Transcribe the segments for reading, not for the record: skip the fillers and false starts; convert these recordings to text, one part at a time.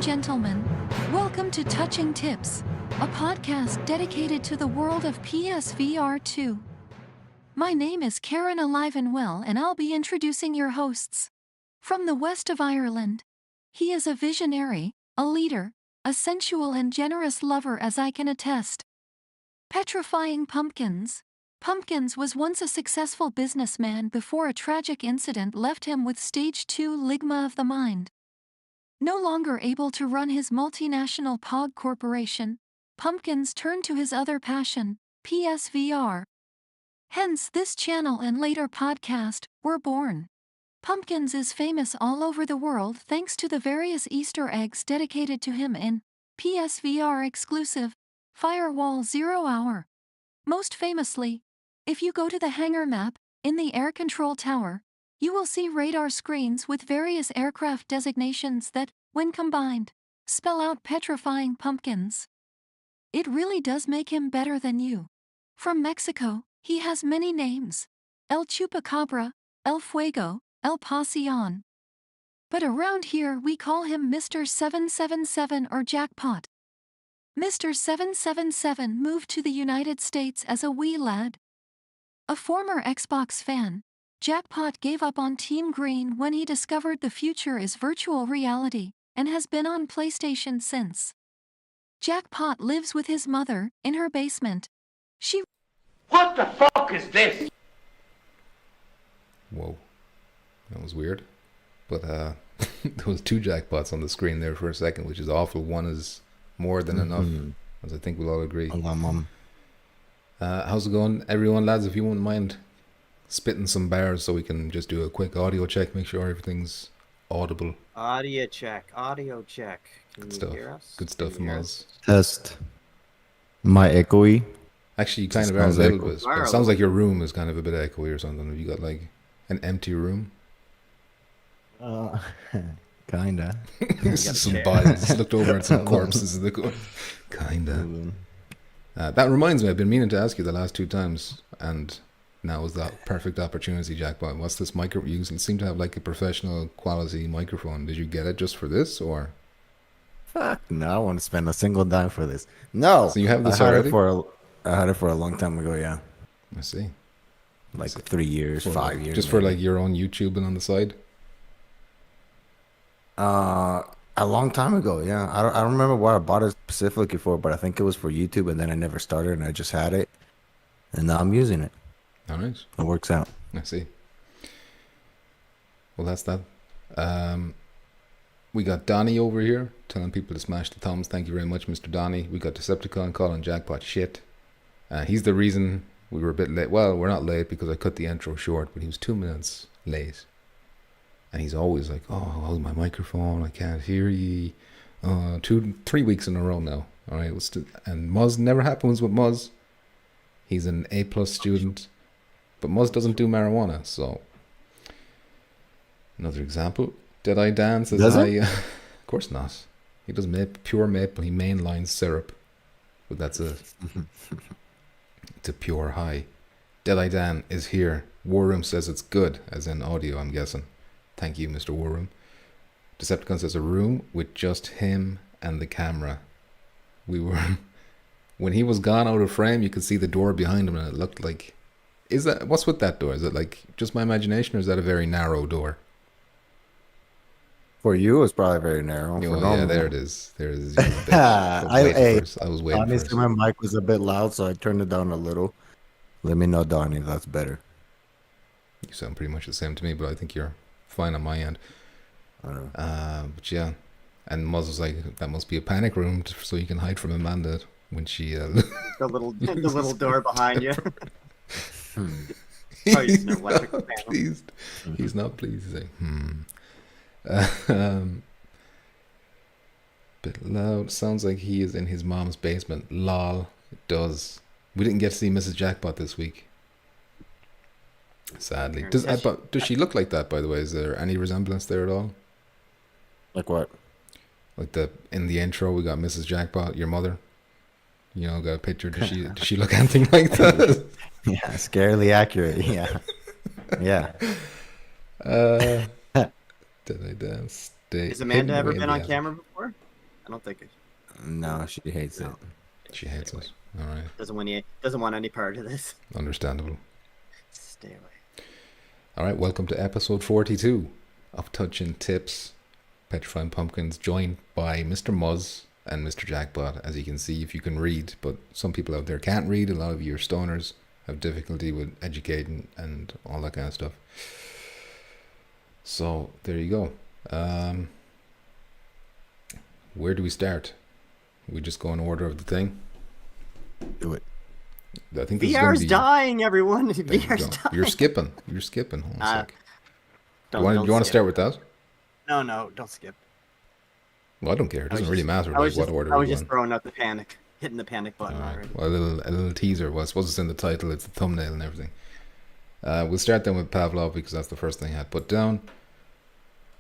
and gentlemen, welcome to Touching Tips, a podcast dedicated to the world of PSVR2. My name is Karen Alive and Well, and I'll be introducing your hosts. From the west of Ireland, he is a visionary, a leader, a sensual and generous lover, as I can attest. Petrifying Pumpkins. Pumpkins was once a successful businessman before a tragic incident left him with stage 2 ligma of the mind. No longer able to run his multinational POG corporation, Pumpkins turned to his other passion, PSVR. Hence this channel and later podcast were born. Pumpkins is famous all over the world thanks to the various Easter eggs dedicated to him in PSVR exclusive Firewall 0 Hour. Most famously, if you go to the hangar map in the air control tower, you will see radar screens with various aircraft designations that, when combined, spell out petrifying pumpkins. It really does make him better than you. From Mexico, he has many names: El Chupacabra, El Fuego, El Pasión. But around here we call him Mr. 777 or Jackpot. Mr. 777 moved to the United States as a wee lad. A former Xbox fan, Jackpot gave up on Team Green when he discovered the future is virtual reality, and has been on PlayStation since. Jackpot lives with his mother in her basement. What the fuck is this? Whoa, that was weird. But there was two Jackpots on the screen there for a second, which is awful. One is more than enough, as I think we'll all agree. Hello, Mum. How's it going, everyone, lads? If you wouldn't mind spitting some bars so we can just do a quick audio check, make sure everything's audible. Audio check. Can Good you stuff. hear us? Good stuff, Can you hear Moz. Test. My echoey. Actually, you kind Just of are a sounds little echo. bit. But it sounds like your room is kind of a bit echoey or something. Have you got like an empty room? Kinda. Some chair. bodies. Looked over at some corpses. Kinda. That reminds me, I've been meaning to ask you the last two times, and now is that perfect opportunity, Jackpot. What's this micro? You seem to have like a professional quality microphone. Did you get it just for this, or? Fuck no, I don't want to spend a single dime for this. No. So you have this I had already? I had it for a long time ago, yeah. I see. Like 3 years, 5 years. Just for like your own YouTubing on the side? A long time ago, yeah. I don't remember what I bought it specifically for, but I think it was for YouTube, and then I never started, and I just had it. And now I'm using it. All right. It works out. I see. Well, that's that. We got Donnie over here telling people to smash the thumbs. Thank you very much, Mr. Donnie. We got Decepticon calling Jackpot shit. He's the reason we were a bit late. Well, we're not late because I cut the intro short, but he was 2 minutes late. And he's always like, "Oh, how's my microphone? I can't hear ye." 3 weeks in a row now. All right. And Muzz, never happens with Muzz. He's an A+ student. But Muzz doesn't do marijuana, so. Another example. Deadeye Dan says, Does he? of course not. He does pure maple. He mainlines syrup. But that's it's a pure high. Deadeye Dan is here. Warroom says it's good, as in audio, I'm guessing. Thank you, Mr. Warroom. Decepticon says a room with just him and the camera. When he was gone out of frame, you could see the door behind him, and it looked like. What's with that door? Is it like just my imagination, or is that a very narrow door? For you, it's probably very narrow. Yeah, there it is. There it is. I was waiting honestly, for my mic was a bit loud, so I turned it down a little. Let me know, Donnie, if that's better. You sound pretty much the same to me, but I think you're fine on my end. I don't know. But yeah, and Muzz was like, that must be a panic room so you can hide from Amanda when she. The little door behind you. Oh, he's an electrical not panel. pleased. He's not pleased. He's like, bit loud. Sounds like he is in his mom's basement. Lol. It does. We didn't get to see Mrs. Jackpot this week. Sadly. Does she look like that, by the way? Is there any resemblance there at all? Like what? Like in the intro, we got Mrs. Jackpot, your mother. You know, got a picture. Does she look anything like that? Yeah, scarily accurate. Yeah. Yeah. Did I dance? Has Amanda ever been on camera before? don't think it. No, she hates it. No. She hates us. All right. Doesn't want any part of this. Understandable. Stay away. All right. Welcome to episode 42 of Touching Tips. Petrifying Pumpkins, joined by Mr. Muzz and Mr. Jackpot, as you can see if you can read, but some people out there can't read. A lot of you are stoners, have difficulty with educating and all that kind of stuff. So there you go. Where do we start? We just go in order of the thing. Do it. I think this is gonna VR's be, dying, everyone. there you VR's go. dying. You're skipping. Hold on a sec. Do you Don't want to skip. start with that? No, don't skip. Well, I don't care. It doesn't was really just- matter I was what just, order I we was go just in. throwing out the panic, hitting the panic button All right. already. Well, a little teaser. Well, I suppose it's in the title. It's the thumbnail and everything. We'll start then with Pavlov because that's the first thing I had put down.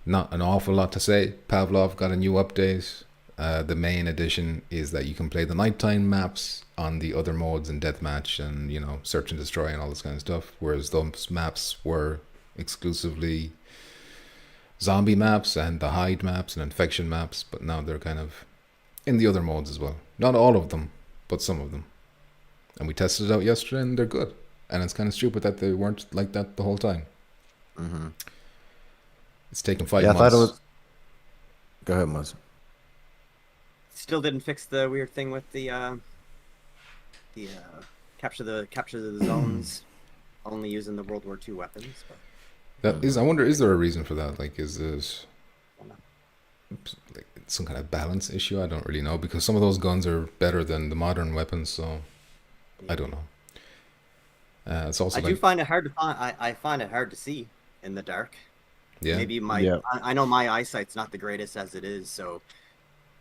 Not an awful lot to say. Pavlov got a new update. The main addition is that you can play the nighttime maps on the other modes in deathmatch and search and destroy and all this kind of stuff. Whereas those maps were exclusively zombie maps and the hide maps and infection maps, but now they're kind of in the other modes as well. Not all of them, but some of them. And we tested it out yesterday and they're good. And it's kind of stupid that they weren't like that the whole time. Mm-hmm. It's taken 5 Yeah, I months. thought it was. Go ahead, Muzz. Still didn't fix the weird thing with the capture the zones, only using the World War II weapons. But That is, I wonder, is there a reason for that? Like, is this like some kind of balance issue? I don't really know because some of those guns are better than the modern weapons, so I don't know. It's also I do find it hard to find. I find it hard to see in the dark. yeah. Maybe I know my eyesight's not the greatest as it is, so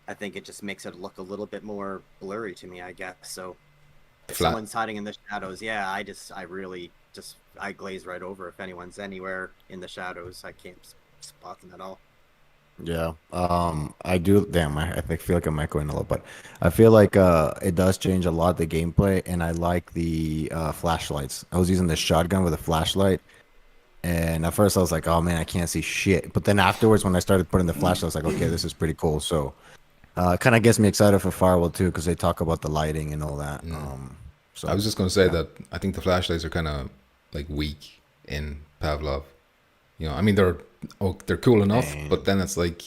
I think it just makes it look a little bit more blurry to me, I guess. So if Flat. someone's hiding in the shadows, yeah, I really I glaze right over. If anyone's anywhere in the shadows, I can't spot them at all. Yeah. I do. Damn. I feel like I'm echoing a little, but I feel like it does change a lot the gameplay, and I like the flashlights. I was using the shotgun with a flashlight, and at first I was like, "Oh man, I can't see shit." But then afterwards, when I started putting the flashlight, I was like, "Okay, this is pretty cool." So, it kind of gets me excited for Firewall too because they talk about the lighting and all that. So I was just going to say that I think the flashlights are kind of like weak in Pavlov. I mean they're cool enough, but then it's like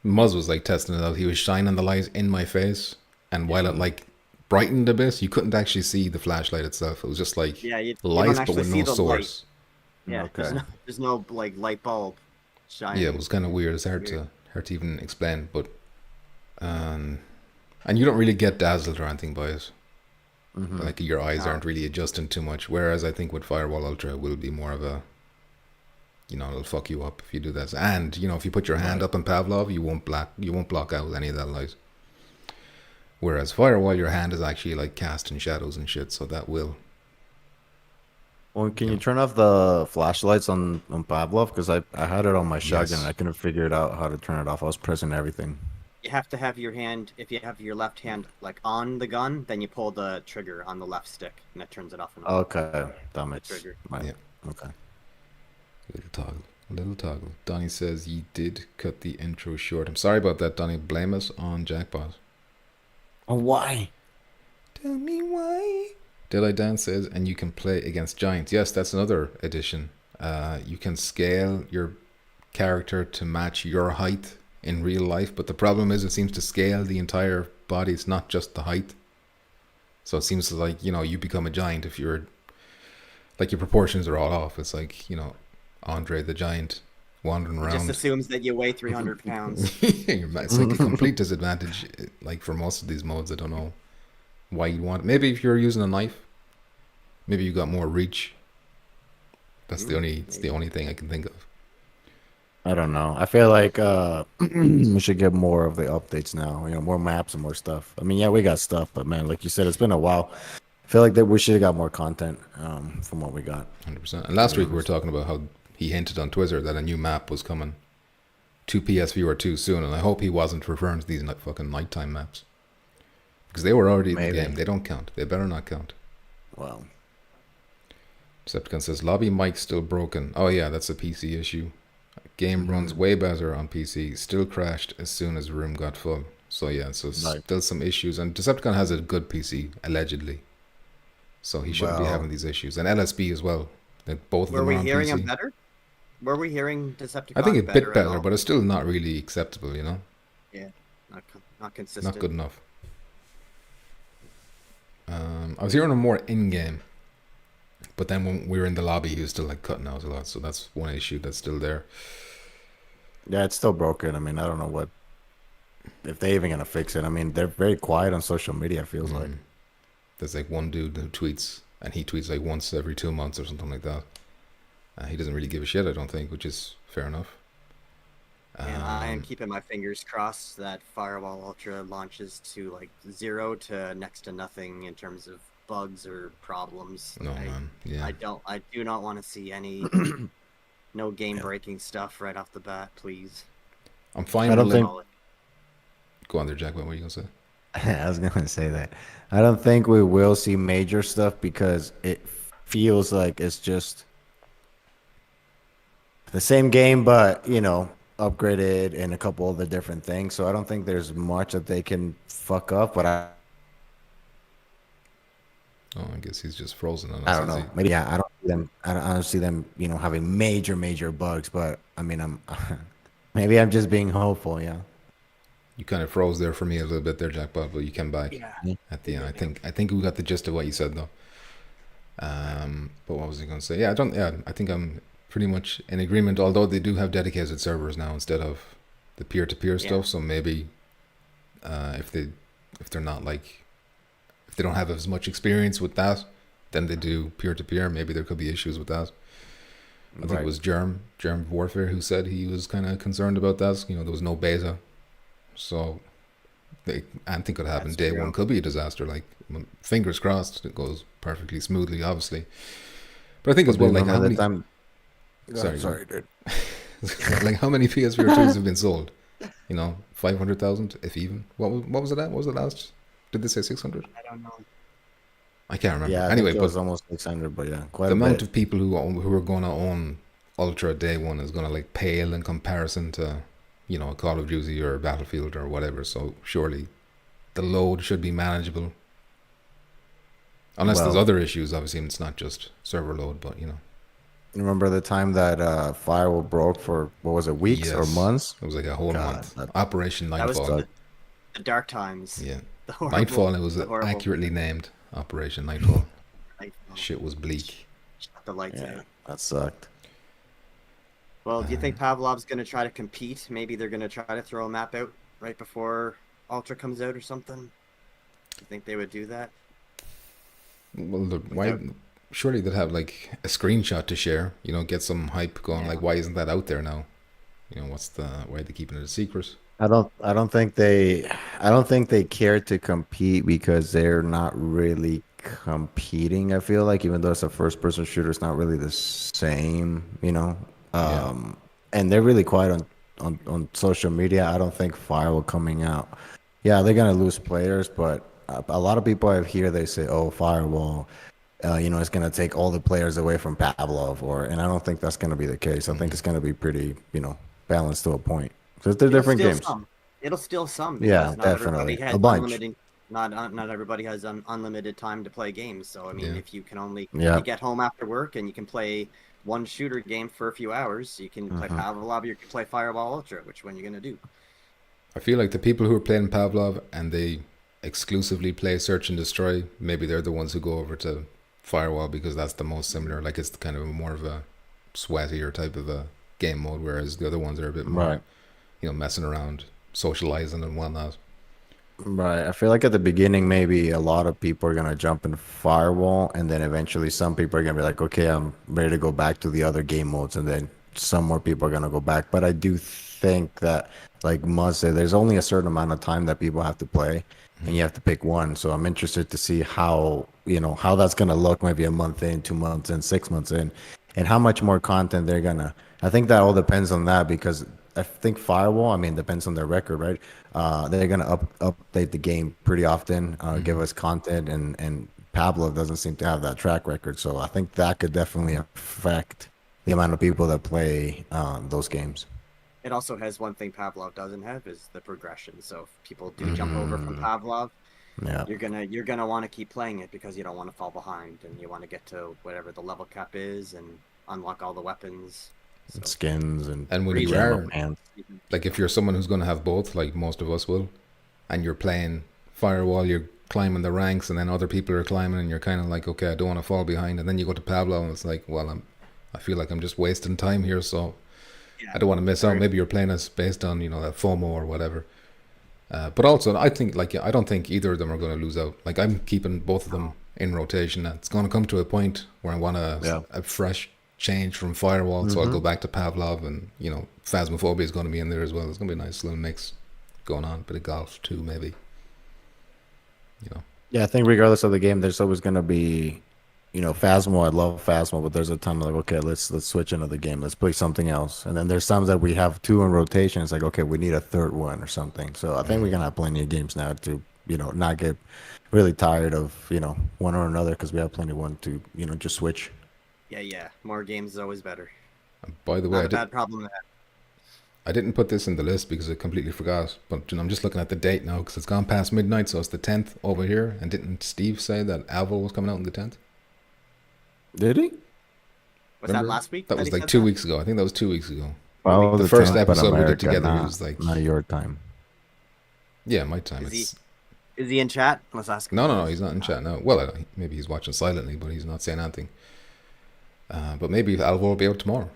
Muzz was like testing it out. He was shining the light in my face, and while it like brightened a bit, you couldn't actually see the flashlight itself. It was just like You light, don't but actually with see no the source. light. Yeah, Okay. there's no like light bulb shining. Yeah, it was kind of weird. It's hard to even explain, but and you don't really get dazzled or anything by it. Mhm. Like your eyes aren't really adjusting too much. Whereas I think with Firewall Ultra it will be more of a, it'll fuck you up if you do that. And if you put your hand up in Pavlov, you won't block out any of that light. Whereas Firewall, your hand is actually like casting shadows and shit, so that will. Well, can you turn off the flashlights on Pavlov? Because I had it on my shotgun. Yes. And I couldn't figure it out how to turn it off. I was pressing everything. You have to have your hand. If you have your left hand like on the gun, then you pull the trigger on the left stick, and it turns it off. And on. Okay, damn it. Trigger. Yeah. Okay. Little toggle. Donnie says you did cut the intro short. I'm sorry about that, Donnie. Blame us on Jackpot. Oh, why? Tell me why. Daylight Dan says, and you can play against giants. Yes, that's another addition. You can scale your character to match your height in real life, but the problem is it seems to scale the entire body. It's not just the height. So it seems like, you become a giant if you're, like your proportions are all off. It's like, Andre the Giant wandering It around. just assumes that you weigh 300 pounds. It's like a complete disadvantage, like for most of these modes. I don't know why you'd want. Maybe if you're using a knife, maybe you got more reach. It's the only thing I can think of. I don't know. I feel like we should get more of the updates now. More maps and more stuff. I mean, yeah, we got stuff, but man, like you said, it's been a while. I feel like that we should have got more content from what we got. 100%. And last week we were talking about how he hinted on Twitter that a new map was coming to PSVR2 soon, and I hope he wasn't referring to these fucking nighttime maps because they were already in the game. They don't count. They better not count. Well, Decepticon says lobby mic's still broken. Oh yeah, that's a PC issue. Game runs way better on PC. Still crashed as soon as room got full. So yeah, so Right. still some issues. And Decepticon has a good PC allegedly, so he shouldn't be Well, having these issues. And LSB as well. Like both of Were them are we on hearing him PC. better? Were we hearing I think a Decepticon bit better at better, all? but it's still not really acceptable. Yeah, not Not good consistent. enough. I was hearing him more in game, but then when we were in the lobby, he was still like cutting out a lot. So that's one issue that's still there. yeah, it's still broken. I mean, I don't know what if they even gonna fix it. I mean, they're very quiet on social media. It feels like. There's like one dude who tweets, and he tweets like once every 2 months or something like that. He doesn't really give a shit, I don't think, which is fair enough. And I am keeping my fingers crossed that Firewall Ultra launches to like 0 to next to nothing in terms of bugs or problems. No, man. Yeah. I do not want to see any no game breaking stuff right off the bat, please. I'm fine I don't with think. Go on there, Jack. What were you going to say? I was gonna say that. I don't think we will see major stuff because it feels like it's just the same game, but upgraded and a couple of the different things. So I don't think there's much that they can fuck up. But Oh, I guess he's just frozen on us. I don't know. Maybe I don't see them. I don't see them. Having major bugs. But I mean, maybe I'm just being hopeful. Yeah. You kind of froze there for me a little bit there, Jackpot, but you came back at the end. I think we got the gist of what you said though. But what was I going to say? I think I'm pretty much in agreement. Although they do have dedicated servers now instead of the peer-to-peer stuff, so maybe if they're not like if they don't have as much experience with that, then they do peer-to-peer. Maybe there could be issues with that. I think it was Germ Warfare who said he was kind of concerned about that. There was no beta. So, anything could happen. Day one could be a disaster. Like, fingers crossed, it goes perfectly smoothly, obviously. But I think as well, like how many? Sorry, dude. Like how many PSVR2s have been sold? 500,000, if even. What was it at? What was it last? Did they say 600? I don't know. I can't remember. Yeah, anyway, it was almost 600, but yeah, quite the a amount bit. of people who are going to own Ultra day one is going to like pale in comparison to a Call of Duty or a Battlefield or whatever. So surely the load should be manageable. Unless there's other issues, obviously, and it's not just server load, but Remember the time that Firewall broke for, what was it, weeks or months? It was like a whole month. Operation Nightfall. That was the dark times. Yeah. The horrible, Nightfall, it was horrible accurately named Operation Nightfall. Nightfall. Shit was bleak. Shut the lights out. That sucked. Well, do you think Pavlov's going to try to compete? Maybe they're going to try to throw a map out right before Ultra comes out or something? Do you think they would do that? Well, surely they'd have like a screenshot to share, get some hype going. Like, why isn't that out there now? Why are they keeping it a secret? I don't think they care to compete because they're not really competing. I feel like even though it's a first person shooter, it's not really the same, and they're really quiet on social media. I don't think Firewall coming out. Yeah, they're gonna lose players, but a lot of people I hear they say, "Oh, Firewall, it's gonna take all the players away from Pavlov," and I don't think that's gonna be the case. I think it's gonna be pretty, balanced to a point. So they're different games. It'll steal some. Yeah, not definitely. Everybody has A bunch. Not everybody has unlimited time to play games. So I mean, if you can only Yeah. you get home after work and you can play one shooter game for a few hours, you can play Pavlov, you can play Firewall Ultra. Which one are you gonna do? I feel like the people who are playing Pavlov and they exclusively play Search and Destroy, maybe they're the ones who go over to Firewall because that's the most similar. Like it's kind of more of a sweatier type of a game mode, whereas the other ones are a bit more, messing around, socializing and whatnot. Right. I feel like at the beginning, maybe a lot of people are going to jump in Firewall, and then eventually some people are going to be like, okay, I'm ready to go back to the other game modes, and then some more people are going to go back. But I do think that, like Muzz said, there's only a certain amount of time that people have to play, and you have to pick one. So I'm interested to see how that's going to look maybe a month in, 2 months in, 6 months in, and how much more content they're going to. I think that all depends on that because I think Firewall, depends on their record, right? They're going to update the game pretty often, give us content, and Pavlov doesn't seem to have that track record. So I think that could definitely affect the amount of people that play those games. It also has one thing Pavlov doesn't have is the progression. So if people do jump over from Pavlov, Yeah. you're gonna want to keep playing it because you don't want to fall behind and you want to get to whatever the level cap is and unlock all the weapons. And skins and And when you pajama are, pants. like if you're someone who's going to have both, like most of us will, and you're playing Firewall, you're climbing the ranks, and then other people are climbing, and you're kind of like, okay, I don't want to fall behind, and then you go to Pavlov, and it's like, well, I feel like I'm just wasting time here, so I don't want to miss out. Maybe you're playing us based on, you know, that FOMO or whatever. But also, I think, like, I don't think either of them are going to lose out. Like, I'm keeping both of them in rotation. It's going to come to a point where I want a fresh change from Firewall, so I'll go back to Pavlov, and, you know, Phasmophobia is going to be in there as well. It's going to be a nice little mix going on. Bit of golf too, maybe. You know. Yeah, I think regardless of the game, there's always going to be, you know, Phasmo. I love Phasmo, but there's a time like, okay, let's switch into the game. Let's play something else. And then there's times that we have two in rotation. It's like, okay, we need a third one or something. So I think we're going to have plenty of games now to, you know, not get really tired of, you know, one or another, because we have plenty of one to, you know, just switch. Yeah. More games is always better. By the way, Not a bad problem to have. I didn't put this in the list because I completely forgot. But, you know, I'm just looking at the date now because it's gone past midnight, so it's the 10th over here. And didn't Steve say that Alvo was coming out on the 10th? Did he? Was Remember? that last week? That was he like said 2 that? weeks ago. I think that was 2 weeks ago. Well, the first 10th, but episode we did America, together, not, he was like, not your time. yeah, my time. Is he in chat? Let's ask him. No, he's not in chat now. Well, maybe he's watching silently, but he's not saying anything. But maybe Alvo will be out tomorrow.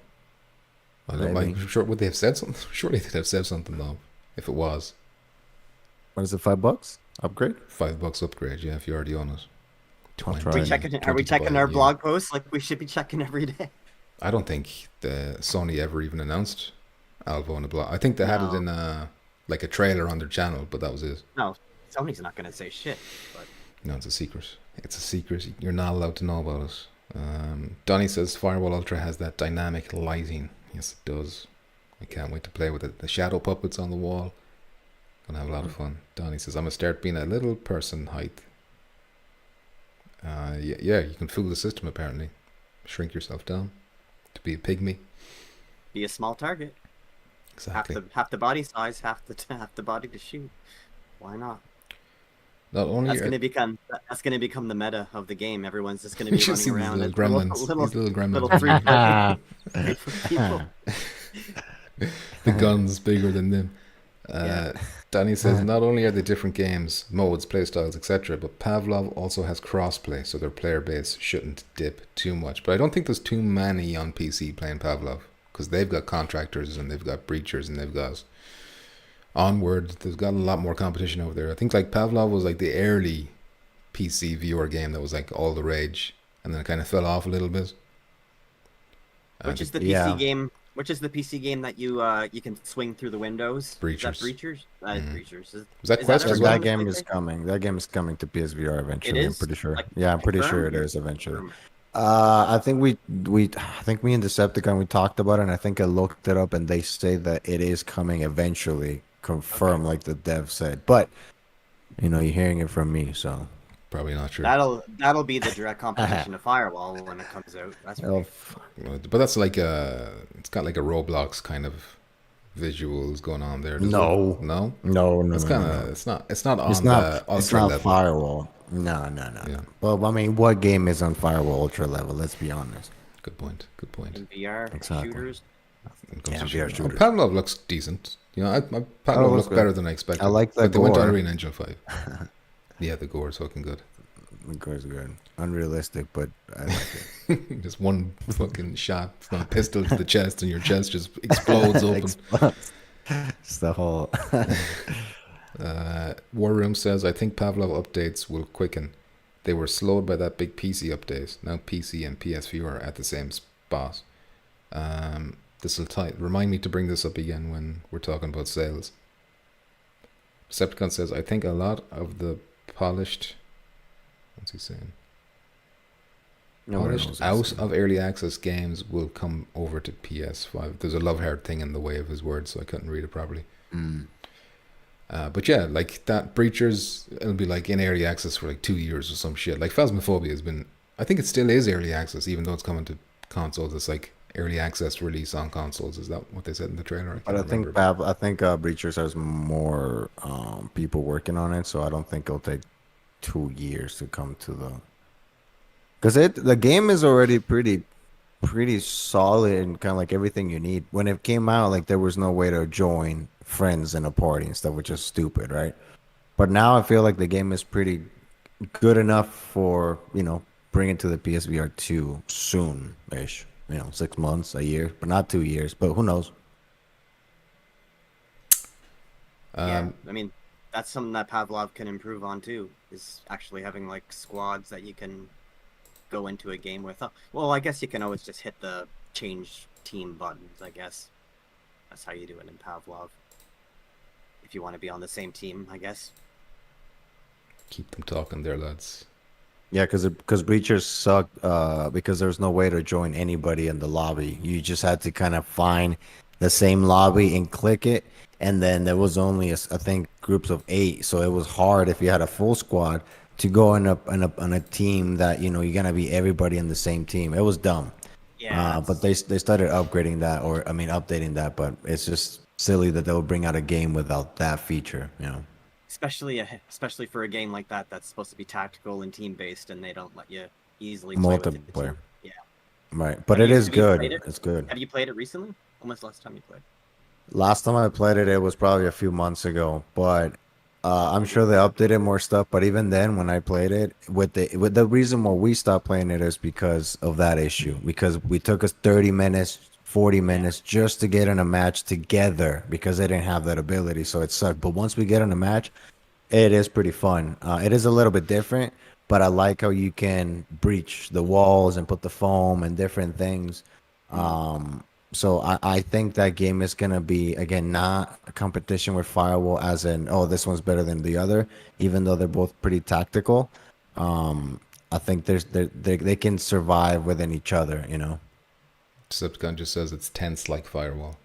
I don't know. Sure, would they have said something? Surely they'd have said something though, if it was. What is it? $5 upgrade? $5 upgrade, yeah, if you already own it. I'll try. Are we checking our blog posts like we should be checking every day? I don't think the Sony ever even announced Alvo on the blog. I think they had it in like a trailer on their channel, but that was it. No, Sony's not going to say shit. But... No, it's a secret. It's a secret. You're not allowed to know about it. Donnie says Firewall Ultra has that dynamic lighting. Yes, it does. I can't wait to play with it. The shadow puppets on the wall. Gonna have a lot of fun. Donnie says, I'm gonna start being a little person height. Yeah, you can fool the system apparently. Shrink yourself down to be a pygmy. Be a small target. Exactly. Half the body size, half the body to shoot. Why not? Not only that's gonna become the meta of the game. Everyone's just gonna be running around little as gremlins. little gremlins. people. The guns bigger than them. Danny says not only are they different games, modes, playstyles, etc., but Pavlov also has crossplay, so their player base shouldn't dip too much. But I don't think there's too many on PC playing Pavlov, because they've got contractors and they've got breachers and they've got Onward. They've got a lot more competition over there. I think like Pavlov was like the early PC VR game that was like all the rage, and then it kind of fell off a little bit. Which is the PC game? Which is the PC game that you can swing through the windows? Breachers. Is that Breachers? Breachers. Was that Quest as well? That game is coming. That game is coming to PSVR eventually. It is? I'm pretty sure. Like, I'm pretty sure it is eventually. I think me and Decepticon, we talked about it, and I think I looked it up, and they say that it is coming eventually. Confirmed, like the dev said. But you know, you're hearing it from me, so probably not true. That'll be the direct competition of Firewall when it comes out. That's but that's like it's got like a Roblox kind of visuals going on there. No. It's kind of it's not on the Ultra it's not level. Firewall. No. Yeah. Well, I mean, what game is on Firewall Ultra level? Let's be honest. Good point. In VR Exactly. shooters. Yeah, VR shooters. Pavlov looks decent. You know, Pavlov looks better than I expected. I like the They went to gore. Unreal Engine 5. Yeah, the gore is fucking good. The gore is good. Unrealistic, but I like it. Just one fucking shot from a pistol to the chest, and your chest just explodes open. It's the whole. War Room says, I think Pavlov updates will quicken. They were slowed by that big PC update. Now PC and PSVR are at the same spot. This will remind me to bring this up again when we're talking about sales. Decepticon says, I think a lot of the polished... What's he saying? Polished out of early access games will come over to PS5. There's a love heart thing in the way of his words, so I couldn't read it properly. But yeah, like that Breachers, it'll be like in early access for like 2 years or some shit. Like Phasmophobia has been, I think it still is early access, even though it's coming to consoles. It's like early access release on consoles. Is that what they said in the trailer? But I think Breachers has more people working on it, so I don't think it'll take 2 years to come to the. Because the game is already pretty solid and kind of like everything you need. When it came out, like there was no way to join friends in a party and stuff, which is stupid, right? But now I feel like the game is pretty good enough for bring it to the PSVR 2 soon-ish. 6 months, a year, but not 2 years. But who knows? Yeah, I mean, that's something that Pavlov can improve on too. Is actually having like squads that you can go into a game with. Well, I guess you can always just hit the change team buttons. I guess that's how you do it in Pavlov. If you want to be on the same team, I guess. Keep them talking there, lads. Yeah, because Breachers sucked because there's no way to join anybody in the lobby. You just had to kind of find the same lobby and click it. And then there was only, I think, groups of 8. So it was hard if you had a full squad to go on a team that, you're going to be everybody in the same team. It was dumb. Yeah. But they started upgrading that, updating that. But it's just silly that they'll bring out a game without that feature, Especially for a game like that that's supposed to be tactical and team based, and they don't let you easily play with it. Multiplayer. Yeah. Right, but it is good. It's good. Have you played it recently? When was the last time you played? Last time I played it, it was probably a few months ago. But I'm sure they updated more stuff. But even then, when I played it, with the reason why we stopped playing it is because of that issue. Because we took us 30 minutes, 40 minutes just to get in a match together because they didn't have that ability, so it sucked. But once we get in a match, it is pretty fun. It is a little bit different, but I like how you can breach the walls and put the foam and different things. So I think that game is going to be, again, not a competition with Firewall as in, oh, this one's better than the other, even though they're both pretty tactical. I think they can survive within each other, Decepticon just says it's tense like Firewall.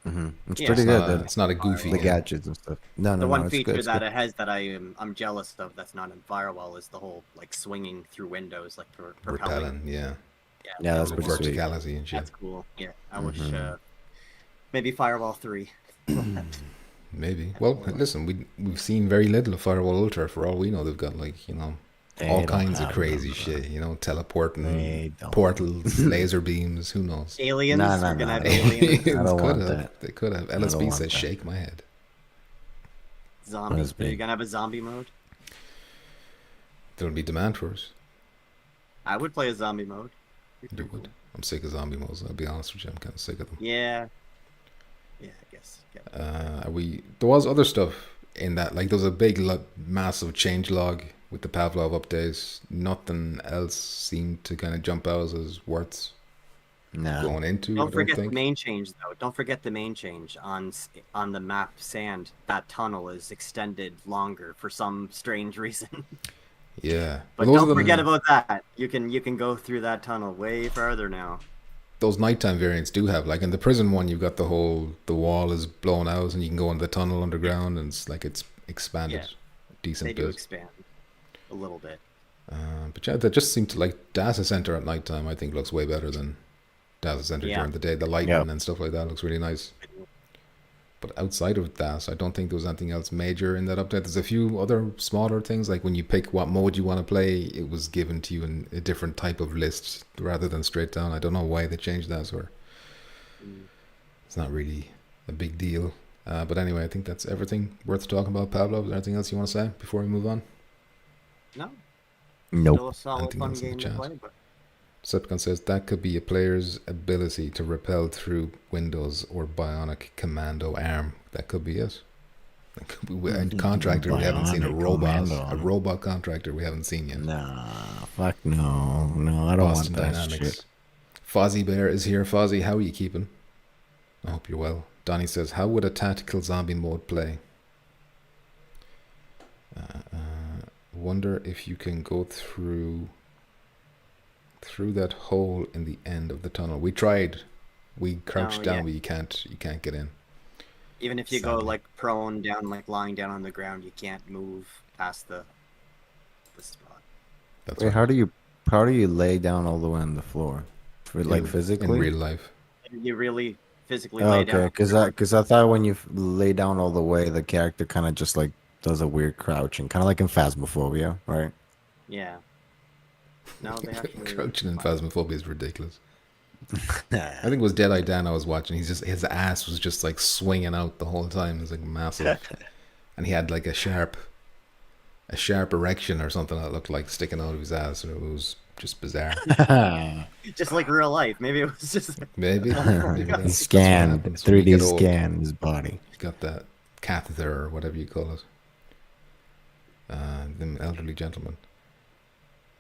It's pretty good. It's not a goofy the game. gadgets and stuff. No, The one it's feature good, that it has that I'm jealous of that's not in Firewall is the whole like swinging through windows, like propelling. Repelling, yeah. Yeah, that's pretty sweet. Verticality and shit. That's cool. Yeah, I wish maybe Firewall 3. Maybe. Well, listen, we've seen very little of Firewall Ultra. For all we know, they've got all kinds of crazy shit. Teleporting, portals, laser beams. Who knows? Aliens. Nah, We're gonna have nah. aliens. I don't want that. They could have. I don't LSB want says, that. "Shake my head." Zombies. That's Are you big. gonna have a zombie mode? There'll be demand for it. I would play a zombie mode. You would. I'm sick of zombie modes. I'll be honest with you. I'm kind of sick of them. Yeah. Yeah, I guess. There was other stuff in that. Like there was a big, massive change log with the Pavlov updates. Nothing else seemed to kind of jump out as worth going into. Don't forget the main change, though. Don't forget the main change on the map sand. That tunnel is extended longer for some strange reason. Yeah, but don't forget about that. You can go through that tunnel way farther now. Those nighttime variants do have, like in the prison one, you've got the wall is blown out and you can go in the tunnel underground and it's expanded. Yeah, decent they bit. do expand a little bit. But yeah, that just seemed to like Data Center at nighttime. I think looks way better than Data Center during the day. The lighting and stuff like that looks really nice. But outside of that, I don't think there was anything else major in that update. There's a few other smaller things, like when you pick what mode you want to play, it was given to you in a different type of list rather than straight down. I don't know why they changed that, or it's not really a big deal. But anyway, I think that's everything worth talking about. Pavlov, is there anything else you want to say before we move on? No. Nope. Still a solid Anything fun else in the game to chat? play, but Decepticon says that could be a player's ability to repel through windows or bionic commando arm. That could be it. That could be a contractor we haven't seen. A robot contractor we haven't seen yet. Nah, fuck no. I don't Boston want that Dynamics. shit. Fozzie Bear is here. Fozzie, how are you keeping? I hope you're well. Donnie says, how would a tactical zombie mode play? Wonder if you can go through that hole in the end of the tunnel. We tried. We crouched down, but you can't get in. even if you go like prone down, like lying down on the ground, you can't move past the spot. That's Wait, right. how do you lay down all the way on the floor? For like physically in real life. You really physically Oh, lay okay, down. because I thought when you lay down all the way, the character kind of just like does a weird crouching, kind of like in Phasmophobia, right? Yeah. No, they actually. Crouching in Phasmophobia is ridiculous. I think it was Deadeye Dan I was watching. His ass was just like swinging out the whole time. It was like massive, and he had like a sharp erection or something that looked like sticking out of his ass, and it was just bizarre. Just like real life. Maybe it was just. Maybe He that's scanned what happens when you 3D get old. scan his body. He's got that catheter or whatever you call it. Them elderly gentlemen.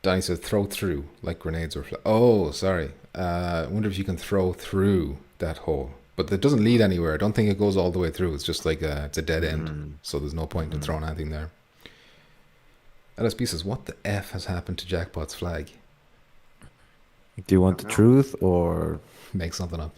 Donnie says throw through like grenades or oh, sorry. I wonder if you can throw through that hole, but it doesn't lead anywhere. I don't think it goes all the way through. It's just like it's a dead end, so there's no point in throwing anything there. LSP says, "What the f has happened to Jackpot's flag?" Do you want the truth or Make something up.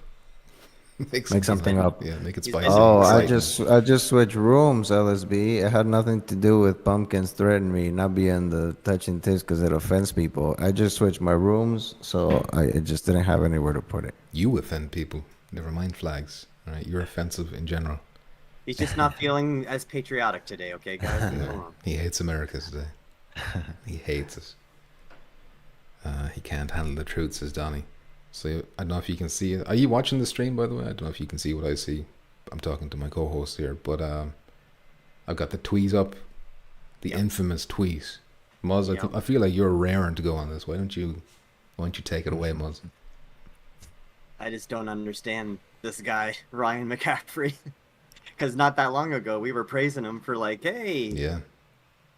make something up? Yeah, make it He's spicy. Oh, Exciting. I just switched rooms, LSB. It had nothing to do with pumpkins threatening me not being the touching tips because it offends people. I just switched my rooms, so I just didn't have anywhere to put it. You offend people. Never mind flags. All right, you're offensive in general. He's just not feeling as patriotic today, okay, guys? Hold on. He hates America today. He hates it. He can't handle the truth, says Donnie. So I don't know if you can see it. Are you watching the stream, by the way? I don't know if you can see what I see. I'm talking to my co-host here, but I've got the tweets up, the infamous tweets. Muzz, I feel like you're raring to go on this. Why don't you take it away, Muzz? I just don't understand this guy, Ryan McCaffrey. Because not that long ago, we were praising him for like, hey, Yeah.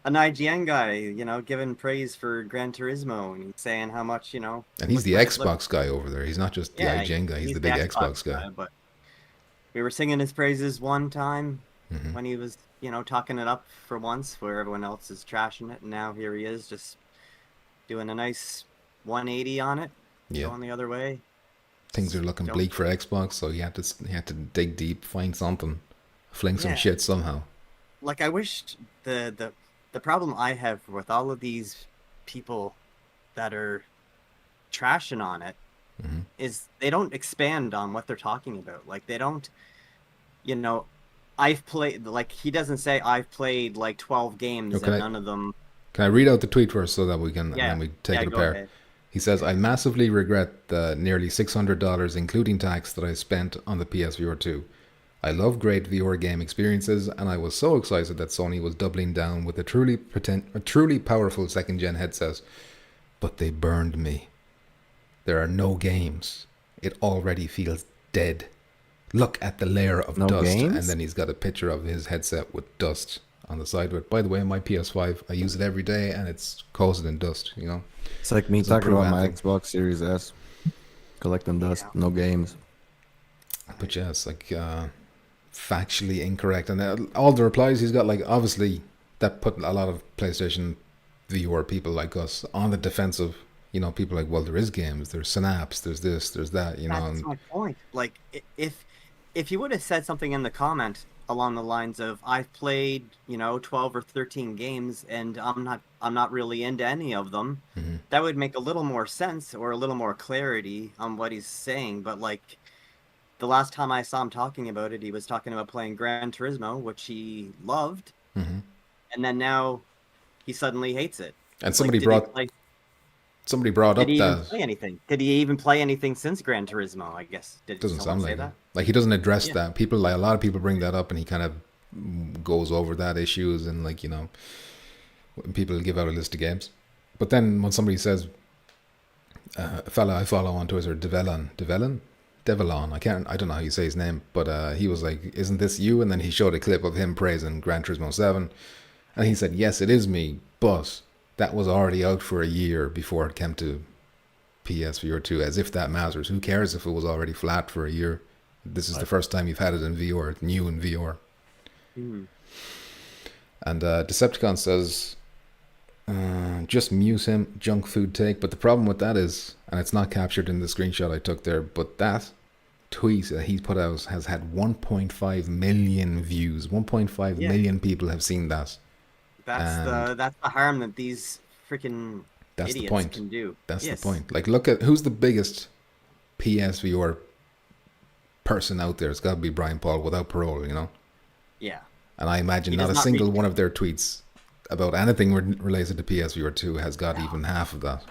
an IGN guy, giving praise for Gran Turismo, and he's saying how much, And he's the Xbox guy over there. He's not just the IGN guy. He's the big Xbox guy. But we were singing his praises one time Mm-hmm. when he was, talking it up for once, where everyone else is trashing it, and now here he is, just doing a nice 180 on it, going the other way. Things are looking bleak for Xbox, so he had to dig deep, find something, fling some shit somehow. Like, I wish the problem I have with all of these people that are trashing on it is they don't expand on what they're talking about. Like, they don't, I've played, like, he doesn't say I've played like 12 games and none of them. Can I read out the tweet first so that we can, and then we take it apart? Ahead. He says, I massively regret the nearly $600, including tax, that I spent on the PSVR2. I love great VR game experiences, and I was so excited that Sony was doubling down with a truly powerful second-gen headset. But they burned me. There are no games. It already feels dead. Look at the layer of dust. Games? And then he's got a picture of his headset with dust on the side of it. By the way, my PS5, I use it every day, and it's coated in dust, It's like me talking about my Xbox Series S. Collecting dust, no games. But yeah, it's like factually incorrect. And all the replies he's got, like, obviously that put a lot of PlayStation VR people like us on the defensive. People like, well, there is games, there's Synapse, there's this, there's that, That's my point. Like, if you would have said something in the comment along the lines of, I've played, 12 or 13 games and I'm not really into any of them, that would make a little more sense or a little more clarity on what he's saying. But like, the last time I saw him talking about it, he was talking about playing Gran Turismo, which he loved, and then now he suddenly hates it. And somebody brought up Did he even that. play anything? Did he even play anything since Gran Turismo? I guess. Doesn't sound like that. Like, he doesn't address that. People, like, a lot of people bring that up, and he kind of goes over that issues, and like, when people give out a list of games. But then when somebody says, a fella I follow on Twitter, Develon, I don't know how you say his name, but he was like, isn't this you? And then he showed a clip of him praising Gran Turismo 7, and he said, yes, it is me, but that was already out for a year before it came to PSVR2, as if that matters. Who cares if it was already flat for a year? This is the first time you've had it in VR, new in VR. And Decepticon says, just mute him, junk food take. But the problem with that is, and it's not captured in the screenshot I took there, but that tweet that he put out has had 1.5 million views. 1.5 million people have seen that. That's the harm that these freaking idiots can do. That's the point. Like, look at who's the biggest PSVR person out there. It's got to be Brian Paul without parole, you know? Yeah. And I imagine He not a does not single reach- one of their tweets about anything related to PSVR 2 has got even half of that.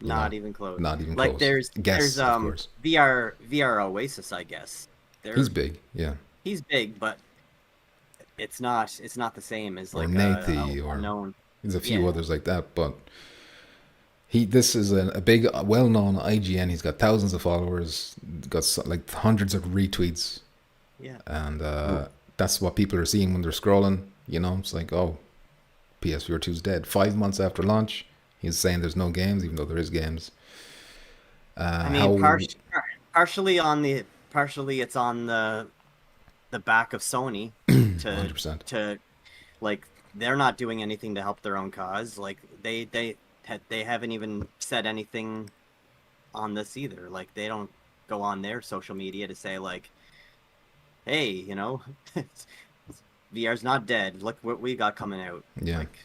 Not even close. Not even like close. there's of course. VR Oasis, I guess. He's big, yeah. He's big, but it's not the same as Or like Nathy, a or known. there's a few others like that, but this is a big, well-known IGN. He's got thousands of followers, got like hundreds of retweets. Yeah. And that's what people are seeing when they're scrolling. You know, it's like, oh, PSVR 2's dead. 5 months after launch, he's saying there's no games, even though there is games. I mean, partially it's on the back of Sony to 100%. to like they're not doing anything to help their own cause. Like they haven't even said anything on this either. Like they don't go on their social media to say like, hey, you know, VR's not dead. Look what we got coming out. Yeah. Like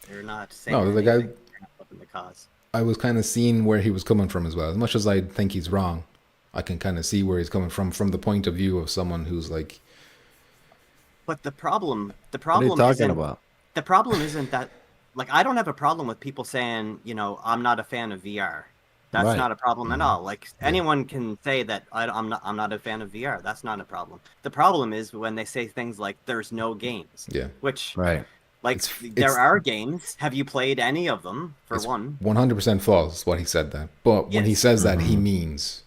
they're not saying No, the anything. guy. They're not helping the cause. I was kind of seeing where he was coming from as well. As much as I think he's wrong, I can kind of see where he's coming from the point of view of someone who's like. But the problem What are you talking isn't, about? the problem isn't that, like, I don't have a problem with people saying, you know, I'm not a fan of VR. That's Right. not a problem at all. Like anyone can say that I'm not a fan of VR. That's not a problem. The problem is when they say things like there's no games. Yeah. Which Right. like It's- there are games. Have you played any of them? For It's one. 100% false what he said that. But when he Yes. says that, he means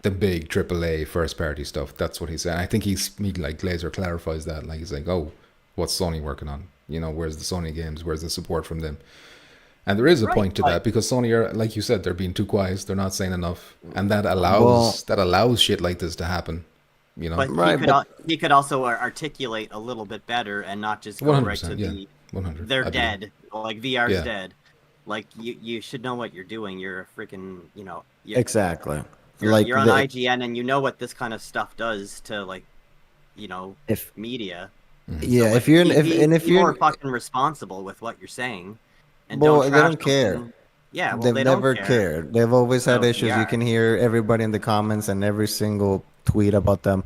the big AAA first party stuff. That's what he said. I think he like laser clarifies that. Like he's like, oh, what's Sony working on? You know, where's the Sony games? Where's the support from them? And there is a point to that because Sony are, like you said, they're being too quiet. They're not saying enough, and that allows shit like this to happen. You know, But he could also articulate a little bit better and not just go right to the 100. they're I dead. Like VR's Yeah. dead. Like you should know what you're doing. You're a freaking, you know. Exactly. You're on IGN and you know what this kind of stuff does to, like, you know, media. Yeah, So, like, if you're be more fucking responsible with what you're saying. And well, don't they don't trash care. something. Yeah, well, They've they never don't care. cared. They've always had So, issues. yeah. You can hear everybody in the comments and every single tweet about them.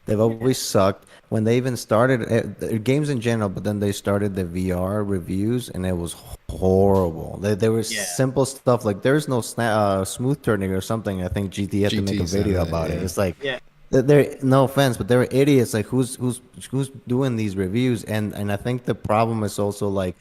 They've always sucked. When they even started games in general, but then they started the VR reviews, and it was horrible. There was simple stuff like there's no smooth turning or something. I think GT had to make a video about it. It's like, they're no offense, but they're idiots. Like who's doing these reviews? And I think the problem is also like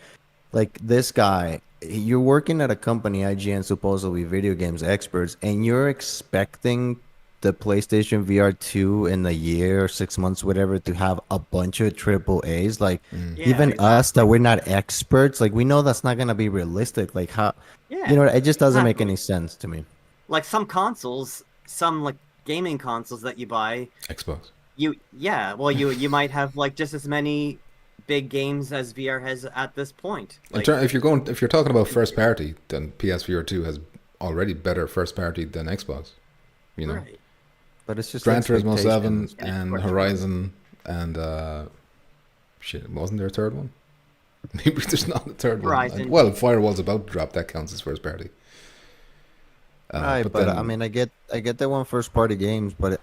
this guy. You're working at a company, IGN, supposedly video games experts, and you're expecting the PlayStation VR 2 in a year or 6 months, whatever, to have a bunch of triple A's. Like even us that we're not experts, like we know that's not gonna be realistic. Like how, you know, it just doesn't make any sense to me. Like some consoles, some like gaming consoles that you buy, Xbox. you might have like just as many big games as VR has at this point. Like, if you're talking about first party, then PSVR 2 has already better first party than Xbox. You know. Right. But it's just Gran Turismo 7 expectations. and Horizon and shit, wasn't there a third one? Maybe there's not a third Horizon. one. Well, Firewall's about to drop. That counts as first party. Right, but then, I mean, I get they want first party games, but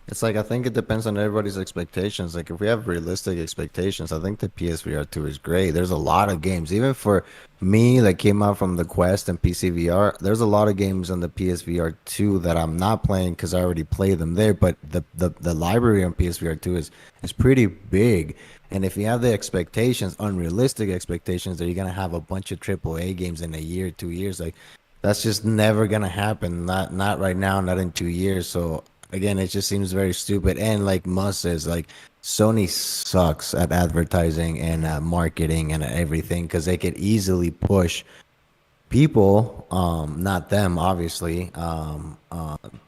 it's like I think it depends on everybody's expectations. Like if we have realistic expectations, I think the PSVR 2 is great. There's a lot of games, even for me that came out from the Quest and PCVR. There's a lot of games on the PSVR 2 that I'm not playing because I already played them there. But the library on PSVR 2 is pretty big. And if you have the expectations, unrealistic expectations, that you're gonna have a bunch of AAA games in a year, 2 years, like that's just never gonna happen. Not right now, not in 2 years. So again, it just seems very stupid. And like Mus says, like Sony sucks at advertising and marketing and everything because they could easily push people, not them, obviously,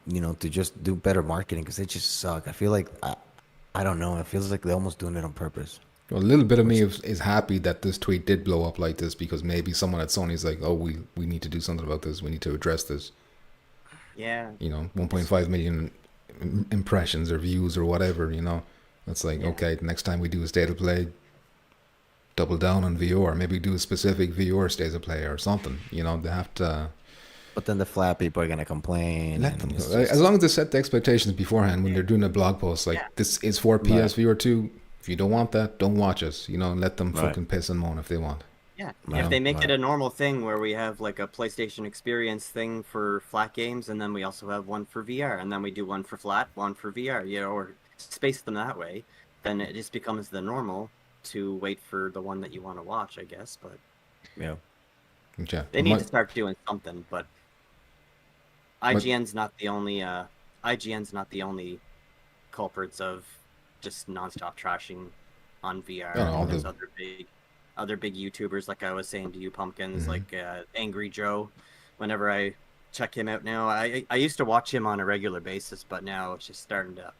you know, to just do better marketing because they just suck. I feel like I don't know. It feels like they're almost doing it on purpose. Well, a little bit of me is happy that this tweet did blow up like this because maybe someone at Sony's like, oh, we need to do something about this. We need to address this. Yeah. You know, 1.5 million impressions or views or whatever, you know. It's like, okay, next time we do a state of play, double down on VR. Maybe do a specific VR state of play or something. You know, they have to But then the flat people are gonna complain. Let them go. As long as they set the expectations beforehand when they're doing a blog post, like this is for PSVR2. If you don't want that, don't watch us. You know, and let them fucking piss and moan if they want. Yeah, if they make it a normal thing where we have like a PlayStation Experience thing for flat games, and then we also have one for VR, and then we do one for flat, one for VR, you know, or space them that way, then it just becomes the normal to wait for the one that you want to watch, I guess. But they need to start doing something. But IGN's not the only culprits of just nonstop trashing on VR. There's other big YouTubers, like I was saying to you, Pumpkins, like Angry Joe. Whenever I check him out now, I used to watch him on a regular basis, but now it's just starting to.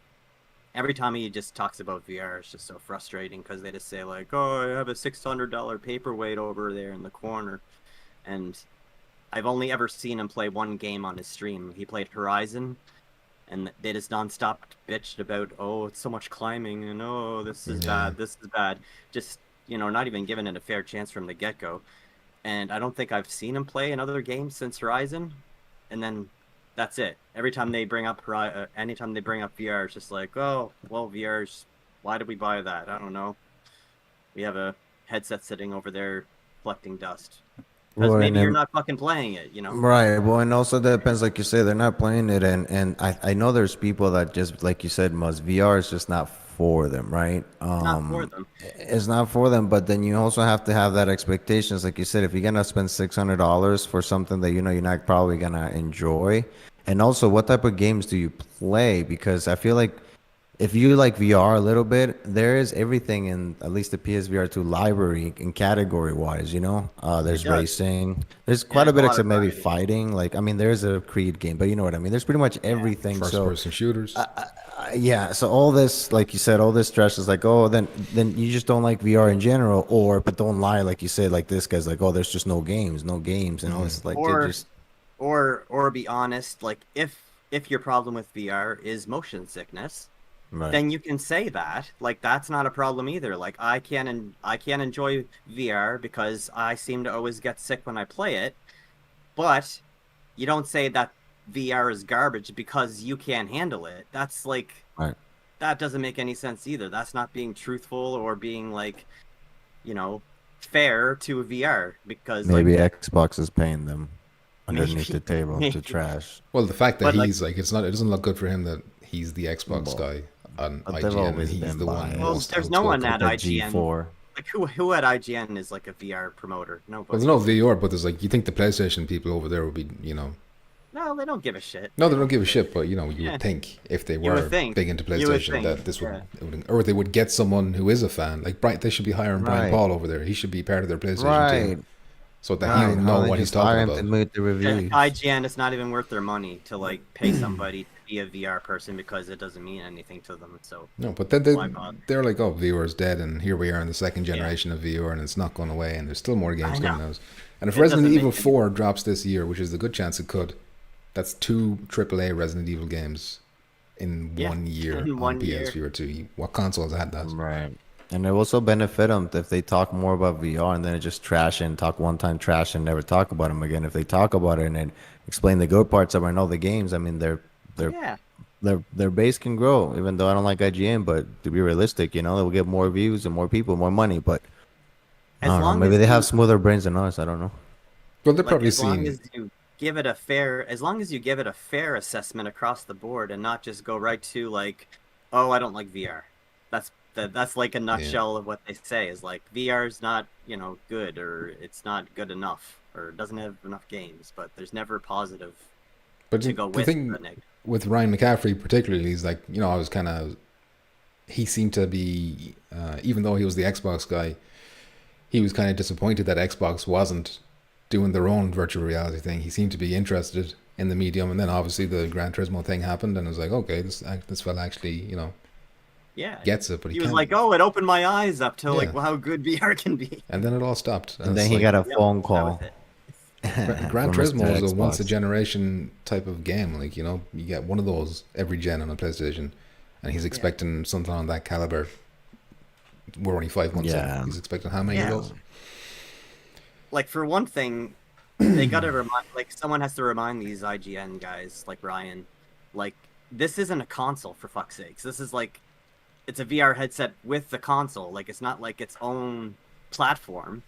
Every time he just talks about VR, it's just so frustrating because they just say like, "Oh, I have a $600 paperweight over there in the corner," and I've only ever seen him play one game on his stream. He played Horizon, and they just nonstop bitched about, "Oh, it's so much climbing," and "Oh, this is bad, this is bad." Just not even giving it a fair chance from the get-go. And I don't think I've seen him play another game since Horizon. And then that's it. Every time they bring up anytime they bring up VR, it's just like, "Oh, well, VR's, why did we buy that? I don't know. We have a headset sitting over there collecting dust." Because maybe you're not fucking playing it, Right. Well, and also that depends, like you say, they're not playing it, and I know there's people that just, like you said, VR is just not for them, right? Not for them. It's not for them, but then you also have to have that expectations, like you said, if you're gonna spend $600 for something that you're not probably gonna enjoy, and also what type of games do you play? Because I feel like if you like VR a little bit, there is everything in at least the PSVR2 library in category wise, there's racing, there's quite a bit, except maybe fighting. Like, I mean, there's a Creed game, but you know what I mean? There's pretty much everything. First person shooters. So all this, like you said, all this stress is like, oh, then you just don't like VR in general, but don't lie, like you said, like this guy's like, oh, there's just no games, and all this, like, or be honest, like if your problem with VR is motion sickness, then you can say that. Like, that's not a problem either. Like, I can't enjoy VR because I seem to always get sick when I play it. But you don't say that VR is garbage because you can't handle it. That's like, that doesn't make any sense either. That's not being truthful or being like, fair to VR, because maybe Xbox is paying them underneath the table to trash. Well, the fact that he's like, it doesn't look good for him that he's the Xbox guy on IGN, and he's the one. Well, there's no one at IGN. G4. Like who at IGN is like a VR promoter? Nobody. Well, there's no VR, but there's like, you think the PlayStation people over there would be, No, they don't give a shit. No, they don't give a shit, but you would think if they were big into PlayStation that this would, or they would get someone who is a fan. Like they should be hiring Brian Paul over there. He should be part of their PlayStation team. So that he'll know what he's talking about. IGN, it's not even worth their money to like pay somebody to be a VR person because it doesn't mean anything to them. So no, but then they're like, oh, VR is dead, and here we are in the second generation of VR, and it's not going away, and there's still more games coming out. And if Resident Evil 4 drops this year, which is a good chance it could, that's 2 AAA Resident Evil games in 1 year on PSVR2. What consoles had that? Right. And it will also benefit them if they talk more about VR and then just trash and talk one time trash and never talk about them again. If they talk about it and then explain the good parts of it and all the games, I mean, their base can grow. Even though I don't like IGN, but to be realistic, they'll get more views and more people, more money. But I don't know, maybe they have smoother brains than us. I don't know. Well, they're probably seeing. As long as you give it a fair assessment across the board and not just go right to like, oh, I don't like VR. That's like a nutshell of what they say is like VR is not, good, or it's not good enough, or doesn't have enough games, but there's never positive to go with the negative. With Ryan McCaffrey particularly, he's like, he seemed to be, even though he was the Xbox guy, he was kind of disappointed that Xbox wasn't doing their own virtual reality thing. He seemed to be interested in the medium, and then obviously the Gran Turismo thing happened, and it was like, okay, this fella actually, gets it. But he was like, oh, it opened my eyes up to like how good VR can be. And then it all stopped. And then he got a phone call. Gran Turismo is a once a generation type of game. Like, you get one of those every gen on a PlayStation, and he's expecting something on that caliber. We're only 5 months in. He's expecting how many of those? Like, for one thing, they gotta remind, like, someone has to remind these IGN guys, like Ryan, like, this isn't a console, for fuck's sakes. This is like, it's a VR headset with the console. Like, it's not like its own platform.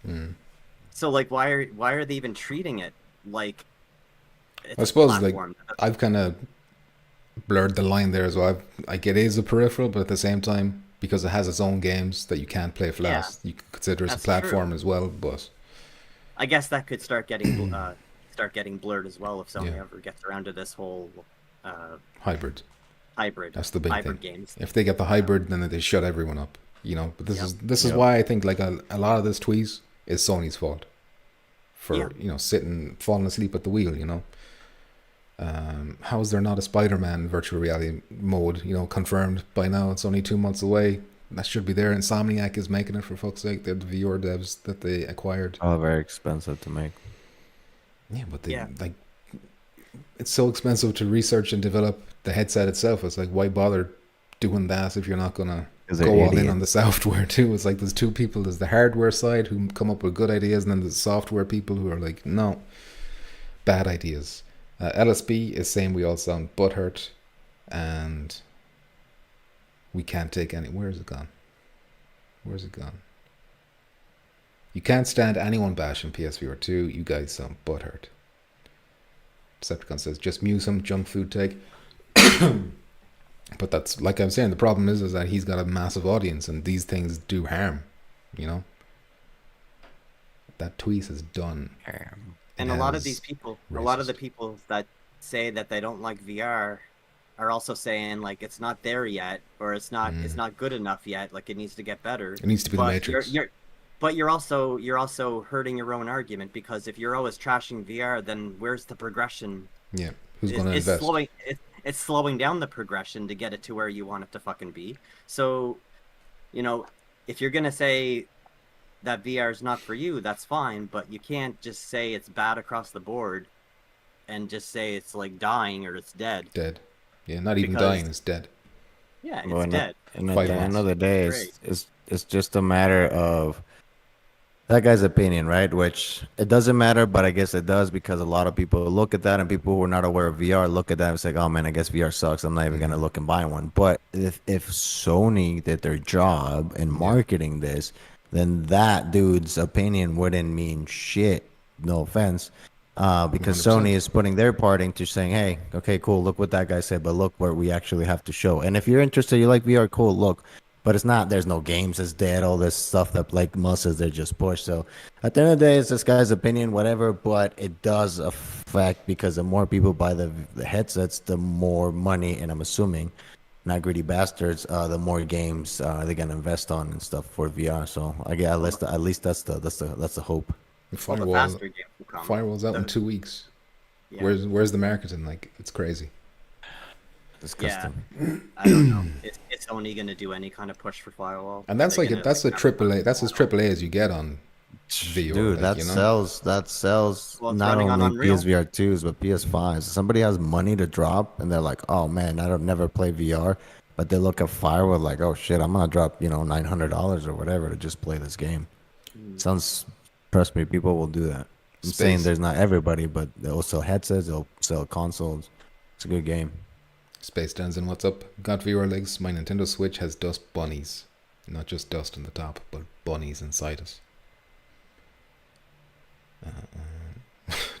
So, like, why are they even treating it like it's I suppose a platform? I've kind of blurred the line there as well. Like it is a peripheral, but at the same time, because it has its own games that you can't play fast, you could consider it a platform as well. But I guess that could start getting blurred as well if Sony ever gets around to this whole hybrid. That's the big hybrid thing. games. If they get the hybrid, then they shut everyone up. But this is why I think like a lot of this tweeze is Sony's fault for falling asleep at the wheel. How is there not a Spider-Man virtual reality mode? Confirmed by now. It's only 2 months away. That should be there. Insomniac is making it, for fuck's sake. They're the VR devs that they acquired. Oh, very expensive to make. Yeah, but like it's so expensive to research and develop the headset itself. It's like, why bother doing that if you're not gonna go all in on the software too? It's like there's two people. There's the hardware side who come up with good ideas, and then there's software people who are like, no, bad ideas. LSB is saying we all sound butthurt, and we can't take any. Where's it gone? You can't stand anyone bashing PSVR2. You guys sound butthurt. Decepticon says, just mute some junk food take. But that's, like I'm saying, the problem is that he's got a massive audience, and these things do harm, That tweet is done. And a lot of these people, a lot of the people that say that they don't like VR are also saying, like, it's not there yet, or it's not good enough yet, like, it needs to get better. It needs to be the Matrix. But you're also hurting your own argument, because if you're always trashing VR, then where's the progression? Yeah, who's going to invest? It's slowing down the progression to get it to where you want it to fucking be. So, if you're gonna say that VR is not for you, that's fine, but you can't just say it's bad across the board and just say it's like dying or it's dead. Dead. Yeah, not even dying, it's dead. Yeah, it's dead. And at the end of the day, it's just a matter of that guy's opinion, right? Which it doesn't matter, but I guess it does, because a lot of people look at that, and people who are not aware of VR look at that and say, oh man, I guess VR sucks. I'm not even going to look and buy one. But if Sony did their job in marketing this, then that dude's opinion wouldn't mean shit. No offense. Because 100%. Sony is putting their part into saying, hey, okay, cool, look what that guy said, but look what we actually have to show. And if you're interested, you like VR, cool, look. But it's not, there's no games, it's dead, all this stuff that, like Mus says, they're just pushed. So at the end of the day, it's this guy's opinion, whatever, but it does affect, because the more people buy the headsets, the more money, and I'm assuming, not greedy bastards, the more games they're gonna invest on and stuff for VR. So I guess at least that's the hope. Firewall's out in 2 weeks. Yeah. Where's the marketing? Like, it's crazy. Disgusting. Yeah, I don't know. It's only going to do any kind of push for Firewall. And that's like that's a AAA. That's as AAA as you get on VR. Dude, like, that sells not only PSVR2s but PS5s. Somebody has money to drop, and they're like, "Oh man, I don't never play VR," but they look at Firewall like, "Oh shit, I'm gonna drop $900 or whatever to just play this game." Sounds. Trust me, people will do that. I'm saying there's not everybody, but they'll sell headsets, they'll sell consoles. It's a good game. Space Dancing, what's up? Got VR legs. My Nintendo Switch has dust bunnies. Not just dust on the top, but bunnies inside it.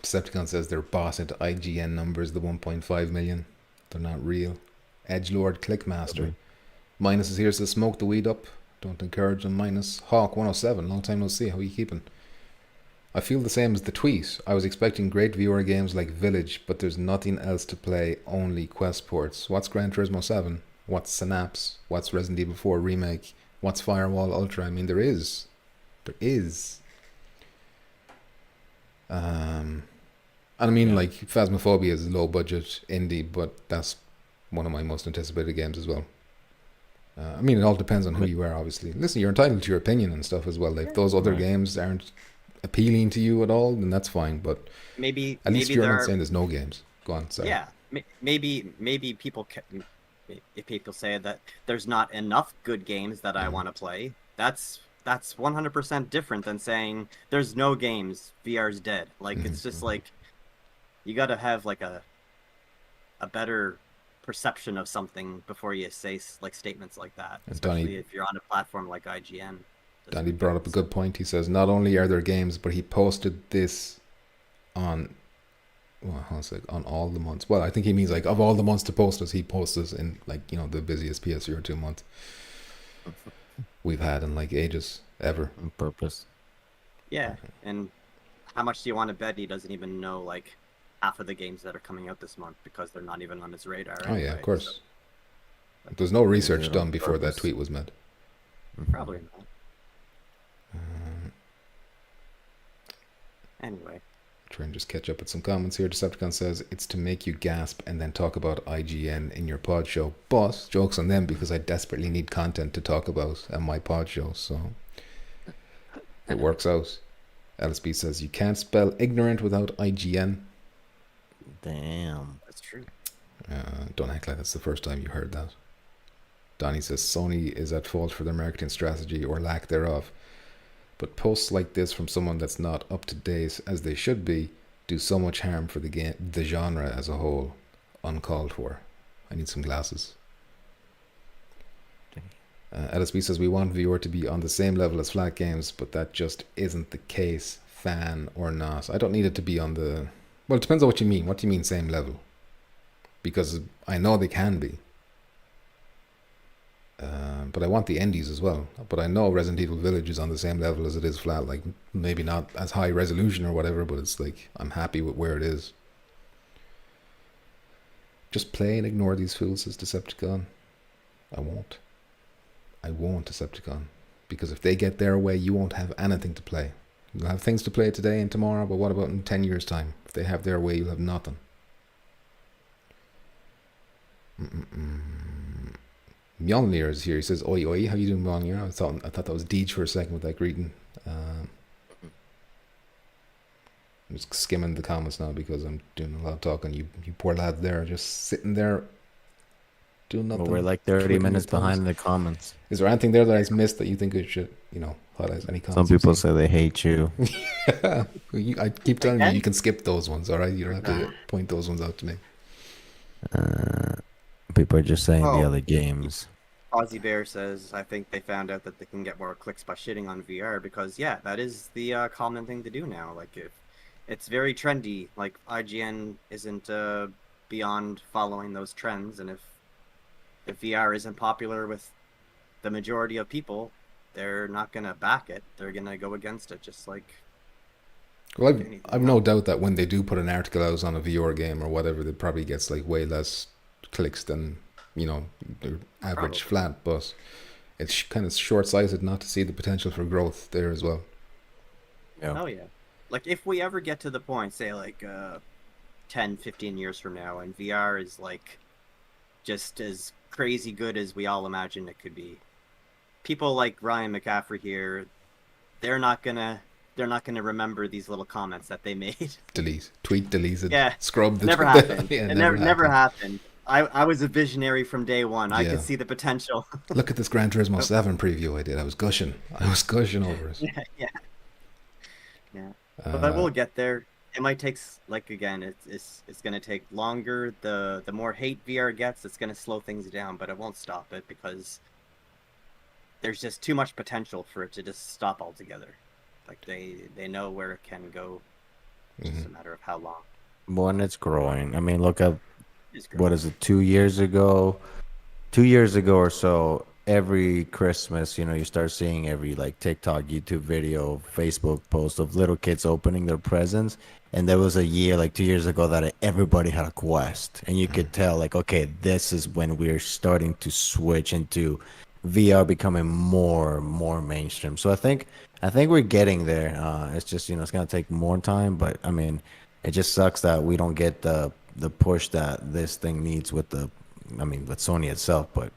Decepticon says they're boss into IGN numbers, the 1.5 million. They're not real. Edgelord Clickmaster. Minus is here, says smoke the weed up. Don't encourage them. Minus. Hawk 107, long time no see. How are you keeping? I feel the same as the tweet. I was expecting great VR games like Village, but there's nothing else to play, only Quest ports. What's Gran Turismo 7? What's Synapse? What's Resident Evil 4 Remake? What's Firewall Ultra? I mean, there is. And I mean, like, Phasmophobia is low budget indie, but that's one of my most anticipated games as well. I mean, it all depends on who you are, obviously. Listen, you're entitled to your opinion and stuff as well. Like, if those other games aren't appealing to you at all, then that's fine. But at least you're not saying there's no games. Go on, sorry. Yeah, maybe people if people say that there's not enough good games that I want to play, that's that's 100% different than saying there's no games, VR's dead. Like, it's just like, you gotta have like a better perception of something before you say like statements like that, especially if you're on a platform like IGN. Danny brought up a good point. He says not only are there games, but he posted this on on all the months. Well, I think he means like of all the months to post us, he posts us in like, you know, the busiest PSVR2 month we've had in like ages, ever. On purpose. Yeah, and how much do you want to bet he doesn't even know like half of the games that are coming out this month because they're not even on his radar? Oh yeah, of course. So, there's no research done before that tweet was made. Probably not. Anyway. Try and just catch up with some comments here. Decepticon says it's to make you gasp and then talk about IGN in your pod show. But jokes on them because I desperately need content to talk about at my pod show, so it works out. LSB says you can't spell ignorant without IGN. Damn. That's true. Don't act like that's the first time you heard that. Donnie says Sony is at fault for their marketing strategy or lack thereof. But posts like this from someone that's not up to date as they should be do so much harm for the genre as a whole. Uncalled for. I need some glasses. LSB says we want VR to be on the same level as flat games, but that just isn't the case, fan or not. I don't need it to be on the... Well, it depends on what you mean. What do you mean same level? Because I know they can be. But I want the indies as well. But I know Resident Evil Village is on the same level as it is flat. Like, maybe not as high resolution or whatever, but it's like, I'm happy with where it is. Just play and ignore these fools, says Decepticon. I won't. I won't, Decepticon. Because if they get their way, you won't have anything to play. You'll have things to play today and tomorrow, but what about in 10 years' time? If they have their way, you'll have nothing. Mjolnir is here. He says, oi, oi, how you doing, Mjolnir? I thought that was Deej for a second with that greeting. I'm just skimming the comments now because I'm doing a lot of talking. You poor lads there just sitting there doing nothing. Well, we're like 30 minutes behind in the comments. Is there anything there that I missed that you think I should, highlight? Any comments? Some people say they hate you. I keep telling you can skip those ones, all right? You don't have to point those ones out to me. People are just saying the other games. Ozzy Bear says, I think they found out that they can get more clicks by shitting on VR because, yeah, that is the common thing to do now. Like, it's very trendy. Like, IGN isn't beyond following those trends, and if VR isn't popular with the majority of people, they're not going to back it. They're going to go against it, just like... Well, I've no doubt that when they do put an article out on a VR game or whatever, it probably gets, like, way less clicks than, the average flat, but it's kind of short-sighted not to see the potential for growth there as well. Yeah. Oh, yeah. Like, if we ever get to the point, say, like, 10, 15 years from now, and VR is, like, just as crazy good as we all imagine it could be, people like Ryan McCaffrey here, they're not gonna remember these little comments that they made. Delete. Tweet deleted. Yeah. Scrub. Never happened. It never happened. I was a visionary from day one. I could see the potential. Look at this Gran Turismo 7 preview I did. I was gushing over it. Yeah. But we'll get there. It might take, like, again, it's going to take longer. The more hate VR gets, it's going to slow things down, but it won't stop it because there's just too much potential for it to just stop altogether. Like, they know where it can go. It's just a matter of how long. When it's growing. I mean, look at, what is it, 2 years ago? 2 years ago or so, every Christmas, you start seeing every, like, TikTok, YouTube video, Facebook post of little kids opening their presents. And there was a year, like 2 years ago, that everybody had a Quest. And you could tell, like, okay, this is when we're starting to switch into VR becoming more mainstream. So I think we're getting there. It's just, it's going to take more time. But, I mean, it just sucks that we don't get the push that this thing needs with with Sony itself. But,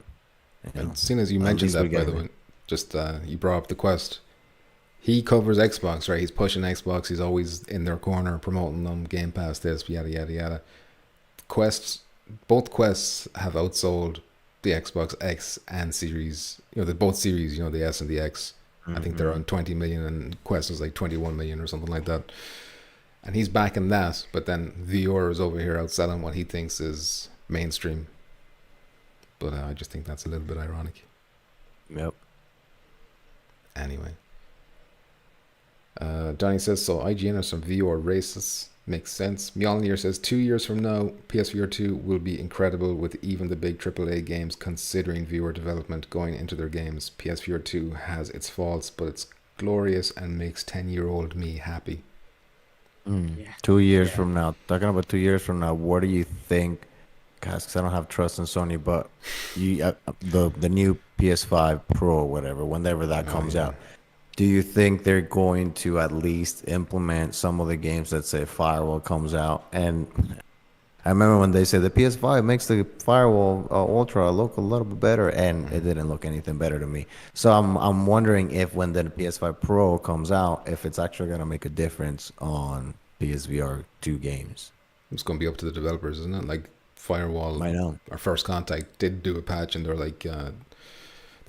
as soon as you mentioned that, by the way, just you brought up the Quest. He covers Xbox, right? He's pushing Xbox. He's always in their corner promoting them, Game Pass, this, yada, yada, yada. Both Quests have outsold the Xbox X and Series, both series, the S and the X, I think they're on 20 million and Quest is like 21 million or something like that. And he's backing that, but then VR is over here outselling what he thinks is mainstream. But I just think that's a little bit ironic. Yep. Anyway. Donnie says, so IGN are some VR racists. Makes sense. Mjolnir says 2 years from now, PSVR2 will be incredible with even the big AAA games considering VR development going into their games. PSVR2 has its faults, but it's glorious and makes 10-year-old me happy. 2 years from now, talking about 2 years from now, what do you think? Because I don't have trust in Sony, but the new PS5 Pro or whatever, whenever that comes out, do you think they're going to at least implement some of the games that say Firewall comes out? And I remember when they said the PS5 makes the Firewall Ultra look a little bit better, and it didn't look anything better to me. So I'm wondering if when the PS5 Pro comes out, if it's actually going to make a difference on PSVR 2 games. It's going to be up to the developers, isn't it? Like Firewall, I know. our First Contact did do a patch, and they're like,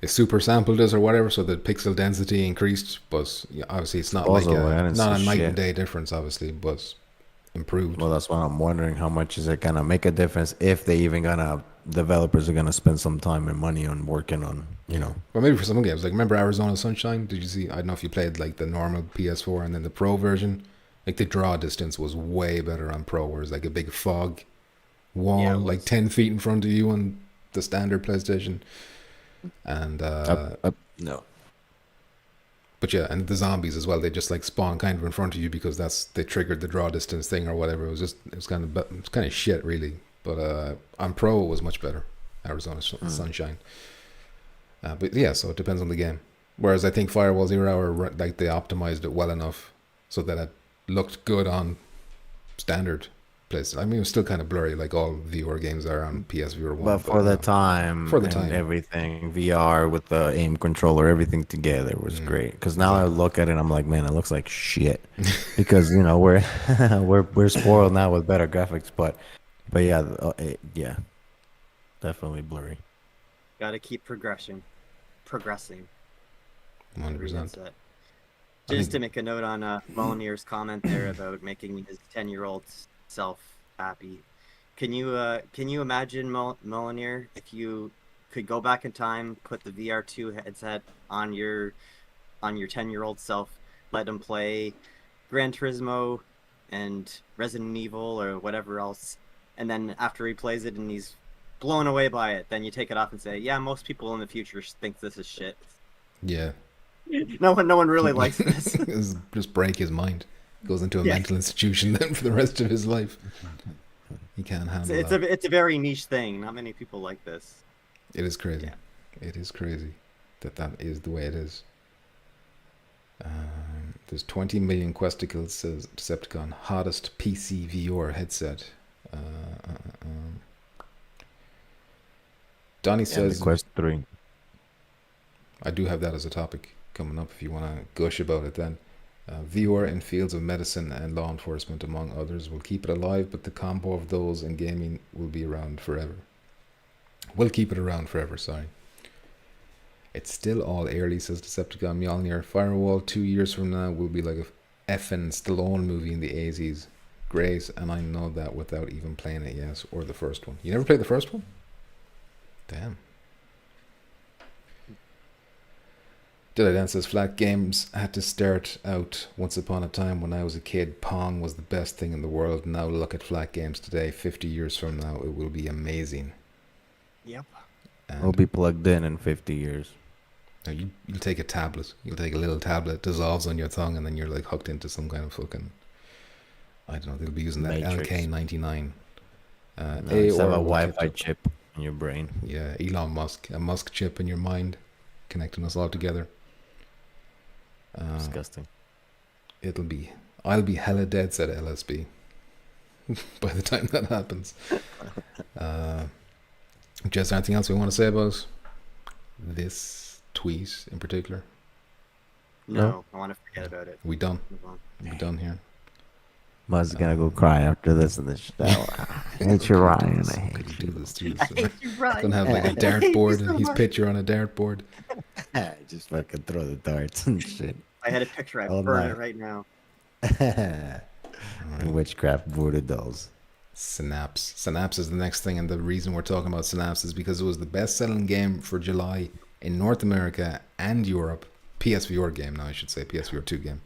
they super sampled this or whatever, so the pixel density increased, but obviously it's not like not a night and day difference, obviously, but improved. Well, that's why I'm wondering how much is it gonna make a difference if they even developers are gonna spend some time and money on working on, Well, maybe for some games, like remember Arizona Sunshine? Did you see? I don't know if you played like the normal PS4 and then the Pro version. Like the draw distance was way better on Pro, whereas like a big fog wall, like 10 feet in front of you on the standard PlayStation. And no, but yeah, and the zombies as well, they just like spawn kind of in front of you because they triggered the draw distance thing or whatever. It was kind of shit really, but on Pro it was much better. Arizona Sunshine, but yeah, so it depends on the game. Whereas I think Firewall 0 Hour, like they optimized it well enough so that it looked good on standard PlayStation. I mean, it was still kind of blurry, like all VR games are on PSVR 1. but for the time, everything VR with the aim controller, everything together was great. Because now I look at it, I'm like, man, it looks like shit. Because we're we're spoiled now with better graphics, but yeah, definitely blurry. Got to keep progressing. 100%. Just to make a note on Molinier's comment there about making his 10-year-old self happy. Can you imagine, Molinier, if you could go back in time, put the VR2 headset on your 10-year-old self, let him play Gran Turismo and Resident Evil or whatever else, and then after he plays it and he's blown away by it, then you take it off and say, yeah, most people in the future think this is shit. Yeah. No one really likes this. Just break his mind. Goes into a mental institution then for the rest of his life. He can't handle it. It's a very niche thing. Not many people like this. It is crazy. Yeah. It is crazy that is the way it is. There's 20 million Questicles, says Decepticon. Hottest PC VR headset. Donnie says... Quest 3. I do have that as a topic coming up if you want to gush about it then. VR in fields of medicine and law enforcement, among others, will keep it alive, but the combo of those in gaming will be around forever. We'll keep it around forever, sorry. It's still all early, says Decepticon Mjolnir. Firewall 2 years from now will be like a effing Stallone movie in the 80s. Great, and I know that without even playing it yet, or the first one. You never played the first one? Damn. Dylan says, Flat Games had to start out once upon a time when I was a kid. Pong was the best thing in the world. Now look at Flat Games today. 50 years from now, it will be amazing. Yep. We'll be plugged in 50 years. You'll take a tablet. You'll take a little tablet, dissolves on your tongue, and then you're like hooked into some kind of fucking... I don't know, they'll be using that Matrix. LK99. Have a Wi-Fi chip in your brain. Yeah, Elon Musk. A Musk chip in your mind, connecting us all together. Disgusting. I'll be hella dead, said LSB. By the time that happens. Jess, anything else we want to say about this tweet in particular? No, I want to forget about it. We done? We done here? Muzz gonna go cry after this in the shower. I hate you, Ryan. I hate you. Do this too. I hate you, Ryan. Gonna have like a dartboard and his picture on a dartboard. Just fucking throw the darts and shit. I had a picture. I All burn night. it right now. And witchcraft voodoo dolls. Synapse. Synapse is the next thing, and the reason we're talking about Synapse is because it was the best-selling game for July in North America and Europe. PSVR game now, I should say, PSVR2 game.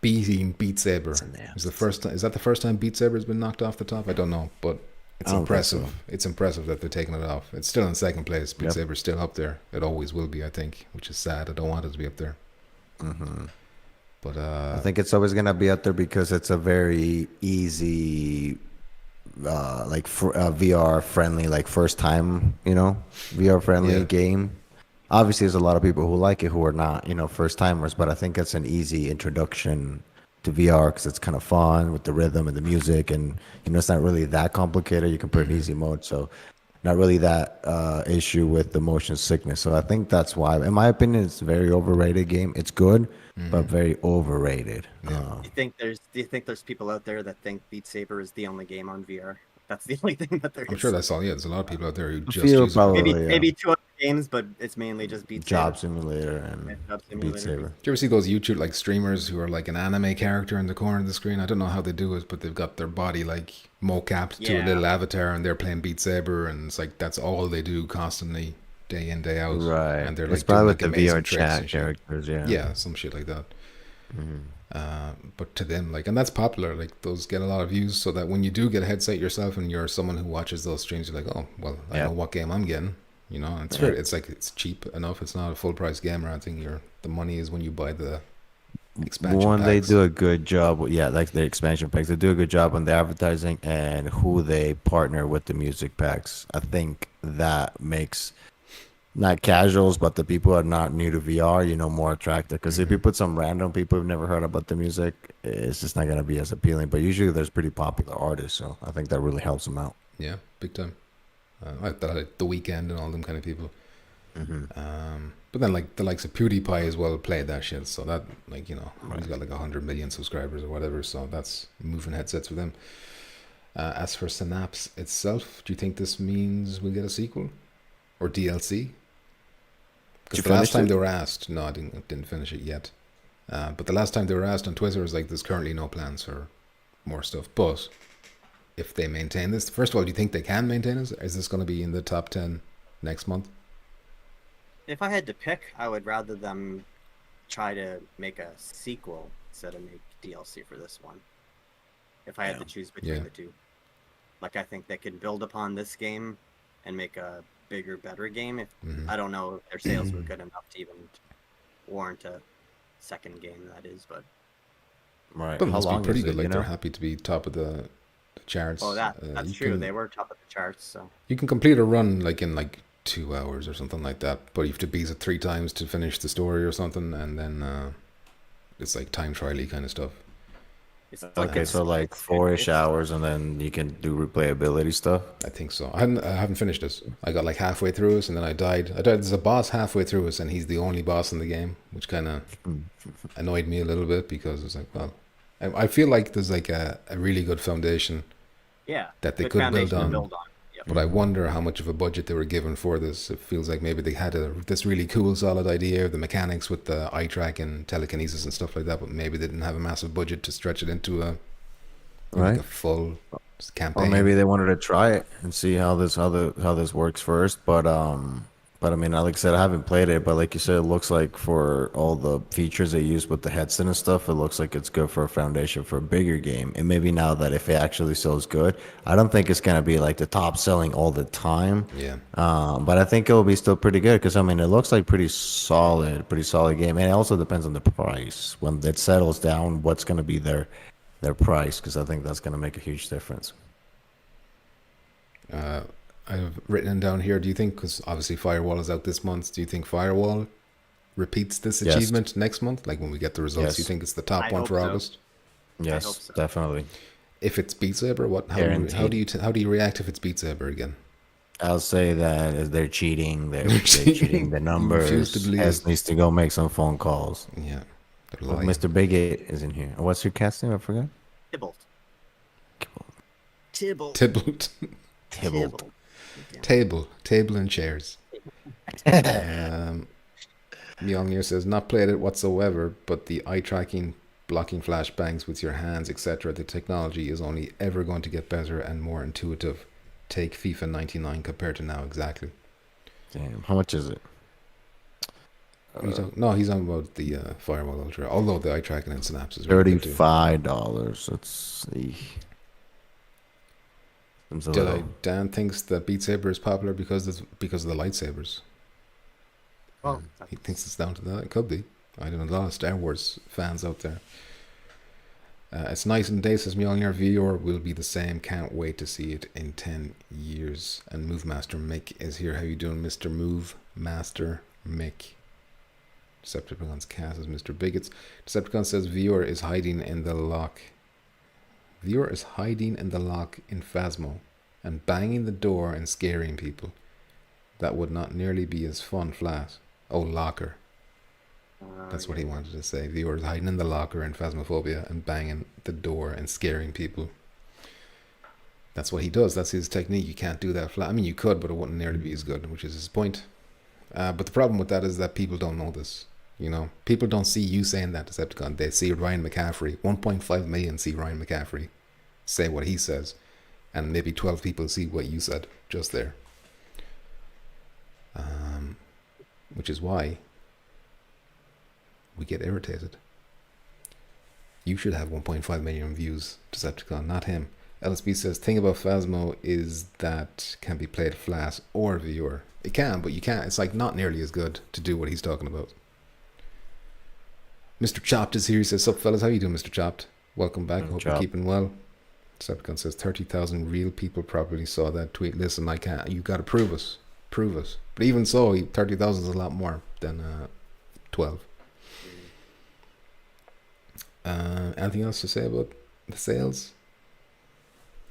Beating Beat Saber. Is the first time? Is that the first time Beat Saber has been knocked off the top? I don't know, but it's impressive. So. It's impressive that they're taking it off. It's still in second place. Beat Saber's still up there. It always will be, I think, which is sad. I don't want it to be up there. Mm-hmm. But I think it's always gonna be up there because it's a very easy, VR friendly, like first time, VR friendly game. Obviously, there's a lot of people who like it who are not, first timers. But I think it's an easy introduction to VR because it's kind of fun with the rhythm and the music, and it's not really that complicated. You can put an easy mode, so not really that issue with the motion sickness. So I think that's why, in my opinion, it's a very overrated game. It's good, but very overrated. Yeah. Do you think there's people out there that think Beat Saber is the only game on VR? That's the only thing that there is. I'm sure that's all. Yeah, there's a lot of people out there who just use probably, maybe 2 other games, but it's mainly just Beat Job Saber. Simulator and Beat Saber. Do you ever see those YouTube like streamers who are like an anime character in the corner of the screen? I don't know how they do it, but they've got their body like mocapped to a little avatar, and they're playing Beat Saber, and it's like that's all they do constantly, day in day out. Right. And they're it's like probably doing, with like, the amazing VR tricks chat and shit. characters. Yeah, some shit like that. But to them, like, and that's popular. Like those get a lot of views, so that when you do get a headset yourself, and you're someone who watches those streams, you're like, oh, well, I know what game I'm getting. It's fair. It's like it's cheap enough. It's not a full price game or anything. The money is when you buy the expansion packs. They do a good job. Like the expansion packs, they do a good job on the advertising and who they partner with the music packs. I think that makes not casuals, but the people who are not new to VR, more attractive. Because if you put some random people who've never heard about the music, it's just not gonna be as appealing. But usually there's pretty popular artists, so I think that really helps them out. Yeah, big time. Like The Weeknd and all them kind of people. But then like the likes of PewDiePie as well played that shit, so that he's got like 100 million subscribers or whatever, so that's moving headsets for them. As for Synapse itself, do you think this means we'll get a sequel or DLC? Because the last time they were asked, no, I didn't finish it yet. But the last time they were asked on Twitter, it was like, there's currently no plans for more stuff. But if they maintain this, first of all, do you think they can maintain this? Is this going to be in the top 10 next month? If I had to pick, I would rather them try to make a sequel instead of make DLC for this one. If I had to choose between the two. Like, I think they could build upon this game and make a bigger, better game. I don't know if their sales were good enough to even warrant a second game, that is, but... Right. But it must be pretty good. Like, they're happy to be top of the charts. Oh, that's true. They were top of the charts, so... You can complete a run, like, in, 2 hours or something like that, but you have to beat it 3 times to finish the story or something, and then it's like time trial-y kind of stuff. Okay, so like 4-ish hours, and then you can do replayability stuff. I think so. I haven't finished this. I got like halfway through it, and then I died. There's a boss halfway through it, and he's the only boss in the game, which kind of annoyed me a little bit, because it's like, well, I feel like there's like a really good foundation. That they could build on. But I wonder how much of a budget they were given for this. It feels like maybe they had this really cool, solid idea of the mechanics with the eye track and telekinesis and stuff like that, but maybe they didn't have a massive budget to stretch it into a full campaign. Or maybe they wanted to try it and see how this works first. But I mean, like I said, I haven't played it, but like you said, it looks like for all the features they use with the headset and stuff, it looks like it's good for a foundation for a bigger game. And maybe now that if it actually sells good, I don't think it's going to be like the top selling all the time. Yeah. But I think it will be still pretty good, because I mean, it looks like pretty solid game. And it also depends on the price. When it settles down, what's going to be their price, because I think that's going to make a huge difference. I've written down here, do you think, because obviously Firewall is out this month, do you think Firewall repeats this achievement next month? Like when we get the results, do you think it's the top one for August? Yes, definitely. If it's Beat Saber, how do you react if it's Beat Saber again? I'll say that they're cheating. They're cheating the numbers. S needs to go make some phone calls. Yeah. Mr. Bigot is in here. What's your cat's name? I forgot. Tybalt. Table and chairs. Mjolnir says, not played it whatsoever, but the eye tracking, blocking flashbangs with your hands, etc. The technology is only ever going to get better and more intuitive. Take FIFA 99 compared to now, exactly. Damn, how much is it? No, he's on about the Firewall Ultra. Although the eye tracking and snaps is really good too. $35. Let's see. Dan thinks that Beat Saber is popular because of the lightsabers. Well, he thinks it's down to that. It could be. I don't know. A lot of Star Wars fans out there. It's nice and day, says Mjolnir. VR will be the same. Can't wait to see it in 10 years. And Move Master Mick is here. How you doing, Mr. Move Master Mick? Decepticon's cast as Mr. Bigots. Decepticon says VR is hiding in the lock. VR is hiding in the lock in Phasmo and banging the door and scaring people. That would not nearly be as fun flat. Oh, locker. That's what he wanted to say. VR is hiding in the locker in Phasmophobia and banging the door and scaring people. That's what he does. That's his technique. You can't do that flat. I mean, you could, but it wouldn't nearly be as good, which is his point. But the problem with that is that people don't know this. You know, people don't see you saying that, Decepticon. They see Ryan McCaffrey. 1.5 million see Ryan McCaffrey say what he says, and maybe 12 people see what you said just there. Which is why we get irritated. You should have 1.5 million views, Decepticon, not him. LSB says, thing about Phasmo is that can be played flat or VR. It can, but you can't. It's like not nearly as good to do what he's talking about. Mr. Chopped is here. He says, sup fellas, how you doing, Mr. Chopped? Welcome back. Hope you're keeping well. Decepticon says 30,000 real people probably saw that tweet. Listen, I can't. You got to prove us. Prove us. But even so, 30,000 is a lot more than 12. Anything else to say about the sales?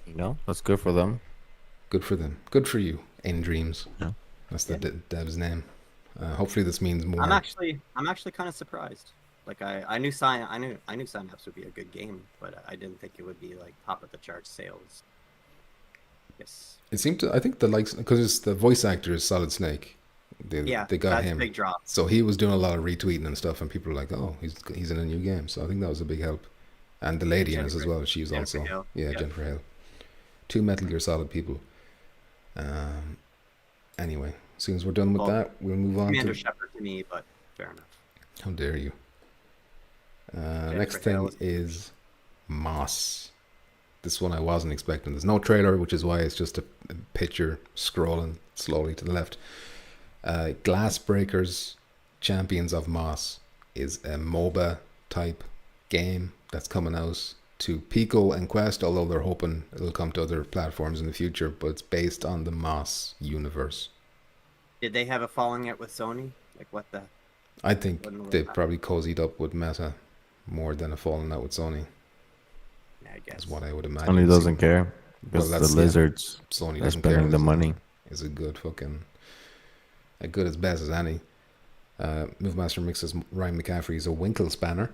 No, that's good for them. Good for them. Good for you. In Dreams. Yeah. That's the dev's name. Hopefully this means more. I'm actually kind of surprised. Like I knew Synapse would be a good game, but I didn't think it would be like top of the charts sales. Yes. It seemed to. I think the likes because the voice actor is Solid Snake. They got him. A big drop. So he was doing a lot of retweeting and stuff, and people were like, "Oh, he's in a new game." So I think that was a big help. And the lady in it as well. She was Jennifer also Hale. Yeah, Jennifer Hale. 2 Metal Gear Solid people. Anyway, as soon as we're done with that, we'll move on Commander to Shepard to me, but fair enough. How dare you? Next thing is Moss. This one I wasn't expecting. There's no trailer, which is why it's just a picture scrolling slowly to the left. Glassbreakers Champions of Moss is a MOBA type game that's coming out to Pico and Quest, although they're hoping it'll come to other platforms in the future, but it's based on the Moss universe. Did they have a falling out with Sony? Like what the? I think they've probably cozied up with Meta more than a falling out with Sony. Yeah, I guess. Is what I would imagine. Sony doesn't care. Because the lizards Sony are doesn't spending care. the money. Is a good fucking, a good as best as any. Movemaster mixes Ryan McCaffrey is a Winkle spanner.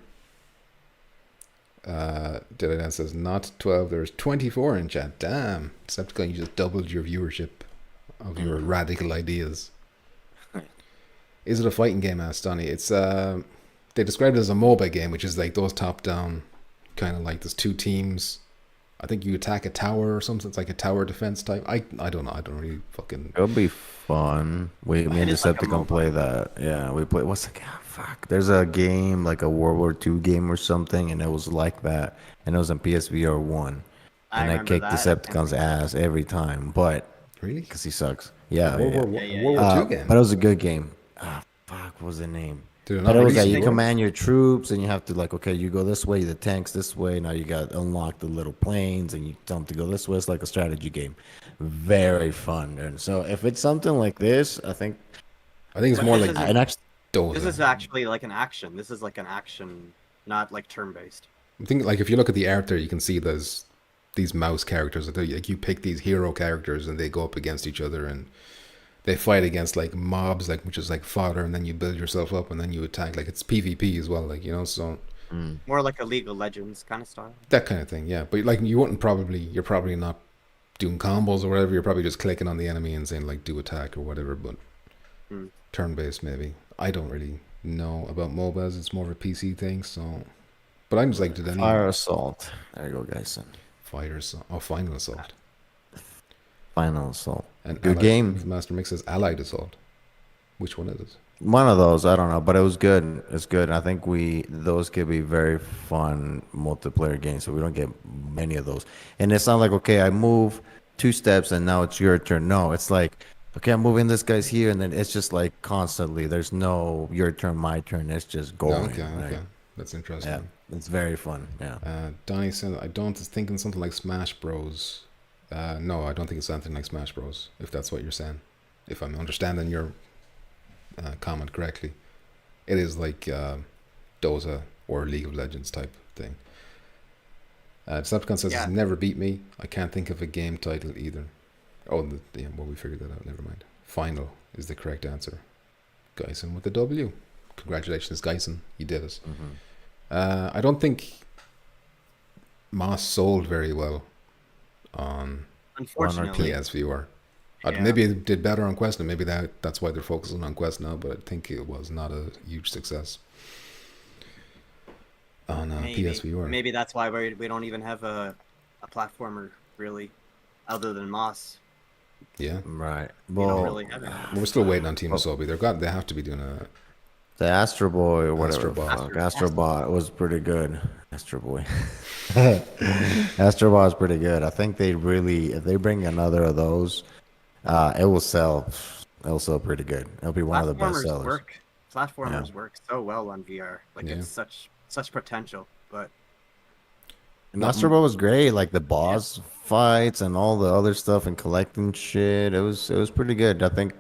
Dylan says not 12. There's 24 in chat. Damn, Decepticon, you just doubled your viewership of your radical ideas. Is it a fighting game? Asked Donny. It's they described it as a MOBA game, which is like those top-down, kind of like there's two teams. I think you attack a tower or something. It's like a tower defense type. I don't know. I don't really fucking. It'll be fun. Me and Decepticon play that. Yeah, we play. What's the fuck? There's a game like a World War II game or something, and it was like that, and it was on PSVR1, and I kicked Decepticon's ass every time. But really, because he sucks. Yeah, World War II game. But it was a good game. Fuck, what was the name? Dude, but it was like you command your troops and you have to like, okay, you go this way, the tanks this way. Now you got to unlock the little planes and you tell them to go this way. It's like a strategy game. Very fun. And so if it's something like this, I think it's more like an action. This is actually like an action. This is like an action, not like turn-based. I think like if you look at the art there, you can see there's these mouse characters. Like you pick these hero characters and they go up against each other and they fight against like mobs, like which is like fodder, and then you build yourself up and then you attack. Like it's PvP as well, like so more like a League of Legends kind of style. That kind of thing, yeah. But like you're probably not doing combos or whatever. You're probably just clicking on the enemy and saying like do attack or whatever. But turn-based maybe. I don't really know about MOBAs. It's more of a PC thing. So, but I'm just like, did any Fire Assault. There you go, guys. Fire Assault? Oh, Final Assault. Final Assault. And Good game. Master Mix says Allied Assault. Which one is it? One of those, I don't know, but it was good. It's good. I think those could be very fun multiplayer games. So we don't get many of those. And it's not like, okay, I move 2 steps and now it's your turn. No, it's like, okay, I'm moving this guy's here, and then it's just like constantly. There's no your turn, my turn. It's just going. Okay, right? okay, that's interesting. Yeah, it's very fun. Yeah. Donnie said, I don't think in something like Smash Bros. No, I don't think it's anything like Smash Bros. If that's what you're saying, if I'm understanding your comment correctly, it is like Dota or League of Legends type thing. Decepticon says it's never beat me. I can't think of a game title either. Oh, well, we figured that out. Never mind. Final is the correct answer. Geisen with the W. Congratulations, Geisen. You did it. I don't think Moss sold very well on PSVR. Maybe it did better on Quest, and maybe that's why they're focusing on Quest now, but I think it was not a huge success on PSVR. Maybe that's why we don't even have a platformer, really, other than Moss. Yeah. Right. Well, we're still waiting on Team Asobi. They have to be doing the Astro Boy or whatever. Astrobot was pretty good. Astro Boy. Astrobot is pretty good. I think if they bring another of those, it will sell. It'll sell pretty good. It'll be one of the best sellers. Platformers work so well on VR. It's such potential, but. Astro Boy was great, like the boss fights and all the other stuff and collecting shit. It was pretty good. I think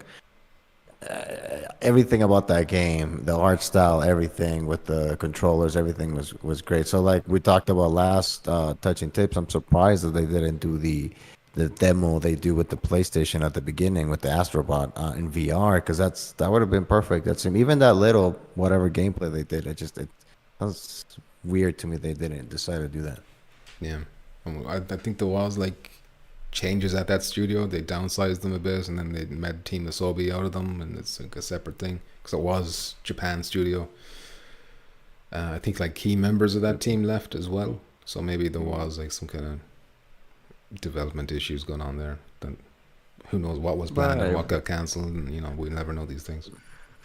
everything about that game, the art style, everything with the controllers, everything was great. So like we talked about last touching tips, I'm surprised that they didn't do the demo they do with the PlayStation at the beginning with the Astrobot in VR, because that would have been perfect. Even that little whatever gameplay they did, it was weird to me they didn't decide to do that. Yeah, I think there was like changes at that studio. They downsized them a bit, and then they made Team Asobi out of them, and it's like a separate thing because it was Japan studio. I think like key members of that team left as well, so maybe there was like some kind of development issues going on there. Then who knows what was planned and what got cancelled, and we'll never know these things.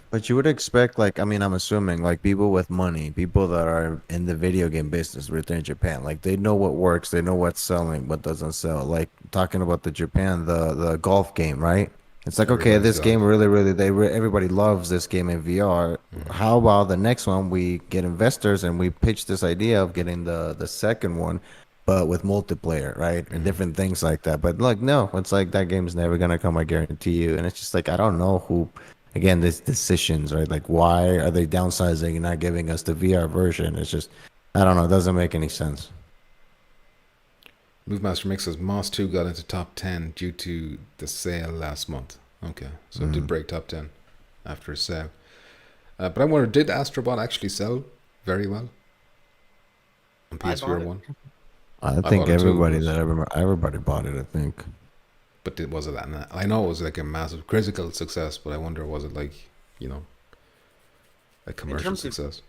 But you would expect, I'm assuming, people with money, people that are in the video game business within Japan, they know what works, they know what's selling, what doesn't sell. Like, talking about the Japan, the golf game, right? It's like, okay, this game everybody loves this game in VR. Mm-hmm. How about the next one? We get investors and we pitch this idea of getting the second one, but with multiplayer, right? And different things like that. But, no, it's like that game's never going to come, I guarantee you. And it's just I don't know who... Again, these decisions, right? Like, why are they downsizing and not giving us the VR version? It's just, I don't know. It doesn't make any sense. Movemaster Mix says Moss 2 got into top 10 due to the sale last month. Okay, so it did break top 10 after a sale. But I wonder, did Astrobot actually sell very well on PSVR 1? I think everybody bought it, I think. But was it that? I know it was like a massive critical success, but I wonder, was it like, a commercial success?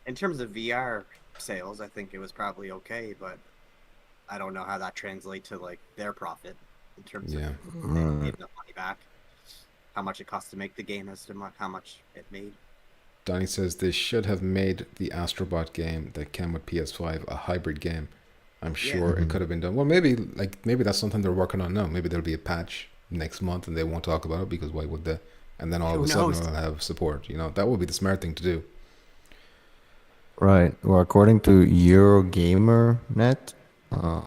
In terms of VR sales, I think it was probably okay, but I don't know how that translates to their profit in terms of they gave the money back, how much it cost to make the game as to how much it made. Donnie says they should have made the Astrobot game that came with PS5 a hybrid game. I'm sure it could have been done. Well, maybe that's something they're working on now. Maybe there'll be a patch next month and they won't talk about it because why would they? And then all of a sudden it'll have support. That would be the smart thing to do. Right. Well, according to Eurogamer.net, I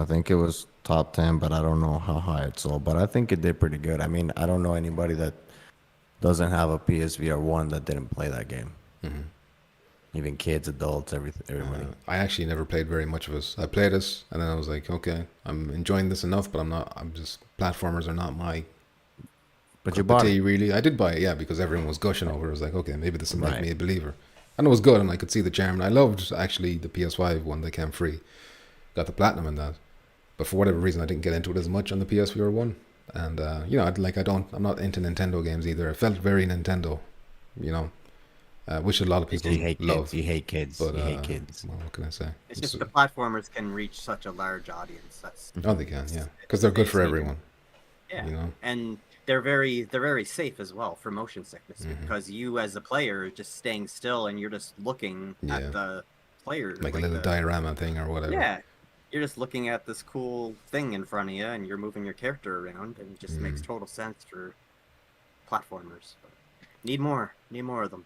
think it was top 10, but I don't know how high it sold. But I think it did pretty good. I mean, I don't know anybody that doesn't have a PSVR 1 that didn't play that game. Mm-hmm. Even kids, adults, everybody. I actually never played very much of it. I played it, and then I was like, okay, I'm enjoying this enough, but platformers are not my But you bought it. Really. I did buy it, because everyone was gushing over it. I was like, okay, maybe this will make me a believer. And it was good, and I could see the charm. And I loved, actually, the PS5 one that came free. Got the platinum in that. But for whatever reason, I didn't get into it as much on the PSVR 1. And, I'm not into Nintendo games either. It felt very Nintendo you know, which a lot of people love. You hate kids. But, you hate kids. Well, what can I say? It's just the platformers can reach such a large audience. That's Oh, they can, yeah, because they're good for everyone. Yeah, you know, and they're very safe as well for motion sickness because you as a player are just staying still and you're just looking at the player like a little diorama thing or whatever. Yeah, you're just looking at this cool thing in front of you and you're moving your character around, and it just makes total sense for platformers. But need more of them.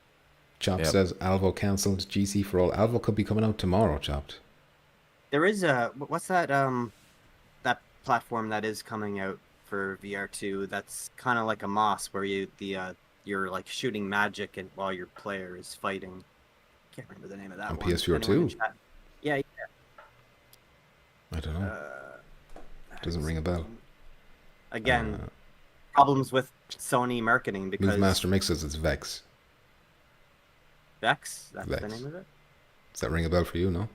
Chopped says Alvo cancelled GC for all. Alvo could be coming out tomorrow, Chopped. There is a what's that that platform that is coming out for VR2 that's kind of like a Moss where you're like shooting magic and while your player is fighting. Can't remember the name of that on one. PSVR2. Yeah. I don't know. Doesn't ring a bell. Again, problems with Sony marketing because Move Master Mix says it's Vex. Vex? That's Vex. the name of it? Does that ring a bell for you, no?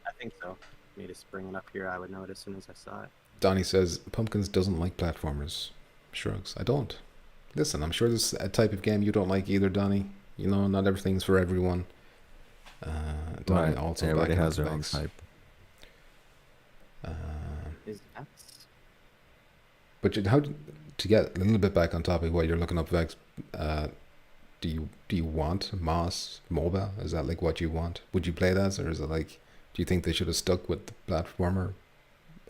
I think so. Let me just bring it up here. I would know it as soon as I saw it. Donnie says Pumpkins doesn't like platformers. Shrugs. I don't. Listen, I'm sure there's a type of game you don't like either, Donnie. You know, not everything's for everyone. Donnie also everybody back has their own Vex. type. Is Vex? But how to get a little bit back on topic while you're looking up Vex? Do you want Moss MOBA? Is that like what you want? Would you play that, or is it like? Do you think they should have stuck with the platformer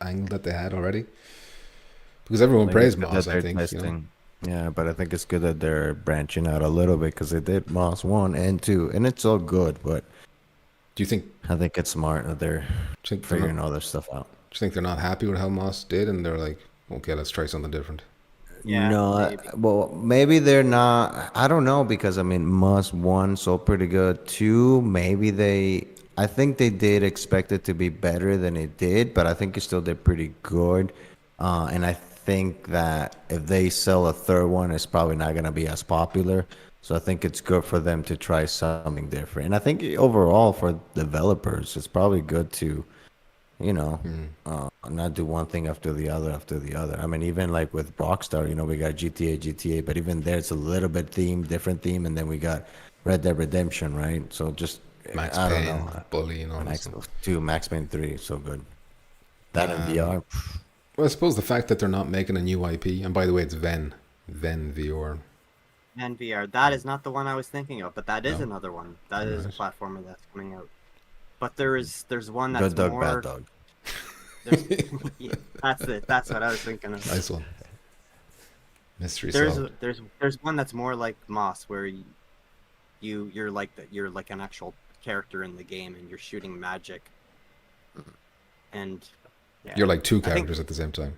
angle that they had already? Because everyone praised Moss, I think. You know? Yeah, but I think it's good that they're branching out a little bit because they did Moss 1 and 2, and it's all good. But do you think? I think it's smart that they're figuring all their stuff out. Do you think they're not happy with how Moss did, and they're like, okay, let's try something different? Yeah, no, well, maybe they're not. I don't know because I mean, Moss 1 so pretty good. 2, maybe I think they did expect it to be better than it did, but I think it still did pretty good. And I think that if they sell a third one, it's probably not going to be as popular. So I think it's good for them to try something different. And I think overall for developers, it's probably good to, you know, not do one thing after the other. I mean, even like with Rockstar, you know, we got GTA, but even there it's a little bit different theme, and then we got Red Dead Redemption, right? So just Max I don't Payne, know. Bully, and all Max that. 2, Max Payne 3, so good. That in VR. Well, I suppose the fact that they're not making a new IP, and by the way, it's Ven VR. And VR. That is not the one I was thinking of, but that is another one. That is a platformer that's coming out. But there's one that's Good dog, more. bad dog. Yeah, that's it. That's what I was thinking of. Nice one. Mystery solved. There's one that's more like Moss, where you're like an actual character in the game, and you're shooting magic. And yeah, You're like two characters at the same time.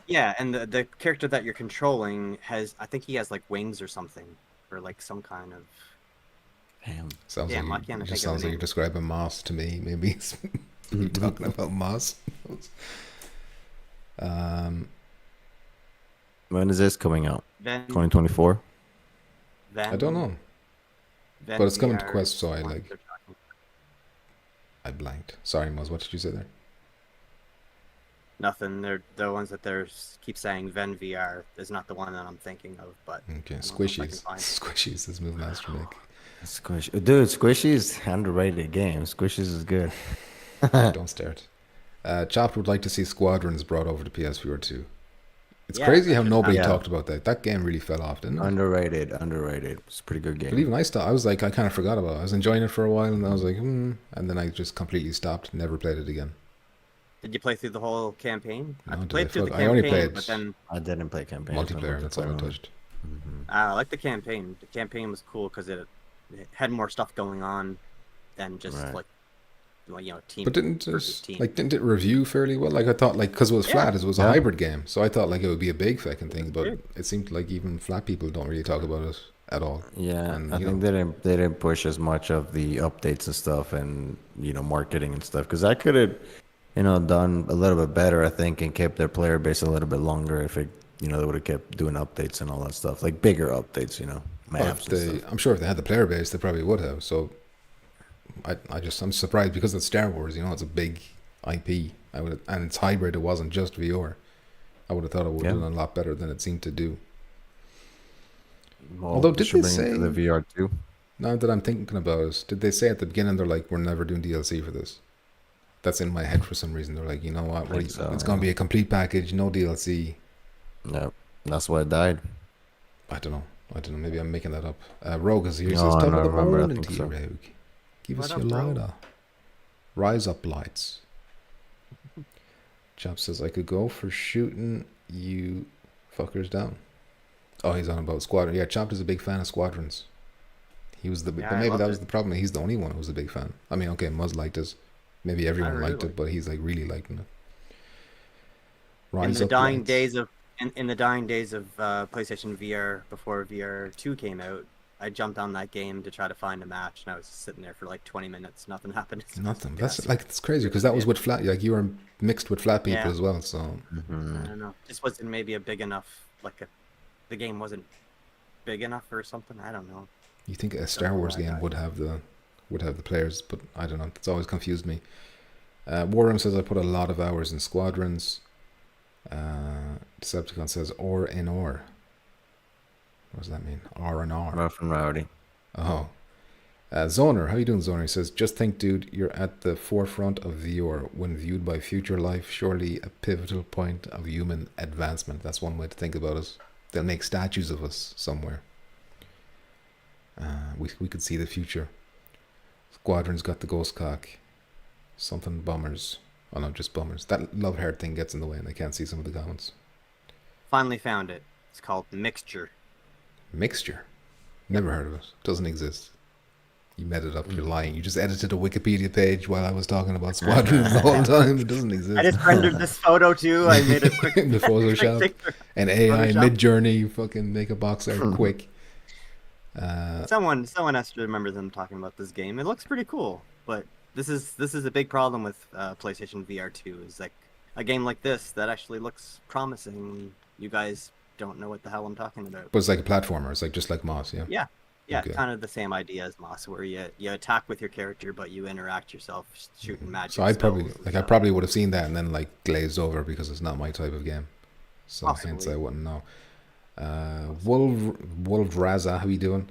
Yeah, and the character that you're controlling I think he has like wings or something, or like some kind of. Damn. Sounds Damn, like I can't it think just of sounds the like you're name. describing Moss to me. Maybe you're talking about Moss. When is this coming out? Then 2024? I don't know, but it's coming to Quest, so I blanked. Sorry, Moz. What did you say there? Nothing. They're the ones that keep saying Ven VR is not the one that I'm thinking of, but Okay, I don't know if I can Squishies. find it. Squishies is Move Master Make. Squish, dude, Squishy's underrated game. Squishy's is good. Don't start. Chopped would like to see Squadrons brought over to PSVR2. It's Yeah, crazy that how should nobody happen. talked about that. That game really fell off, didn't it? Underrated. It's a pretty good game. But even I was like, I kind of forgot about it. I was enjoying it for a while, and I was like, and then I just completely stopped. Never played it again. Did you play through the whole campaign? No, I did played I through the fuck- campaign, I only played but then I didn't play campaign. Multiplayer, that's all I touched. I like the campaign. The campaign was cool because it had more stuff going on than just Right. like team. But didn't versus team. it review fairly well? Like I thought, like because it was flat, it was a hybrid game, so I thought like it would be a big fucking thing. But it seemed like even flat people don't really talk about it at all. Yeah, And, I think they didn't push as much of the updates and stuff, and marketing and stuff. Because I could have, done a little bit better, I think, and kept their player base a little bit longer if it, they would have kept doing updates and all that stuff, like bigger updates, Well, maps and stuff. I'm sure if they had the player base, they probably would have. So I'm surprised because it's Star Wars. It's a big IP. And it's hybrid. It wasn't just VR. I would have thought it would have done a lot better than it seemed to do. Well, Although, they did should they bring it to the say, VR too. now that I'm thinking about it, did they say at the beginning, they're like, we're never doing DLC for this? That's in my head for some reason. They're like, you know what, Think so, it's going to be a complete package, no DLC. Yep, that's why it died. I don't know. Maybe I'm making that up. Rogue is here. He No, says, top no, of the remember, I morning think to you, so. Rogue. Give us What your up, Rogue? lighter. Rise up, lights. Chap says, I could go for shooting you fuckers down. Oh, he's on about Squadron. Yeah, Chop is a big fan of Squadrons. He was Yeah, but I maybe loved that was it. the problem. He's the only one who was a big fan. I mean, okay, Muzz liked it. Maybe everyone really liked it, but he's like really liking it. In Rise the up, dying lights. days of in the dying days of PlayStation VR before VR2 came out, I jumped on that game to try to find a match, and I was just sitting there for like 20 minutes. Nothing happened. Nothing. Yeah, That's like, it's crazy because that was with flat. Like you were mixed with flat people Yeah. as well. So I don't know. Just wasn't maybe a big enough the game wasn't big enough or something. I don't know. you think a Star Wars game would have the players, but I don't know. It's always confused me. Warren says I put a lot of hours in Squadrons. Decepticon says or in or. What does that mean? R and R. Rough and rowdy. Oh. Zoner, how you doing, Zoner? He says, just think, dude, you're at the forefront of VR. When viewed by future life, surely a pivotal point of human advancement. That's one way to think about it. They'll make statues of us somewhere. We could see the future. Squadron's got the ghost cock. Something bummers. Oh no, just bummers. That love heart thing gets in the way and I can't see some of the comments. Finally found it. It's called Mixture. Mixture? Never heard of it. Doesn't exist. You made it up. You're lying. You just edited a Wikipedia page while I was talking about Squadrons the whole time. It doesn't exist. I just rendered this photo too. I made a quick In the Photoshop. quick picture. And AI Photoshop. mid-journey, fucking make a box art quick. Someone has to remember them talking about this game. It looks pretty cool, but this is a big problem with PlayStation VR2. Is like a game like this that actually looks promising. You guys don't know what the hell I'm talking about. But it's like a platformer. It's like just like Moss, yeah? Yeah, Okay. kind of the same idea as Moss, where you attack with your character, but you interact yourself, shooting magic. So I probably spells and like I stuff. probably would have seen that and then like glazed over because it's not my type of game. So Possibly. hence I wouldn't know. Wolf Raza, how you doing?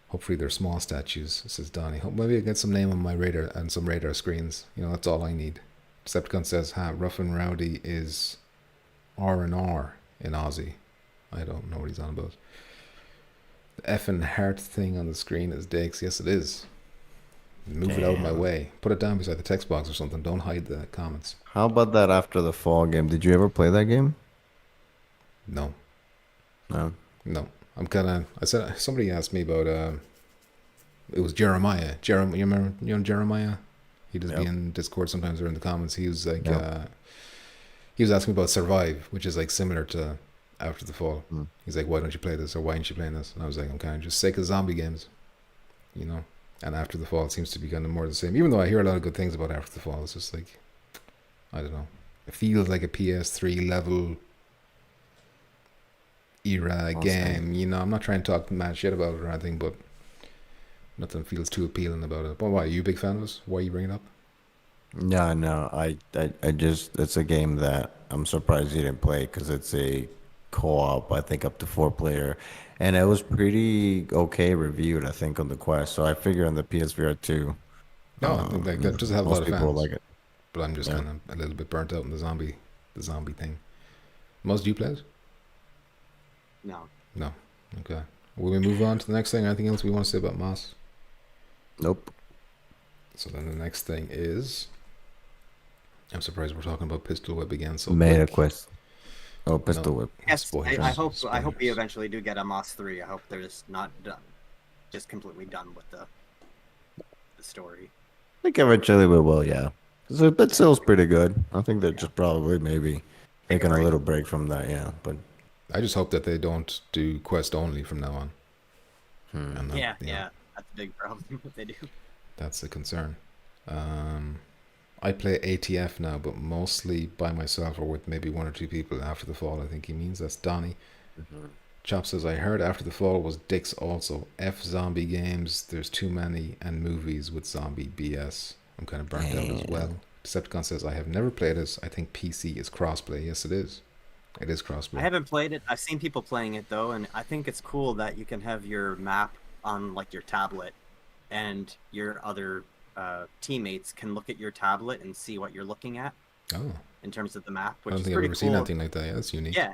Hopefully they're small statues, says Donnie. Maybe I get some name on my radar and some radar screens. You know, that's all I need. Decepticon says, rough and rowdy is R&R in Aussie. I don't know what he's on about. The effing heart thing on the screen is dicks. Yes, it is. Move it out of my way. Put it down beside the text box or something. Don't hide the comments. How about that After the Fall game? Did you ever play that game? No. No. No. I'm kind of... I said... Somebody asked me about... it was Jeremiah. You remember Jeremiah? He does be in Discord sometimes or in the comments. He was like... he was asking me about Survive, which is like similar to After the Fall. He's like, why don't you play this? Or why aren't you playing this? And I was like, I'm kind of just sick of zombie games. You know? And After the Fall seems to be kind of more the same. Even though I hear a lot of good things about After the Fall, it's just like... I don't know. It feels like a PS3 level... era game, you know. I'm not trying to talk mad shit about it or anything, but nothing feels too appealing about it. But why, are you a big fan of it? Why are you bringing it up? No. I just, it's a game that I'm surprised you didn't play because it's a co-op, I think up to 4-player, and it was pretty okay reviewed, I think, on the Quest. So I figure on the PSVR 2. No, I think like that does have a lot most of people fans. like it. But I'm just kind of a little bit burnt out on the zombie thing. Most do you play it? No. No. Okay. Will we move on to the next thing? Anything else we want to say about Moss? Nope. So then the next thing is... I'm surprised we're talking about Pistol Whip again. So Meta quick. Quest. Oh, Pistol No. Whip. Yes, Spoilers. I hope we Spoilers. eventually do get a Moss 3. I hope they're just not done, just completely done with the story. I think eventually we will, yeah. So that still's pretty good. I think they're just probably maybe taking a little break from that, yeah. But I just hope that they don't do Quest only from now on. And that, Yeah, you know, that's a big problem what they do. that's a concern. I play ATF now, but mostly by myself or with maybe one or two people. After the Fall, I think he means. That's Donnie. Chop says, I heard After the Fall was dicks also. F zombie games, there's too many, and movies with zombie BS. I'm kind of burnt out as well. Decepticon says, I have never played this. I think PC is crossplay. Yes, it is. It is crossplay. I haven't played it. I've seen people playing it though, and I think it's cool that you can have your map on like your tablet, and your other teammates can look at your tablet and see what you're looking at. Oh. In terms of the map, I which don't is think I've pretty ever cool. seen anything like that. Yeah, that's unique. Yeah.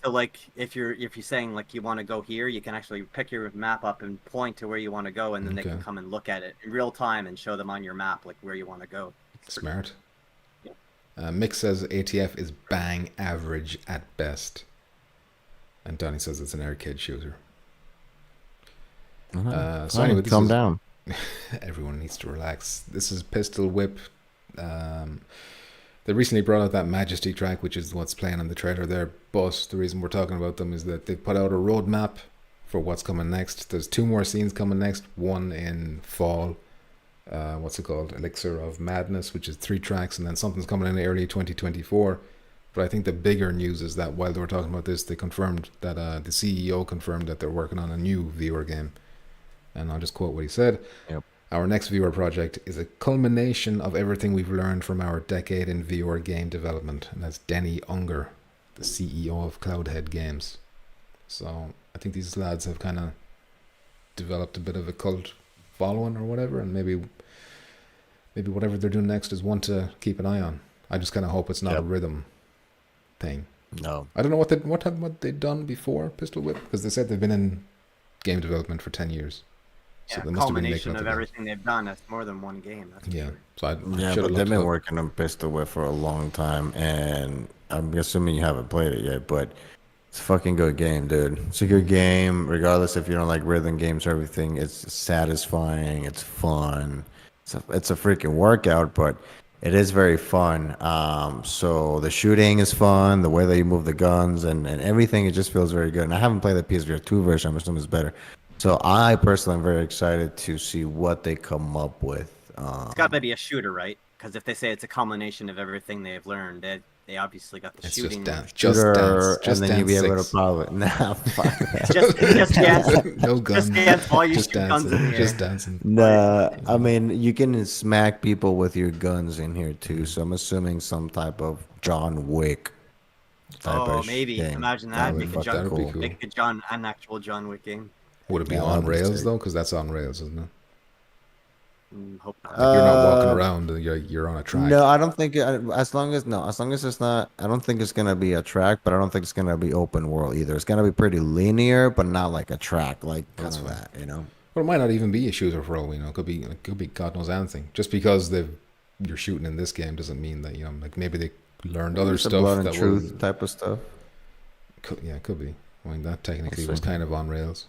So like if you're saying like you want to go here, you can actually pick your map up and point to where you want to go, and then they can come and look at it in real time and show them on your map like where you want to go. Smart. Yeah. Mick says ATF is bang average at best, and Donnie says it's an arcade shooter. So anyway, calm down. Everyone needs to relax. This is Pistol Whip. They recently brought out that Majesty track, which is what's playing on the trailer there. But the reason we're talking about them is that they've put out a roadmap for what's coming next. There's 2 more scenes coming next. One in fall. What's it called? Elixir of Madness, which is 3 tracks, and then something's coming in early 2024. But I think the bigger news is that while they were talking about this, they confirmed that the CEO confirmed that they're working on a new VR game. And I'll just quote what he said. Yep. Our next VR project is a culmination of everything we've learned from our decade in VR game development. And that's Denny Unger, the CEO of Cloudhead Games. So I think these lads have kind of developed a bit of a cult following or whatever. And maybe whatever they're doing next is one to keep an eye on. I just kind of hope it's not a rhythm thing. No. I don't know what they've done before Pistol Whip, because they said they've been in game development for 10 years. Yeah, So they must have been culmination making of up everything they've done. That's more than one game. That's yeah. true. So I Yeah, should have but they've been up. working on Pistol Whip for a long time, and I'm assuming you haven't played it yet, but it's a fucking good game, dude. It's a good game, regardless if you don't like rhythm games or everything. It's satisfying. It's fun. It's a freaking workout, but it is very fun. So the shooting is fun. The way that you move the guns and everything, it just feels very good. And I haven't played the PSVR2 version. I'm assuming it's better. So I personally am very excited to see what they come up with. It's got to be a shooter, right? Because if they say it's a culmination of everything they've learned, they obviously got the It's shooting. just dance. And then you'll be able to 6. probably fuck that. just dance. No gun. Just dance while you Just shoot guns in the air. Just dancing. Nah, I mean, you can smack people with your guns in here too. So I'm assuming some type of John Wick type of maybe. thing. Imagine that. would Make fuck- that'd be cool. Make an actual John Wick game. Would it be Yeah, on that'd be rails sick. though? Because that's on rails, isn't it? Hope not. Like you're not walking around. You're on a track. No, I don't think as long as it's not. I don't think it's gonna be a track, but I don't think it's gonna be open world either. It's gonna be pretty linear, but not like a track, like kind of that, you know. Well, it might not even be a shooter for all we know. It could be God knows anything. Just because you're shooting in this game doesn't mean that like maybe they learned other It's a stuff blood and that truth will, type of stuff. it could be. I mean that technically We'll was see. kind of on rails.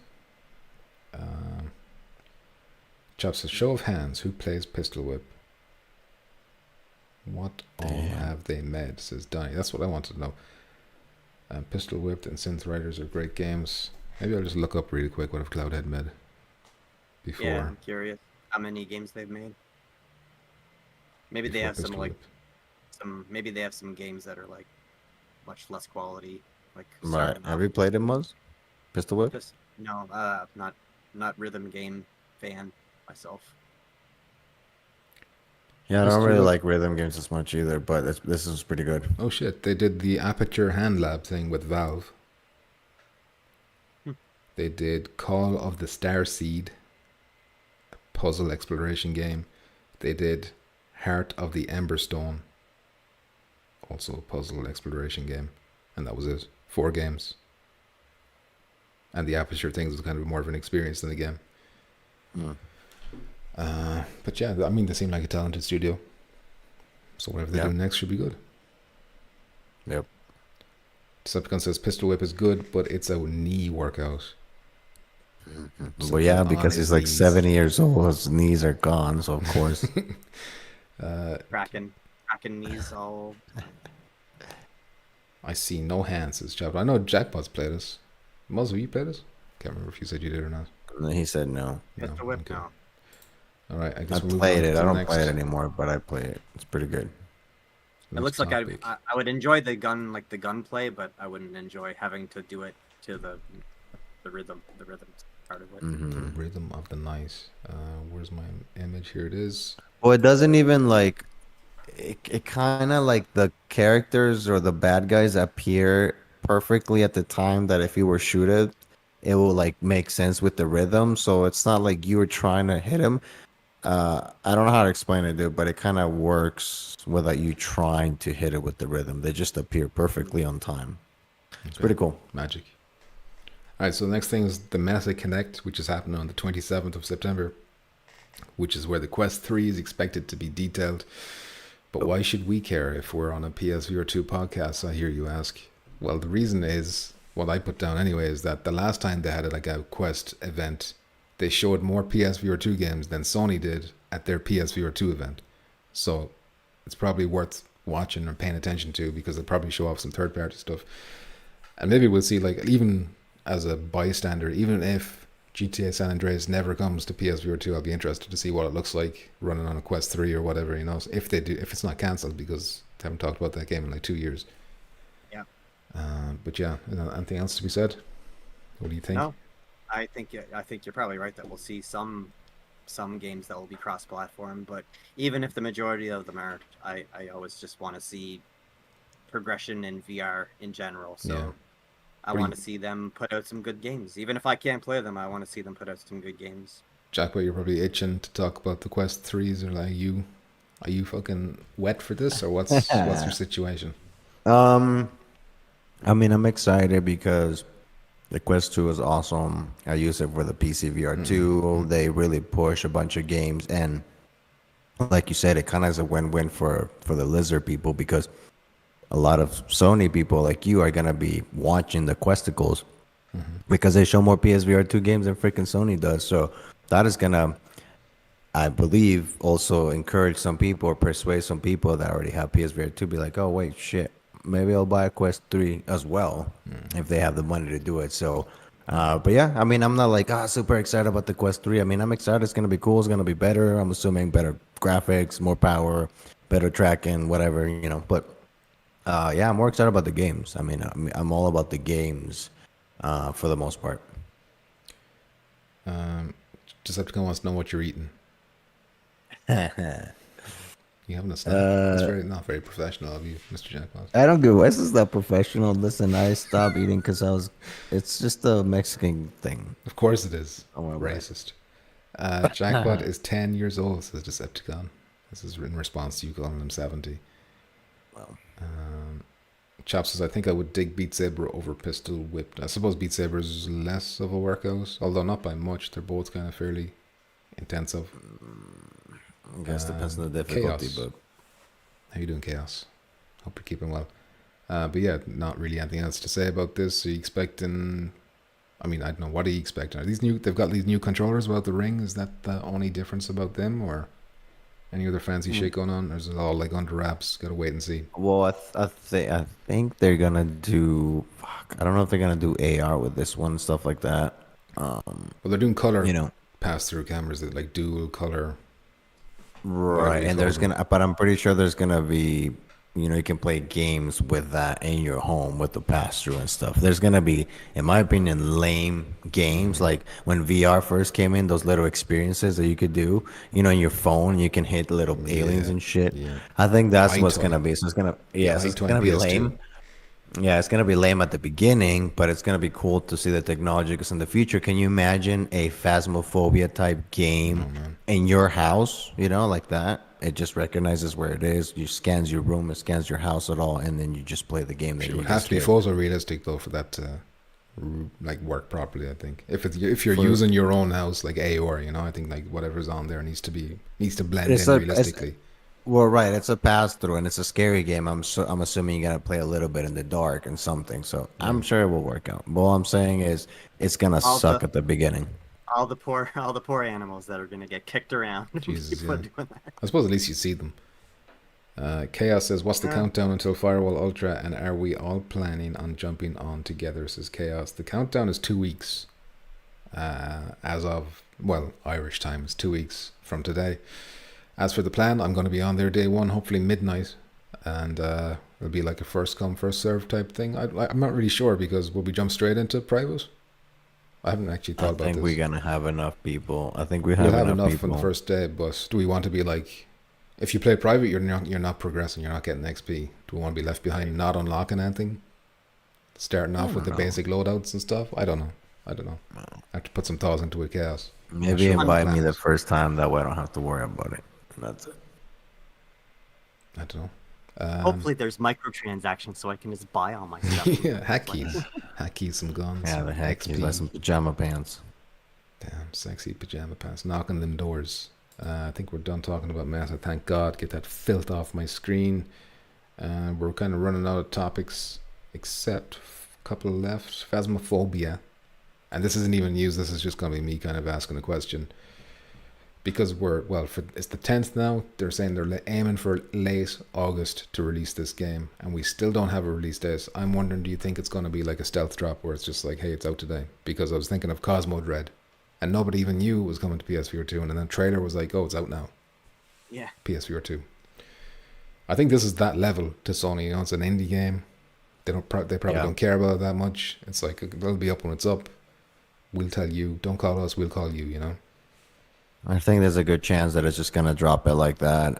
Chop says, show of hands, who plays Pistol Whip? What all have they made? Says Donnie. That's what I wanted to know. Pistol Whip and Synth Riders are great games. Maybe I'll just look up really quick what have Cloudhead made before. Yeah, I'm curious how many games they've made. Maybe they before have some Pistol like Whip. maybe they have some games that are like much less quality. Like Right. certain Have you played it, Muzz? Pistol Whip? Just no, not rhythm game fan myself. Yeah, I Pistol don't really Whip. like rhythm games as much either, but this is pretty good. Oh shit, they did the Aperture Hand Lab thing with Valve. They did Call of the Starseed, a puzzle exploration game. They did Heart of the Emberstone, also a puzzle exploration game. And that was it. 4 games. And the Aperture things was kind of more of an experience than a game. But yeah, I mean, they seem like a talented studio. So whatever they do next should be good. Yep. Decepticon says Pistol Whip is good, but it's a knee workout. Well, yeah, Something on because his he's like knees. 70 years old. His knees are gone, so of course. Cracking knees all. I see no hands, says Jackpot. I know Jackpot's played this. Muzz, have you played this? Can't remember if you said you did or not. And then he said no. Pistol Whip okay. now. All right, I I guess we'll move played on it. to I the don't next- play it anymore, but I play it. It's pretty good. It looks next like topic. I would enjoy the gunplay, but I wouldn't enjoy having to do it to the rhythm part of it. The rhythm of the night. Where's my image? Here it is. Well, it doesn't even like. It kind of like the characters or the bad guys appear perfectly at the time that if you were shooted, it will like make sense with the rhythm. So it's not like you were trying to hit him. I don't know how to explain it, dude, but it kind of works without you trying to hit it with the rhythm. They just appear perfectly on time. It's pretty cool. Magic. All right, so the next thing is the Meta Connect, which is happening on the 27th of September, which is where the Quest 3 is expected to be detailed. But why should we care if we're on a PSVR2 podcast, I hear you ask? Well, the reason is, what I put down anyway, is that the last time they had like a Quest event, they showed more PSVR2 games than Sony did at their PSVR2 event. So it's probably worth watching or paying attention to, because they'll probably show off some third-party stuff. And maybe we'll see, like, even as a bystander, even if GTA San Andreas never comes to PSVR2, I'll be interested to see what it looks like running on a Quest 3 or whatever, you know, if they do, if it's not cancelled, because they haven't talked about that game in like 2 years. Yeah. But yeah, anything else to be said? What do you think? No, I think you're probably right that we'll see some games that will be cross-platform, but even if the majority of them aren't, I always just want to see progression in VR in general. So yeah. I want to see them put out some good games. Even if I can't play them, I want to see them put out some good games. Jack, you're probably itching to talk about the Quest 3s, or like are you fucking wet for this, or what's your situation? I mean, I'm excited because the Quest 2 is awesome. I use it for the PSVR2. Mm-hmm. They really push a bunch of games, and like you said, it kind of is a win-win for the lizard people, because a lot of Sony people like you are going to be watching the Questicles because they show more PSVR2 games than freaking Sony does. So that is going to, I believe, also encourage some people or persuade some people that already have PSVR2 to be like, oh, wait, shit, maybe I'll buy a Quest 3 as well if they have the money to do it. So, but yeah, I mean, I'm not like, super excited about the Quest 3. I mean, I'm excited. It's going to be cool. It's going to be better. I'm assuming better graphics, more power, better tracking, whatever, you know, but yeah, I'm more excited about the games. I mean, I'm all about the games for the most part. Decepticon wants to know what you're eating. You having a snack? It's not very professional of you, Mr. Jackpot. I don't give. This is not professional. Listen, I stopped eating because it's just a Mexican thing. Of course it is. Racist. Jackpot is 10 years old, says Decepticon. This is in response to you calling him 70. Well. Chop says, I think I would dig Beat Saber over Pistol Whip. I suppose Beat Saber is less of a workout, although not by much. They're both kind of fairly intensive. I guess depends on the difficulty. Chaos. But how you doing, Chaos? Hope you're keeping well. But yeah, not really anything else to say about this. Are you expecting? I mean, I don't know. What are you expecting? Are these new? They've got these new controllers about the Ring. Is that the only difference about them, or any other fancy shit going on? Or is it all like under wraps? Gotta wait and see. Well, I think they're gonna do. I don't know if they're gonna do AR with this one, stuff like that. Well, they're doing color, pass through cameras that like dual color. Right, and but I'm pretty sure there's gonna be, you can play games with that in your home with the pass through and stuff. There's gonna be, in my opinion, lame games like when VR first came in. Those little experiences that you could do, in your phone, you can hit little aliens and shit. Yeah. I think that's what's gonna be. So it's gonna, so it's gonna be lame. Yeah, it's gonna be lame at the beginning, but it's gonna be cool to see the technology. Because in the future, can you imagine a Phasmophobia type game in your house? Like that. It just recognizes where it is. You scans your room, it scans your house at all, and then you just play the game. It would have to be photorealistic though for that to like work properly. I think if you're using your own house like AR, I think like whatever's on there needs to blend in realistically. Well, right, it's a pass through and it's a scary game. I'm assuming you gotta play a little bit in the dark and something. So I'm sure it will work out. But all I'm saying is it's gonna suck at the beginning. All the poor animals that are gonna get kicked around. Jesus, yeah. I suppose at least you see them. Chaos says, what's the countdown until Firewall Ultra, and are we all planning on jumping on together? Says Chaos. The countdown is 2 weeks. As of, Irish time is 2 weeks from today. As for the plan, I'm going to be on there day one, hopefully midnight, and it'll be like a first come first serve type thing. I'm not really sure, because will we jump straight into private? I haven't actually thought about this. I think we're gonna have enough people. I think we'll have enough people on the first day. But do we want to be like, if you play private, you're not progressing, you're not getting XP. Do we want to be left behind, not unlocking anything? starting off with the basic loadouts and stuff. I don't know. I have to put some thoughts into it, Chaos. Maybe invite me the first time, that way I don't have to worry about it. And that's it. I don't know. Hopefully there's microtransactions so I can just buy all my stuff. Yeah, hack keys, some guns. Yeah, the hack keys, like some pajama pants. Damn, sexy pajama pants. Knocking them doors. I think we're done talking about Meta. Thank God. Get that filth off my screen. We're kind of running out of topics, except a couple left. Phasmophobia. And this isn't even news. This is just going to be me kind of asking a question. Because it's the 10th now. They're saying they're aiming for late August to release this game. And we still don't have a release date. I'm wondering, do you think it's going to be like a stealth drop where it's just like, hey, it's out today? Because I was thinking of Cosmo Dread. And nobody even knew it was coming to PSVR 2. And then the trailer was like, oh, it's out now. Yeah. PSVR 2. I think this is that level to Sony. You know, it's an indie game. They probably don't care about it that much. It's like, it'll be up when it's up. We'll tell you. Don't call us. We'll call you, you know? I think there's a good chance that it's just going to drop it like that.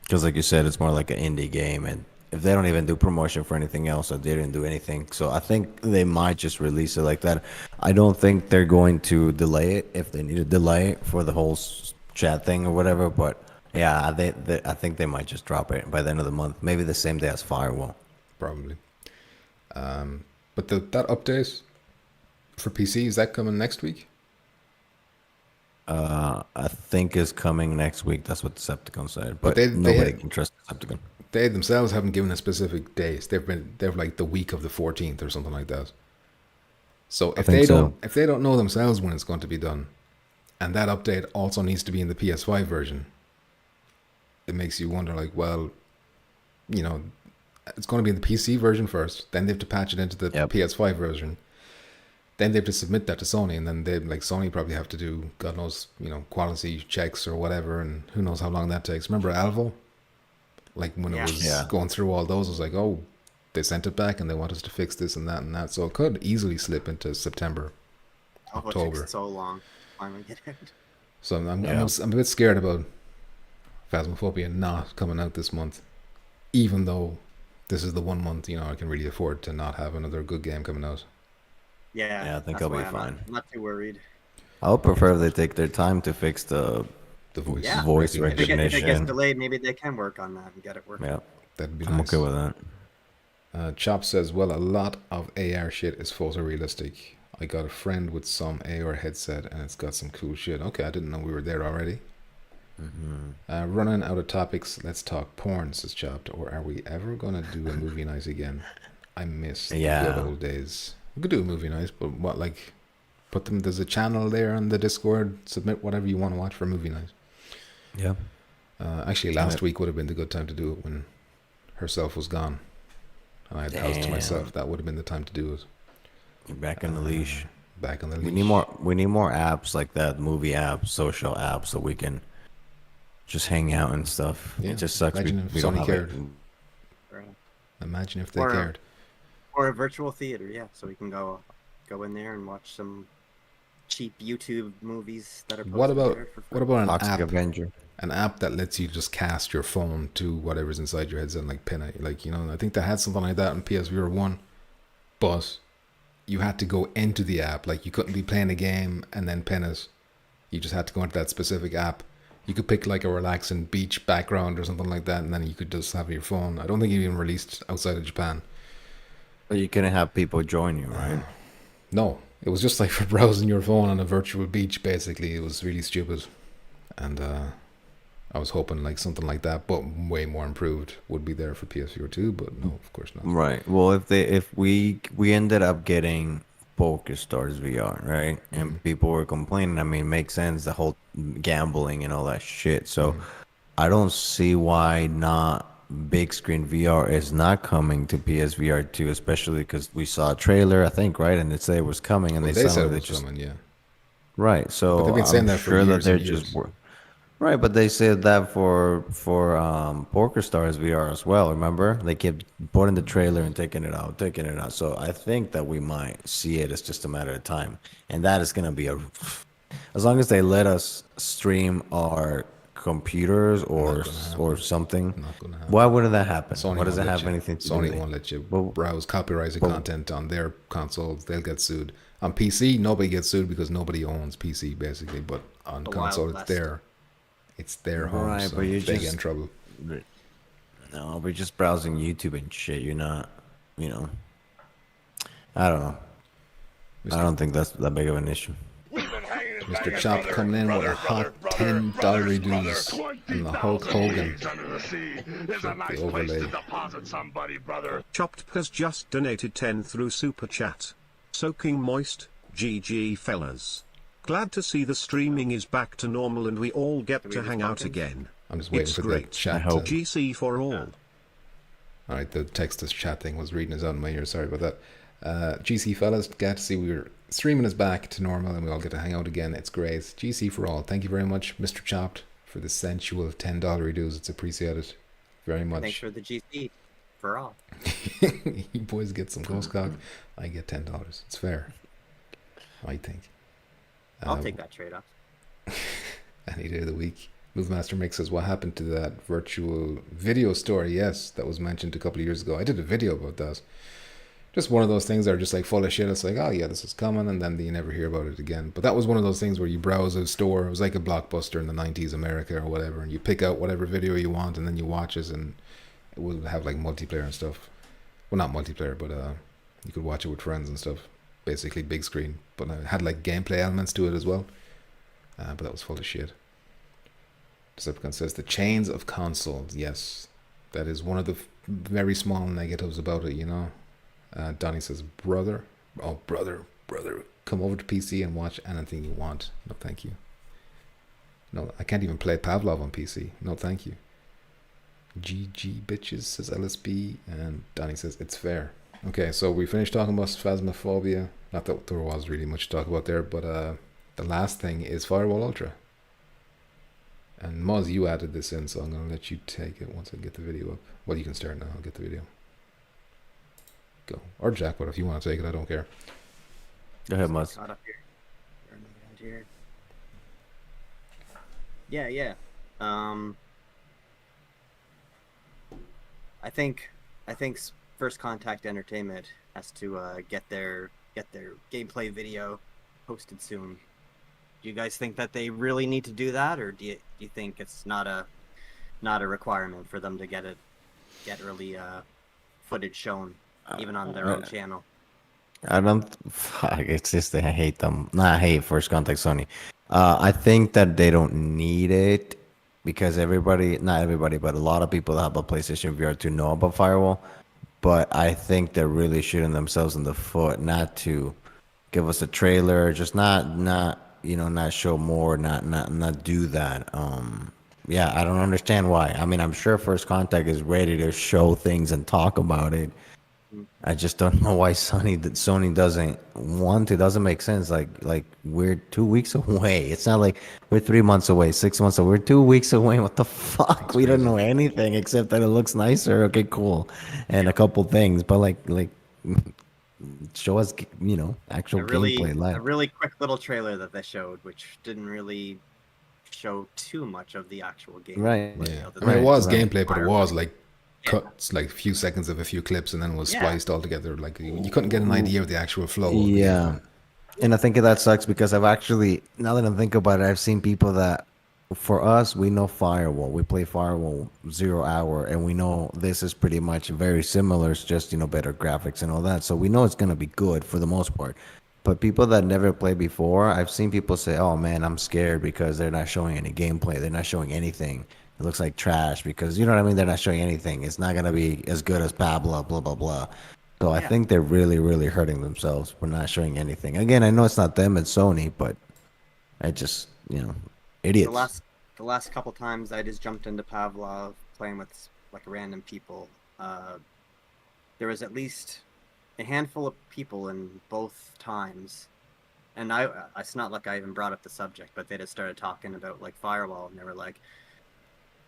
Because like you said, it's more like an indie game. And if they don't even do promotion for anything else, or they didn't do anything. So I think they might just release it like that. I don't think they're going to delay it if they need to delay it for the whole chat thing or whatever. But yeah, I think they might just drop it by the end of the month. Maybe the same day as Firewall. Probably. But that update for PC, is that coming next week? I think is coming next week. That's what Decepticon said. But nobody can trust Decepticon. They themselves haven't given a specific date. They're like the week of the 14th or something like that. So if they don't know themselves when it's going to be done, and that update also needs to be in the PS5 version, it makes you wonder, like, well, you know, it's going to be in the PC version first, then they have to patch it into the PS5 version. Then they have to submit that to Sony, and then Sony probably have to do, God knows, you know, quality checks or whatever, and who knows how long that takes. Remember Alvo? Like when it was going through all those, it was like, oh, they sent it back and they want us to fix this and that and that. So it could easily slip into September, October. It takes so long. Finally get it. So I'm a bit scared about Phasmophobia not coming out this month, even though this is the 1 month, you know, I can really afford to not have another good game coming out. Yeah, I think I'll be fine. I'm not too worried. I would prefer if they take their time to fix the voice recognition. If it gets delayed, maybe they can work on that and get it working. Yeah, that'd be I'm nice. okay with that. Chop says, well, a lot of AR shit is photorealistic. I got a friend with some AR headset and it's got some cool shit. Okay, I didn't know we were there already. Mm-hmm. Running out of topics, let's talk porn, says Chopped. Or are we ever going to do a movie night again? I miss the good old days. We could do a movie night, but what, like, put them, there's a channel there on the Discord, submit whatever you want to watch for a movie night. Yeah. Actually, last week would have been the good time to do it when herself was gone. And I had the house to myself. That would have been the time to do it. You're back on the leash. Back on the leash. We need more apps like that, movie apps, social apps, so we can just hang out and stuff. Yeah. It just sucks. Imagine if Sony cared. Imagine if they cared. Or a virtual theater, yeah, so we can go in there and watch some cheap YouTube movies that are posted What about an Toxic app? Avenger. An app that lets you just cast your phone to whatever's inside your headset and like pin it. Like, you know, I think they had something like that in PSVR 1, but you had to go into the app. Like, you couldn't be playing a game and then pin it. You just had to go into that specific app. You could pick like a relaxing beach background or something like that, and then you could just have your phone. I don't think it even released outside of Japan. But you couldn't have people join you, right? No, it was just like for browsing your phone on a virtual beach, basically. It was really stupid. And I was hoping like something like that, but way more improved, would be there for PSVR 2, but no, of course not. Right. Well, if we ended up getting PokerStars VR, right? And people were complaining. I mean, it makes sense, the whole gambling and all that shit. So I don't see why not big screen VR is not coming to PSVR 2, especially because we saw a trailer, I think, right? And it said it was coming, and they said it was coming, yeah. Right. So but they've been saying that for sure years that they're and years. just right, but they said that for PokerStars VR as well. Remember, they kept putting the trailer and taking it out. So I think that we might see it. It's just a matter of time, and that is going to be as long as they let us stream our computers or something. Not gonna happen. Why wouldn't that happen? Sony What does won't it let have you. anything to do Sony with it? won't let you Well, browse copyrighted content on their consoles. They'll get sued. On PC, nobody gets sued because nobody owns PC basically. But on The console, Wild it's West. it's their home. Right, So but you're they get just- in trouble. No, we're just browsing YouTube and shit. You're not, I don't know. I don't think that's that big of an issue. Mr. Chop coming in with a hot $10 reduce and the Hulk Hogan. The overlay. Chopped has just donated 10 through Super Chat. Soaking moist, GG fellas. Glad to see the streaming is back to normal and we all get to hang out again. I'm just waiting It's for great. the chat. I hope. GC for all. Alright, the text chat thing was reading us out in my ear. Sorry about that. GC fellas, glad to see we're streaming is back to normal and we all get to hang out again. It's great. GC for all. Thank you very much, Mr. Chopped, for the sensual $10 reduce. It's appreciated very much. Thanks for the GC for all. You boys get some ghost cock. I get $10. It's fair, I think. I'll take that trade off. Any day of the week. Movemaster Mix says, what happened to that virtual video store? Yes, that was mentioned a couple of years ago. I did a video about that. Just one of those things that are just like full of shit. It's like, oh yeah, this is coming, and then you never hear about it again. But that was one of those things where you browse a store. It was like a Blockbuster in the 90s America or whatever, and you pick out whatever video you want, and then you watch it, and it would have like multiplayer and stuff. Well, not multiplayer, but you could watch it with friends and stuff. Basically big screen, but it had like gameplay elements to it as well. But that was full of shit. Decepticon says the chains of consoles. Yes, that is one of the very small negatives about it, Donnie says, brother, come over to PC and watch anything you want. No, thank you. No, I can't even play Pavlov on PC. No, thank you. GG bitches, says LSB, and Donnie says, it's fair. Okay, so we finished talking about Phasmophobia. Not that there was really much to talk about there, but the last thing is Firewall Ultra. And Moz, you added this in, so I'm going to let you take it once I get the video up. Well, you can start now. I'll get the video. Go. Or Jack, but if you want to take it, I don't care. Go ahead, Muzz. Caught up here. Yeah. I think First Contact Entertainment has to get their gameplay video posted soon. Do you guys think that they really need to do that, or do you think it's not a requirement for them to get early footage shown, even on their own channel? I don't. Fuck, it's just that I hate them. Not hate First Contact Sony. I think that they don't need it because not everybody, but a lot of people that have a PlayStation VR2 know about Firewall. But I think they're really shooting themselves in the foot not to give us a trailer, just not show more, not do that. Yeah, I don't understand why. I mean, I'm sure First Contact is ready to show things and talk about it. I just don't know why Sony doesn't want to. It doesn't make sense. Like we're 2 weeks away. It's not like we're 3 months away, 6 months away. We're 2 weeks away. What the fuck? We don't know anything except that it looks nicer. Okay, cool, and a couple things. But like show us, actual gameplay live. A really quick little trailer that they showed, which didn't really show too much of the actual game. Right. Yeah. I mean, it was gameplay, but it was like cuts, like a few seconds of a few clips, and then it was spliced all together. Like you couldn't get an idea of the actual flow. Yeah. And I think that sucks because I've actually, now that I think about it, I've seen people that, for us, we know Firewall. We play Firewall 0 hour, and we know this is pretty much very similar. It's just, better graphics and all that. So we know it's going to be good for the most part. But people that never played before, I've seen people say, oh man, I'm scared because they're not showing any gameplay. They're not showing anything. It looks like trash because, you know what I mean? They're not showing anything. It's not going to be as good as Pavlov, blah, blah, blah. So I think they're really, really hurting themselves for not showing anything. Again, I know it's not them, it's Sony, but I just, idiots. The last couple times I just jumped into Pavlov playing with like random people, there was at least a handful of people in both times, and it's not like I even brought up the subject, but they just started talking about like Firewall, and they were like,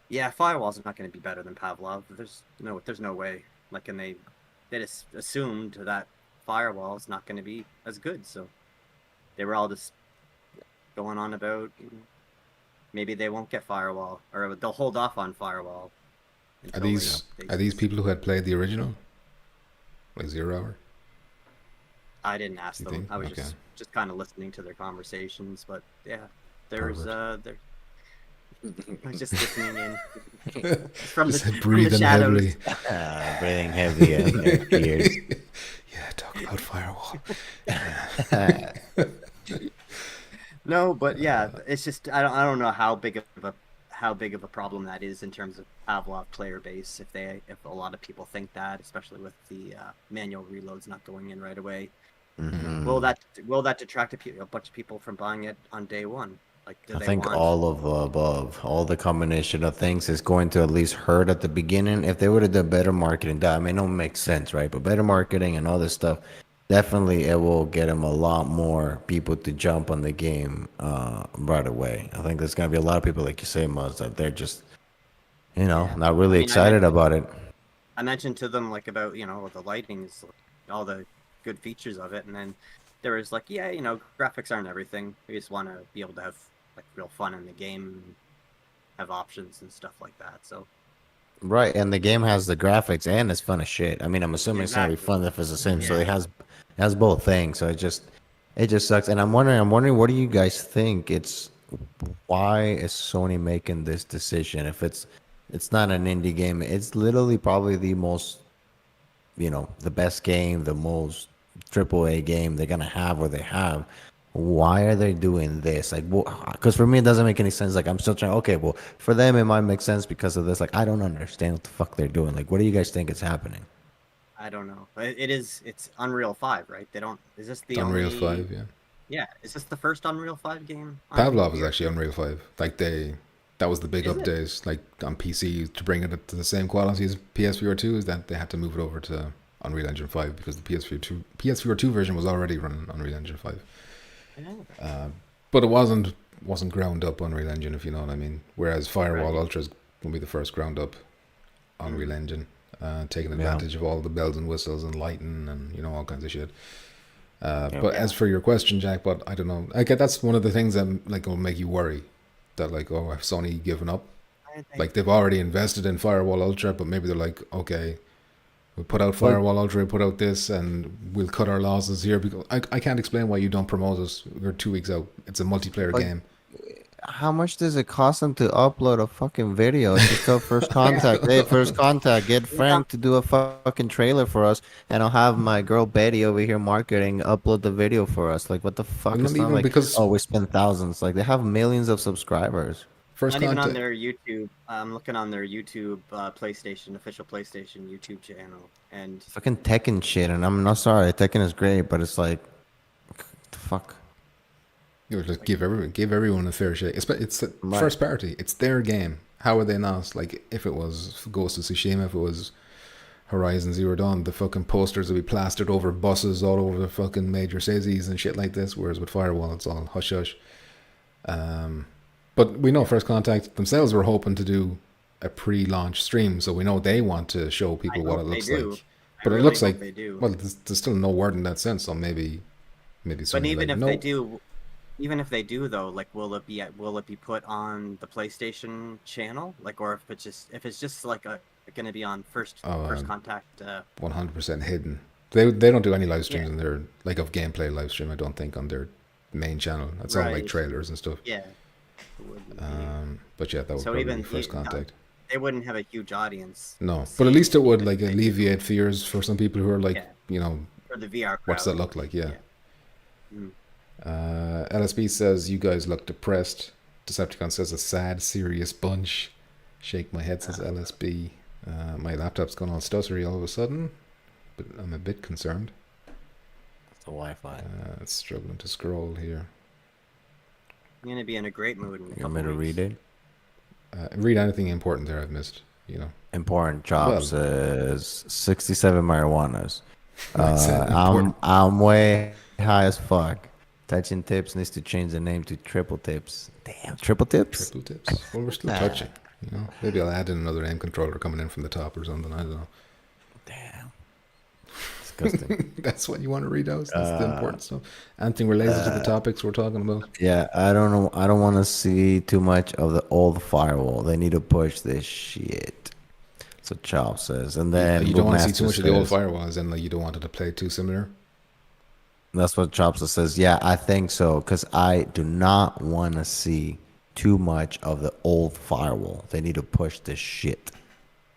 yeah, Firewall's not going to be better than Pavlov. There's no way. Like, and they just assumed that Firewall is not going to be as good, so they were all just going on about maybe they won't get Firewall, or they'll hold off on Firewall. Are these people who had played the original, like 0 Hour? I didn't ask You them. think? I was Okay. just kind of listening to their conversations, but yeah, there's there. I was just listening in from Just the breathing shadows. heavily. Breathing heavy in their ears. Yeah, talk about Firewall. No, but yeah, it's just I don't know how big of a problem that is in terms of Pavlov player base. If a lot of people think that, especially with the manual reloads not going in right away, will that detract a bunch of people from buying it on day one? Like, do I they think want? all of the above, all the combination of things is going to at least hurt at the beginning. If they would have done better marketing, that I mean, it don't make sense, right? But better marketing and all this stuff, definitely it will get them a lot more people to jump on the game right away. I think there's gonna be a lot of people, like you say, Muzz, that they're just, Yeah. not really I mean, excited about it. I mentioned to them like about the lighting is all the good features of it, and then there was like, yeah, graphics aren't everything. We just want to be able to have like real fun in the game, and have options and stuff like that. So Right, and the game has the graphics and it's fun as shit. I mean, I'm assuming it's gonna be exactly. fun if it's the same. So Yeah. it has both things. So it just sucks. And I'm wondering, what do you guys think? Why is Sony making this decision? If it's not an indie game, it's literally probably the most, the best game, the most AAA game they're gonna have or they have. Why are they doing this? Like, because for me it doesn't make any sense. Like, I'm still trying. Okay, well, for them it might make sense because of this. Like, I don't understand what the fuck they're doing. Like, what do you guys think is happening? I don't know. It's Unreal 5, right? They don't. Is this the Unreal only? 5, yeah. Yeah. Is this the first Unreal 5 game? Pavlov is actually Unreal 5. Like that was the big Is it? update, like on PC to bring it up to the same quality as PSVR2. Is that they had to move it over to Unreal Engine 5 because the PSVR2 version was already running Unreal Engine 5. But it wasn't ground up Unreal Engine, if you know what I mean. Whereas Firewall Ultra is going to be the first ground up Unreal Engine, taking advantage of all the bells and whistles and lighting and all kinds of shit. But as for your question, Jack, but I don't know. I get that's one of the things that like will make you worry that like, oh, have Sony given up? Like they've already invested in Firewall Ultra, but maybe they're like, okay, we put out Firewall Ultra, we put out this, and we'll cut our losses here because I can't explain why you don't promote us. We're 2 weeks out. It's a multiplayer game. How much does it cost them to upload a fucking video? Just tell First Contact, hey, First Contact, get Frank to do a fucking trailer for us, and I'll have my girl Betty over here marketing upload the video for us. Like, what the fuck? Not It's not even like, because- oh, we spend thousands. Like, they have millions of subscribers. First Not even on Contact. their YouTube. I'm looking on their YouTube, official PlayStation YouTube channel, and Fucking Tekken shit, and I'm not sorry, Tekken is great, but it's like, the fuck. You know, just give everyone a fair shake. It's Right. first party. It's their game. How are they not? Like if it was Ghost of Tsushima, if it was Horizon Zero Dawn, the fucking posters would be plastered over buses all over the fucking major cities and shit like this. Whereas with Firewall, it's all hush hush. But we know First Contact themselves were hoping to do a pre-launch stream, so we know they want to show people what it looks like. But it looks like they do. well, there's still no word in that sense. So maybe. But even like, if no. they do, though, like, will it be put on the PlayStation channel, like, or if it's just like going to be on First Contact? 100% hidden. They don't do any live streams in their like of gameplay live stream. I don't think on their main channel. It's all like trailers and stuff. Yeah. But yeah, that would So probably even be First Contact. They wouldn't have a huge audience. No, but at least it would like alleviate fears for some people who are like, for the VR crowd. what's that look like? Yeah. LSB says you guys look depressed. Decepticon says a sad, serious bunch. Shake my head, says LSB. My laptop's gone all stuttery all of a sudden, but I'm a bit concerned. It's the Wi-Fi. It's struggling to scroll here. I'm gonna be in a great mood in a You couple want me to weeks. read it? Read anything important there I've missed. Important job says 67 marijuanas. That's important. I'm way high as fuck. Touching Tips needs to change the name to Triple Tips. Damn, Triple Tips? Triple tips. Well, we're still touching. Maybe I'll add in another aim controller coming in from the top or something. I don't know. Damn. It's disgusting. That's what you want to read out? That's the important stuff. Anything related to the topics we're talking about? Yeah, I don't know. I don't want to see too much of the old firewall. They need to push this shit. So Chop says, and then You don't want to see Bootmaster too much of the old says- firewalls, and like you don't want it to play too similar. That's what Chopsa says. Yeah, I think so. Because I do not want to see too much of the old firewall. They need to push this shit.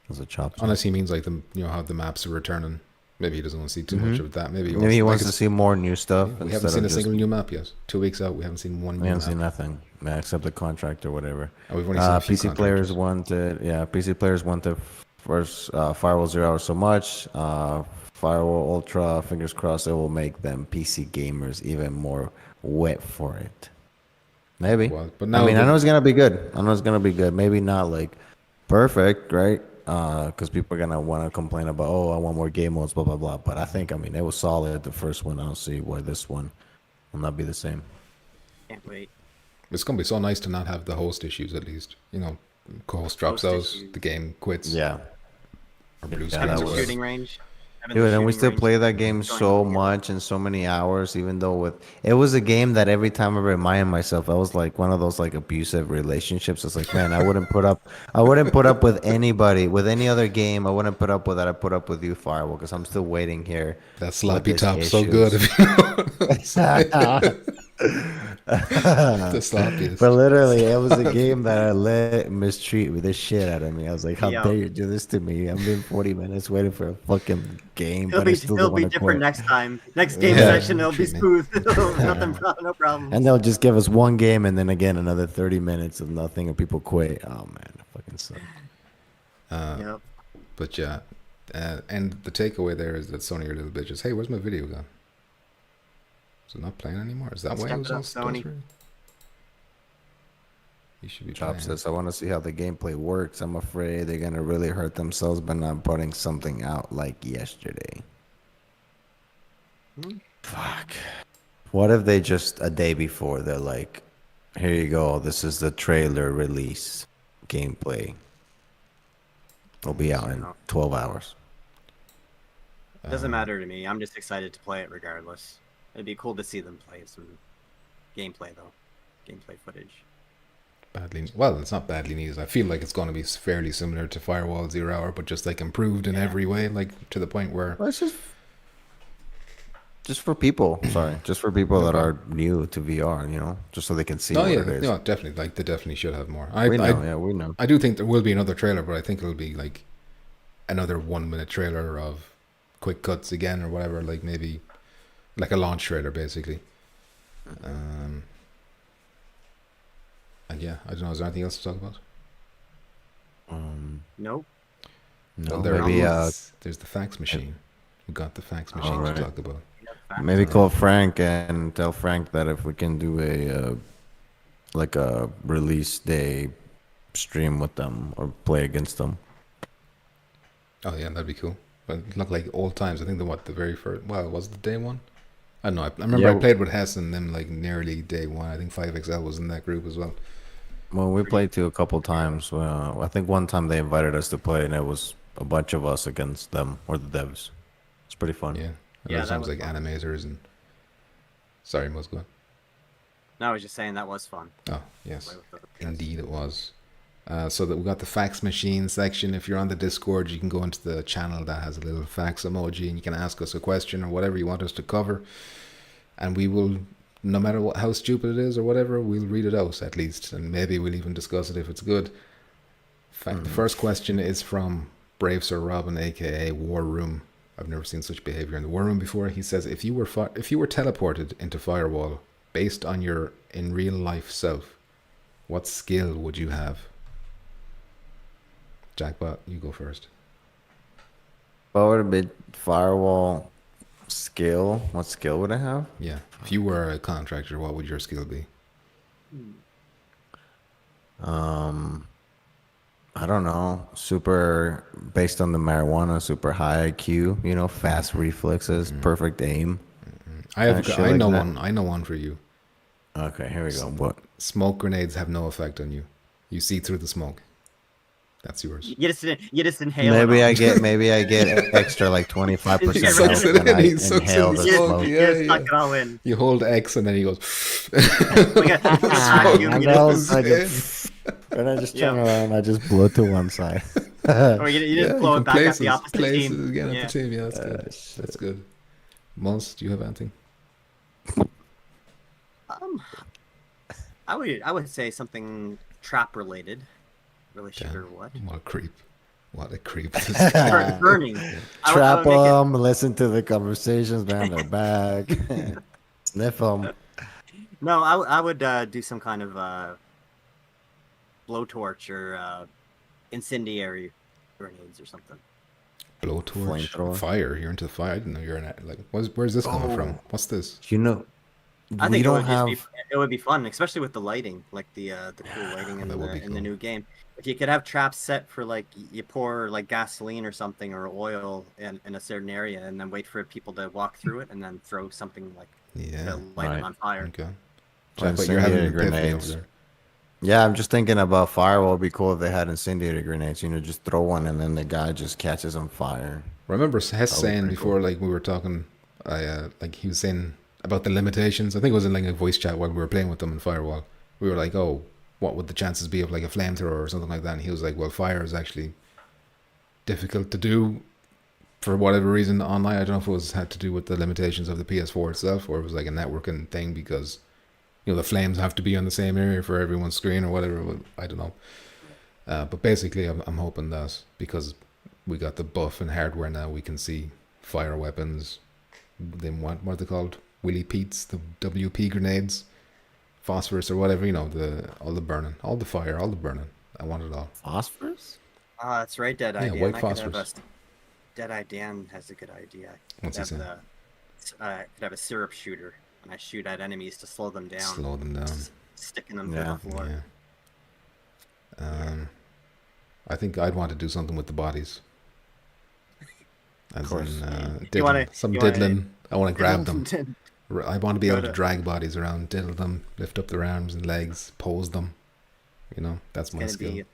That's what Chopsa. Unless he means like how the maps are returning. Maybe he doesn't want to see too much of that. Maybe he wants to see more new stuff. We haven't seen a single new map yet. 2 weeks out, we haven't seen one. We haven't seen nothing, except the contract or whatever. Oh, we've only seen a few PC players wanted, PC players wanted first Firewall 0 hours so much. Firewall Ultra, fingers crossed, it will make them PC gamers even more wet for it. Maybe. Well, but now I know it's gonna be good. I know it's gonna be good. Maybe not like perfect, right? Because people are gonna want to complain about, oh, I want more game modes, blah blah blah. But I think, it was solid the first one. I don't see why this one will not be the same. Can't wait. It's gonna be so nice to not have the host issues at least. Co-host drops out, the game quits. Yeah. Or blue Yeah, screens that or was- whatever. Shooting range. Dude, and we still play that game so much and so many hours, even though it was a game that every time I reminded myself, I was like one of those like abusive relationships. It's like, man, I wouldn't put up with anybody, with any other game. I wouldn't put up with that. I put up with you, Firewall, because I'm still waiting here. That sloppy with top these so good. The sloppiest. But literally, it was a game that I let mistreat the shit out of me. I was like, how Yeah. dare you do this to me? I've been 40 minutes waiting for a fucking game, It'll but I be, still it'll don't be want to different quit. next time. Next game Yeah. session, it'll be smooth. Nothing, no problem. And they'll just give us one game and then again another 30 minutes of nothing and people quit. Oh man, it fucking sucks. Yep. But yeah, and the takeaway there is that Sony are little bitches. Hey, where's my video gun? Is it not playing anymore? Is that why it was Step on it up, Sony. Sony? You should be Chop playing. says, I want to see how the gameplay works. I'm afraid they're going to really hurt themselves by not putting something out like yesterday. Fuck. What if they just a day before, they're like, here you go. This is the trailer release gameplay. It'll be out in 12 hours. Doesn't matter to me. I'm just excited to play it regardless. It'd be cool to see them play some gameplay though. Gameplay footage. Well, it's not badly needed. I feel like it's going to be fairly similar to Firewall 0 Hour, but just like improved in every way, like to the point where. Well, it's just for people. Sorry, just for people that are new to VR, just so they can see what it is. No, definitely. Like they definitely should have more. We know. I do think there will be another trailer, but I think it'll be like another 1 minute trailer of quick cuts again or whatever. Like maybe like a launch trailer, basically. And yeah, I don't know. Is there anything else to talk about? Nope. No, Well, maybe there's the fax machine. We got the fax machine to talk about. maybe call Frank and tell Frank that if we can do a release day stream with them or play against them. Oh yeah, that'd be cool. But not like old times. I think the very first. Well, was it the day one? I don't know. I remember I played with Hess and them like nearly day one. I think 5XL was in that group as well. Well, we played too a couple times. I think one time they invited us to play, and it was a bunch of us against them or the devs. It's pretty fun. Yeah. Yeah, Those that times was like fun. animators and. Sorry, Must go on. No, I was just saying that was fun. Oh yes, Play with the- indeed it was. So that we got the fax machine section. If you're on the Discord, you can go into the channel that has a little fax emoji, and you can ask us a question or whatever you want us to cover, and we will, no matter how stupid it is or whatever, we'll read it out at least, and maybe we'll even discuss it if it's good. In fact, the first question is from Brave Sir Robin, aka War Room. I've never seen such behavior in the War Room before. He says, if you were teleported into Firewall based on your in real life self, what skill would you have? Jackpot, you go first. What would have been Firewall skill? What skill would I have? Yeah. If you were a contractor, what would your skill be? I don't know. Super based on the marijuana, super high IQ, fast reflexes, perfect aim. I shit know like that. one. I know one for you. Okay, here we go. What? Smoke grenades have no effect on you. You see through the smoke. That's yours. You just inhale. Maybe it I get extra like 25% He health sucks it when in, I he sucks in inhale the the smoke, smoke. yeah. You just suck it all in. You hold X and then he goes. Like a vacuum, And you all of a just- sudden, and I just turn around, I just blow to one side. or you just Yeah, blow you it can back at place the opposite place team. it again Yeah. at the team. Yeah, that's good. Shit. That's good. Mons, do you have anything? I would say something trap related. Really Damn. sure what. What a creep. What a creep. Burning. Trap make it- them, listen to the conversations behind their back, sniff them. No, I would do some kind of blowtorch or incendiary grenades or something. Blowtorch. Flamethrower. Fire. You're into fire. I didn't know you're in it. Like, where's this coming from? What's this? You know, I we think don't have. it would be fun, especially with the lighting, like the cool lighting in that would be the cool. new game. If you could have traps set for like you pour like gasoline or something or oil in a certain area, and then wait for people to walk through it, and then throw something like Yeah. to light Right. it on fire. Okay. Or Jack, but you're having an incendiary epiphany over grenades. there. Yeah, I'm just thinking about Firewall. Would be cool if they had incendiary grenades. You know, just throw one and then the guy just catches on fire. Remember Hess That would be saying pretty before, like we were talking, like he was saying about the limitations. I think it was in like a voice chat while we were playing with them in Firewall. We were like, oh, what would the chances be of like a flamethrower or something like that? And he was like, well, fire is actually difficult to do for whatever reason online. I don't know if it was had to do with the limitations of the PS4 itself, or it was like a networking thing because the flames have to be on the same area for everyone's screen or whatever. I don't know. But basically, I'm hoping that because we got the buff and hardware now, we can see fire weapons. Then what are they called? Willy Pete's, the WP grenades, phosphorus or whatever. All the burning, all the fire, all the burning. I want it all. Phosphorus? That's right, Deadeye Dan. white I could have phosphorus. Deadeye Dan has a good idea. What's he Could saying? could have a syrup shooter, and I shoot at enemies to slow them down. Slow them down. Sticking them Yeah. through the floor. Yeah. I think I'd want to do something with the bodies. As course. in, You wanna- some you wanna- diddling. I want to grab them. I want to be able to Gotta- drag bodies around, diddle them, lift up their arms and legs, pose them. That's my Gonna skill. be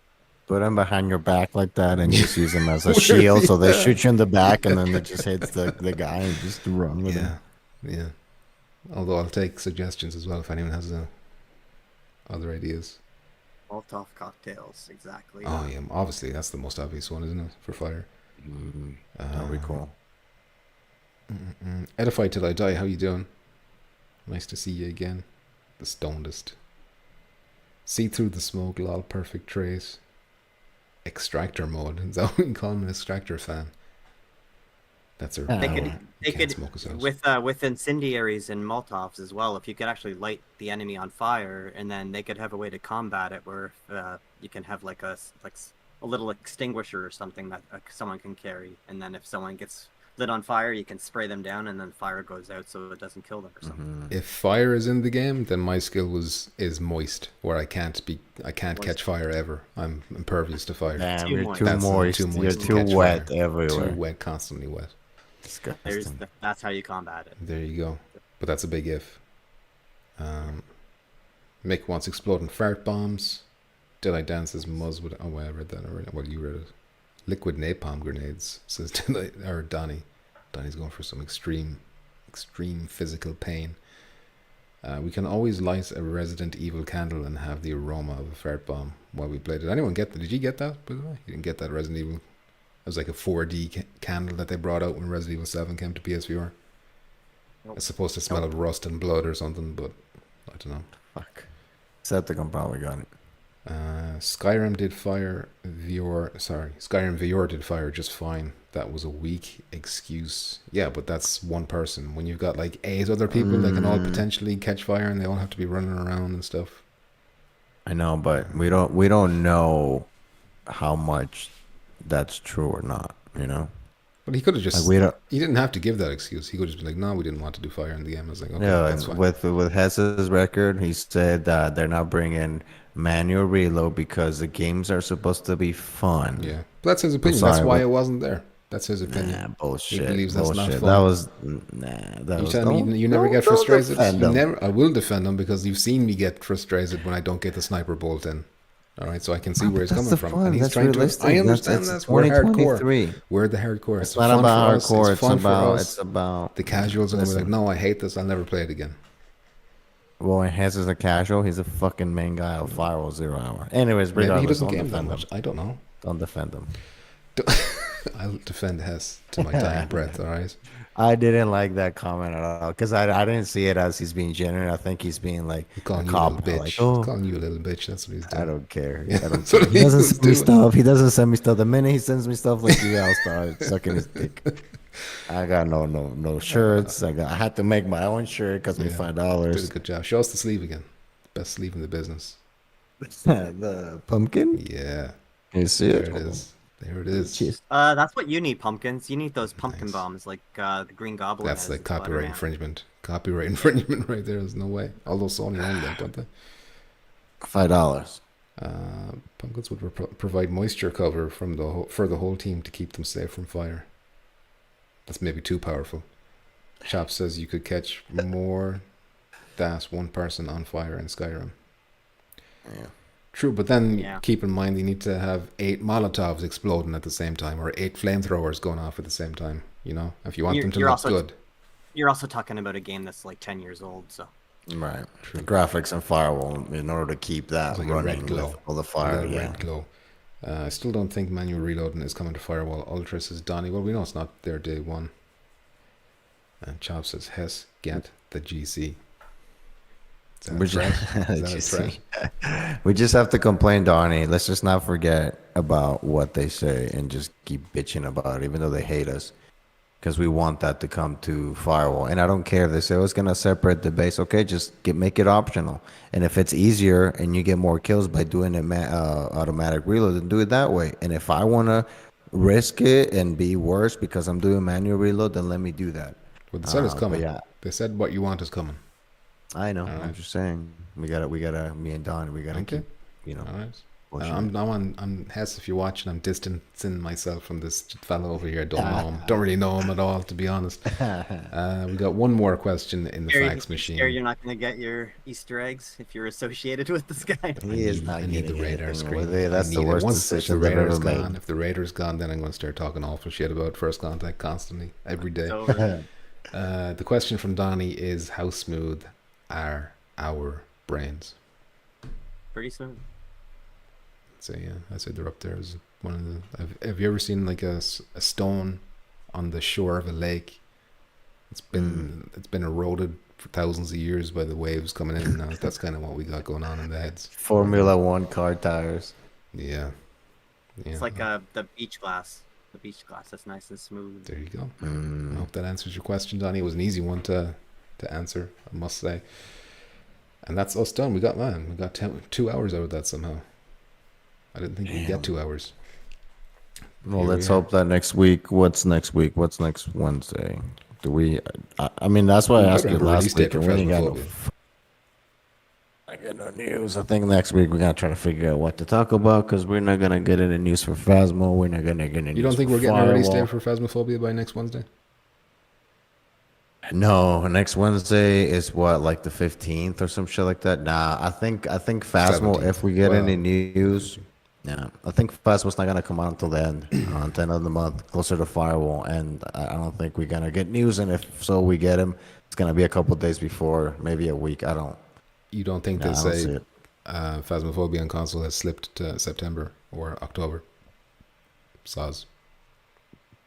Put them behind your back like that and just use them as a shield so they shoot you in the back and then it just hits the guy and just run with him. Yeah. Although I'll take suggestions as well if anyone has other ideas. Molotov cocktails, exactly. Oh yeah, obviously that's the most obvious one, isn't it, for fire? That'd be cool. Edify till I die. How you doing? Nice to see you again. The stonedest. See through the smoke. Lol. Perfect trace. Extractor mode. Is that what you call him? An extractor fan. That's her. They power. could, they You can't could smoke ourselves. with incendiaries and Molotovs as well. If you could actually light the enemy on fire, and then they could have a way to combat it, where you can have like a little extinguisher or something that someone can carry, and then if someone gets lit on fire, you can spray them down, and then fire goes out so it doesn't kill them or something. If fire is in the game, then my skill is moist, where I can't catch fire ever. I'm impervious to fire. Damn, Too you're moist. too That's moist. too You're moist to too catch wet fire. everywhere. Too wet, constantly wet. Disgusting. That's how you combat it. There you go. But that's a big if. Mick wants exploding fart bombs. Did I dance as Muzz would? Oh, I read that already. Well, you read it. Liquid napalm grenades, says Donnie. Donnie's going for some extreme physical pain. We can always light a Resident Evil candle and have the aroma of a fart bomb while we play. Did anyone get that? Did you get that, by the way? You didn't get that Resident Evil. It was like a 4D candle that they brought out when Resident Evil 7 came to PSVR. Nope. It's supposed to smell of rust and blood or something, but I don't know. Fuck. Decepticon probably got it. Skyrim VR did fire just fine. That was a weak excuse. Yeah, but that's one person. When you've got like 8 other people that can all potentially catch fire and they all have to be running around and stuff. I know, but we don't know how much that's true or not, you know? But he could have just. Like, we don't, He didn't have to give that excuse. He could have just been like, "No, we didn't want to do fire in the game." I was like, "Okay, yeah, that's fine." with Hess's record, he said that they're not bringing manual reload because the games are supposed to be fun. Yeah, but that's his opinion. sorry, That's why what- it wasn't there. That's his opinion. Nah, bullshit. believes that's not bullshit. fun. That was that You was. tell me don't- you never don't- get don't frustrated. defend You him. never. I will defend him because you've seen me get frustrated when I don't get the sniper bolt in. All right, so I can see where he's coming the from. Fun. And he's That's trying realistic. to. I understand that's that. We're hardcore. 2023. We're the hardcore. It's not about hardcore. It's about the casuals are gonna be like, listen. no, I hate this. I'll never play it again. Well, Hess is a casual. He's a fucking main guy of Firewall 0 Hour. Anyways, Maybe he regardless, doesn't don't game that defend him. much. I don't know. Don't defend him. I'll defend Hess to my dying breath. All right. I didn't like that comment at all because I didn't see it as he's being genuine. I think he's being like He's calling a you a little cop. bitch. Like, He's oh, calling you a little bitch. That's what he's doing. I don't care. Yeah, I don't that's care. what He he doesn't was send me doing. stuff. He doesn't send me stuff. The minute he sends me stuff like you, I'll start sucking his dick. I got no shirts. I had to make my own shirt. Cost me Yeah, $5. Did a good job. Show us the sleeve again. Best sleeve in the business. The pumpkin. Yeah. You see There it? it is. There it is. Cheers. That's what you need, pumpkins. You need those pumpkin Nice. bombs, like the Green Goblin. That's has like with copyright Spider-Man. infringement. Copyright infringement right there. There's no way. Although Sony own that, don't they? $5. Pumpkins would provide moisture cover for the whole team to keep them safe from fire. That's maybe too powerful. Chop says you could catch more than one person on fire in Skyrim. Yeah. True, but then Yeah. keep in mind you need to have 8 Molotovs exploding at the same time, or 8 flamethrowers going off at the same time. You know, if you want them to You're look also- good. You're also talking about a game that's like 10 years old, so. Right. The graphics and Firewall in order to keep that It's like a running red glow. with all the fire. That Yeah. red glow. I still don't think manual reloading is coming to Firewall. Ultra says Donnie. Well, we know it's not their day one. And Chop says Hess, get the GC. Is that a threat? Is that a threat? We just have to complain, Donnie. Let's just not forget about what they say and just keep bitching about it, even though they hate us. Because we want that to come to Firewall. And I don't care if they say, oh, it's going to separate the base. Okay, just make it optional. And if it's easier and you get more kills by doing it automatic reload, then do it that way. And if I want to risk it and be worse because I'm doing manual reload, then let me do that. Well, they said it's coming. Yeah. They said what you want is coming. I know. All right. I'm just saying. We gotta. Me and Don. We gotta Okay. keep. You know. All right. pushing I'm Hess. If you're watching, I'm distancing myself from this fellow over here. Don't know him. Don't really know him at all, to be honest. We got one more question in the fax machine. You're not going to get your Easter eggs if you're associated with this guy. He is not I need the getting radar anything screen. with it. That's I the need it. worst Once decision the I've radar's ever made. gone. If the radar's gone, then I'm going to start talking awful shit about First Contact constantly, every day. It's over. The question from Donnie is, how smooth are our brains? Pretty soon. So yeah, I said they're up there as one of the. Have you ever seen like a stone on the shore of a lake? It's been eroded for thousands of years by the waves coming in. Now that's kind of what we got going on in the heads. Formula One car tires. Yeah. It's like the beach glass. The beach glass that's nice and smooth. There you go. I hope that answers your question, Donnie. It was an easy one to answer, I must say. And that's us done. We got 2 hours out of that somehow. I didn't think we'd get 2 hours. Well, Here let's we are. hope that next week. What's next week? What's next Wednesday? Do we? I mean, that's why I asked you better have a release last week, date and for we ain't got no. Phasmophobia. I got no news. I think next week we're gonna try to figure out what to talk about because we're not gonna get any news for Phasmo. We're not gonna get any. You don't news think for we're getting a release Firewall. date for Phasmophobia by next Wednesday? No, next Wednesday is what, like the 15th or some shit like that. Nah, I think Phasmo. 17th. If we get Well, any news, yeah, I think Phasmo's not gonna come out until the end, on the end of the month, closer to Firewall, and I don't think we're gonna get news. And if so, we get him. It's gonna be a couple days before, maybe a week. I don't. You don't think Nah, they'll I don't see say it. Phasmophobia on console has slipped to September or October? Soz.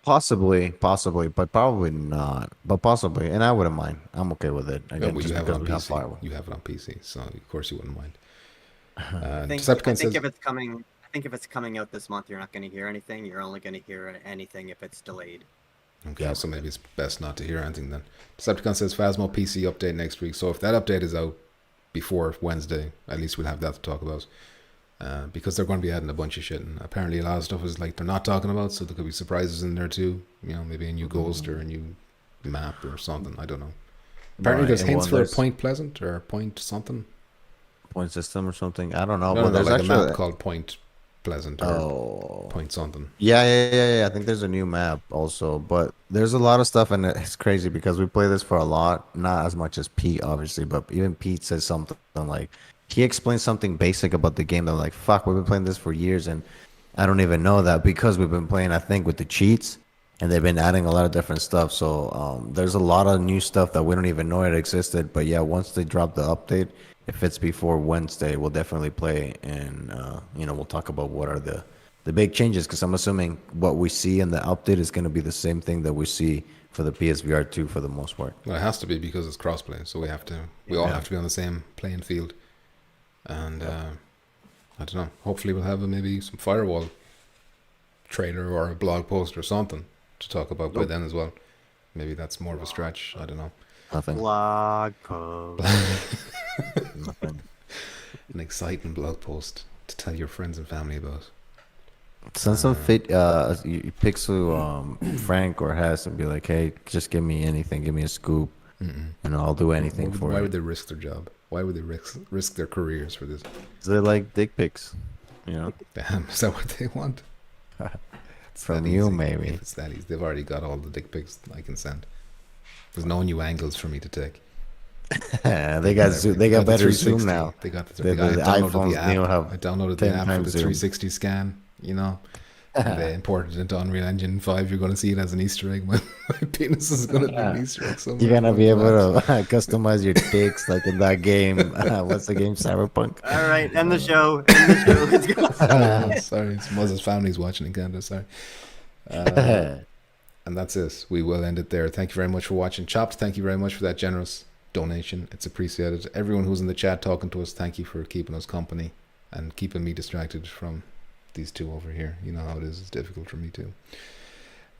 Possibly, but probably not. But possibly, and I wouldn't mind. I'm okay with it. Yeah, Again, well, just you have it because on we have PC. Firewall. You have it on PC, so of course you wouldn't mind. I think Decepticon says, if it's coming, out this month, you're not going to hear anything. You're only going to hear anything if it's delayed. okay, so maybe it's best not to hear anything then. Decepticon says Phasmo PC update next week. So if that update is out before Wednesday, at least we'll have that to talk about. Because they're going to be adding a bunch of shit, and apparently a lot of stuff is like they're not talking about, so there could be surprises in there too. You know, maybe a new ghost or a new map or something. I don't know. Apparently Right, there's and hints one for a there's- Point Pleasant or Point something. Point system or something. I don't know. No, but there's like actually a map called Point Pleasant or point something. Yeah. I think there's a new map also, but there's a lot of stuff, and it's crazy because we play this for a lot, not as much as Pete, obviously, but even Pete says something like he explains something basic about the game. They're like, "Fuck, we've been playing this for years, and I don't even know that because we've been playing, I think, with the cheats, and they've been adding a lot of different stuff. So there's a lot of new stuff that we don't even know it existed. But yeah, once they drop the update, if it's before Wednesday, we'll definitely play, and we'll talk about what are the big changes. Because I'm assuming what we see in the update is going to be the same thing that we see for the PSVR 2 for the most part. Well, it has to be because it's crossplay, so we all have to be on the same playing field. And I don't know. Hopefully, we'll have maybe some Firewall trailer or a blog post or something to talk about by then as well. Maybe that's more of a stretch. I don't know. Nothing. Blog post. Nothing. An exciting blog post to tell your friends and family about. Send some pics to Frank or Hess and be like, hey, just give me anything. Give me a scoop. And I'll do anything for Why you. would they risk their job? Why would they risk their careers for this? They like dick pics, you know? Damn, is that what they want? From you, easy. maybe. If it's that easy. They've already got all the dick pics I can send. There's no new angles for me to take. They got better zoom now. They got the iPhones now have I downloaded the app for the 360 scan, And they imported it into Unreal Engine 5. You're going to see it as an Easter egg. My penis is going to be an Easter egg somewhere. You're going to be able to customize your dicks like in that game. What's the game? Cyberpunk? All right, end the show. Let's go. Sorry, it's Muzz's family's watching in Canada. Sorry. And that's it. We will end it there. Thank you very much for watching. Chopped, thank you very much for that generous donation. It's appreciated. Everyone who's in the chat talking to us, thank you for keeping us company and keeping me distracted from these two over here. You know how it is. It's difficult for me too.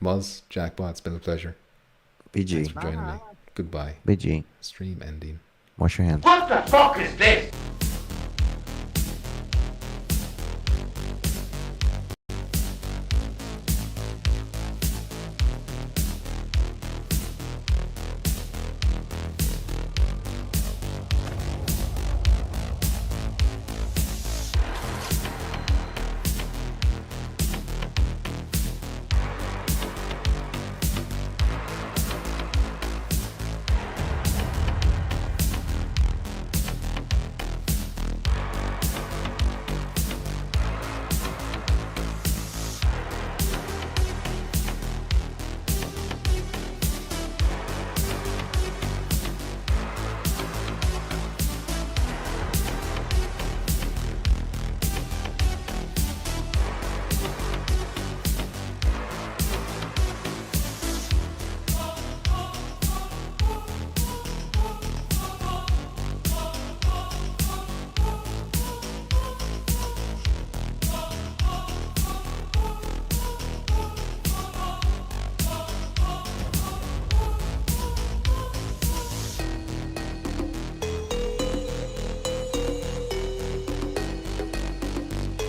Muzz, Jackpot, it's been a pleasure. BG. Thanks for joining me. Goodbye. BG. Stream ending. Wash your hands. What the fuck is this?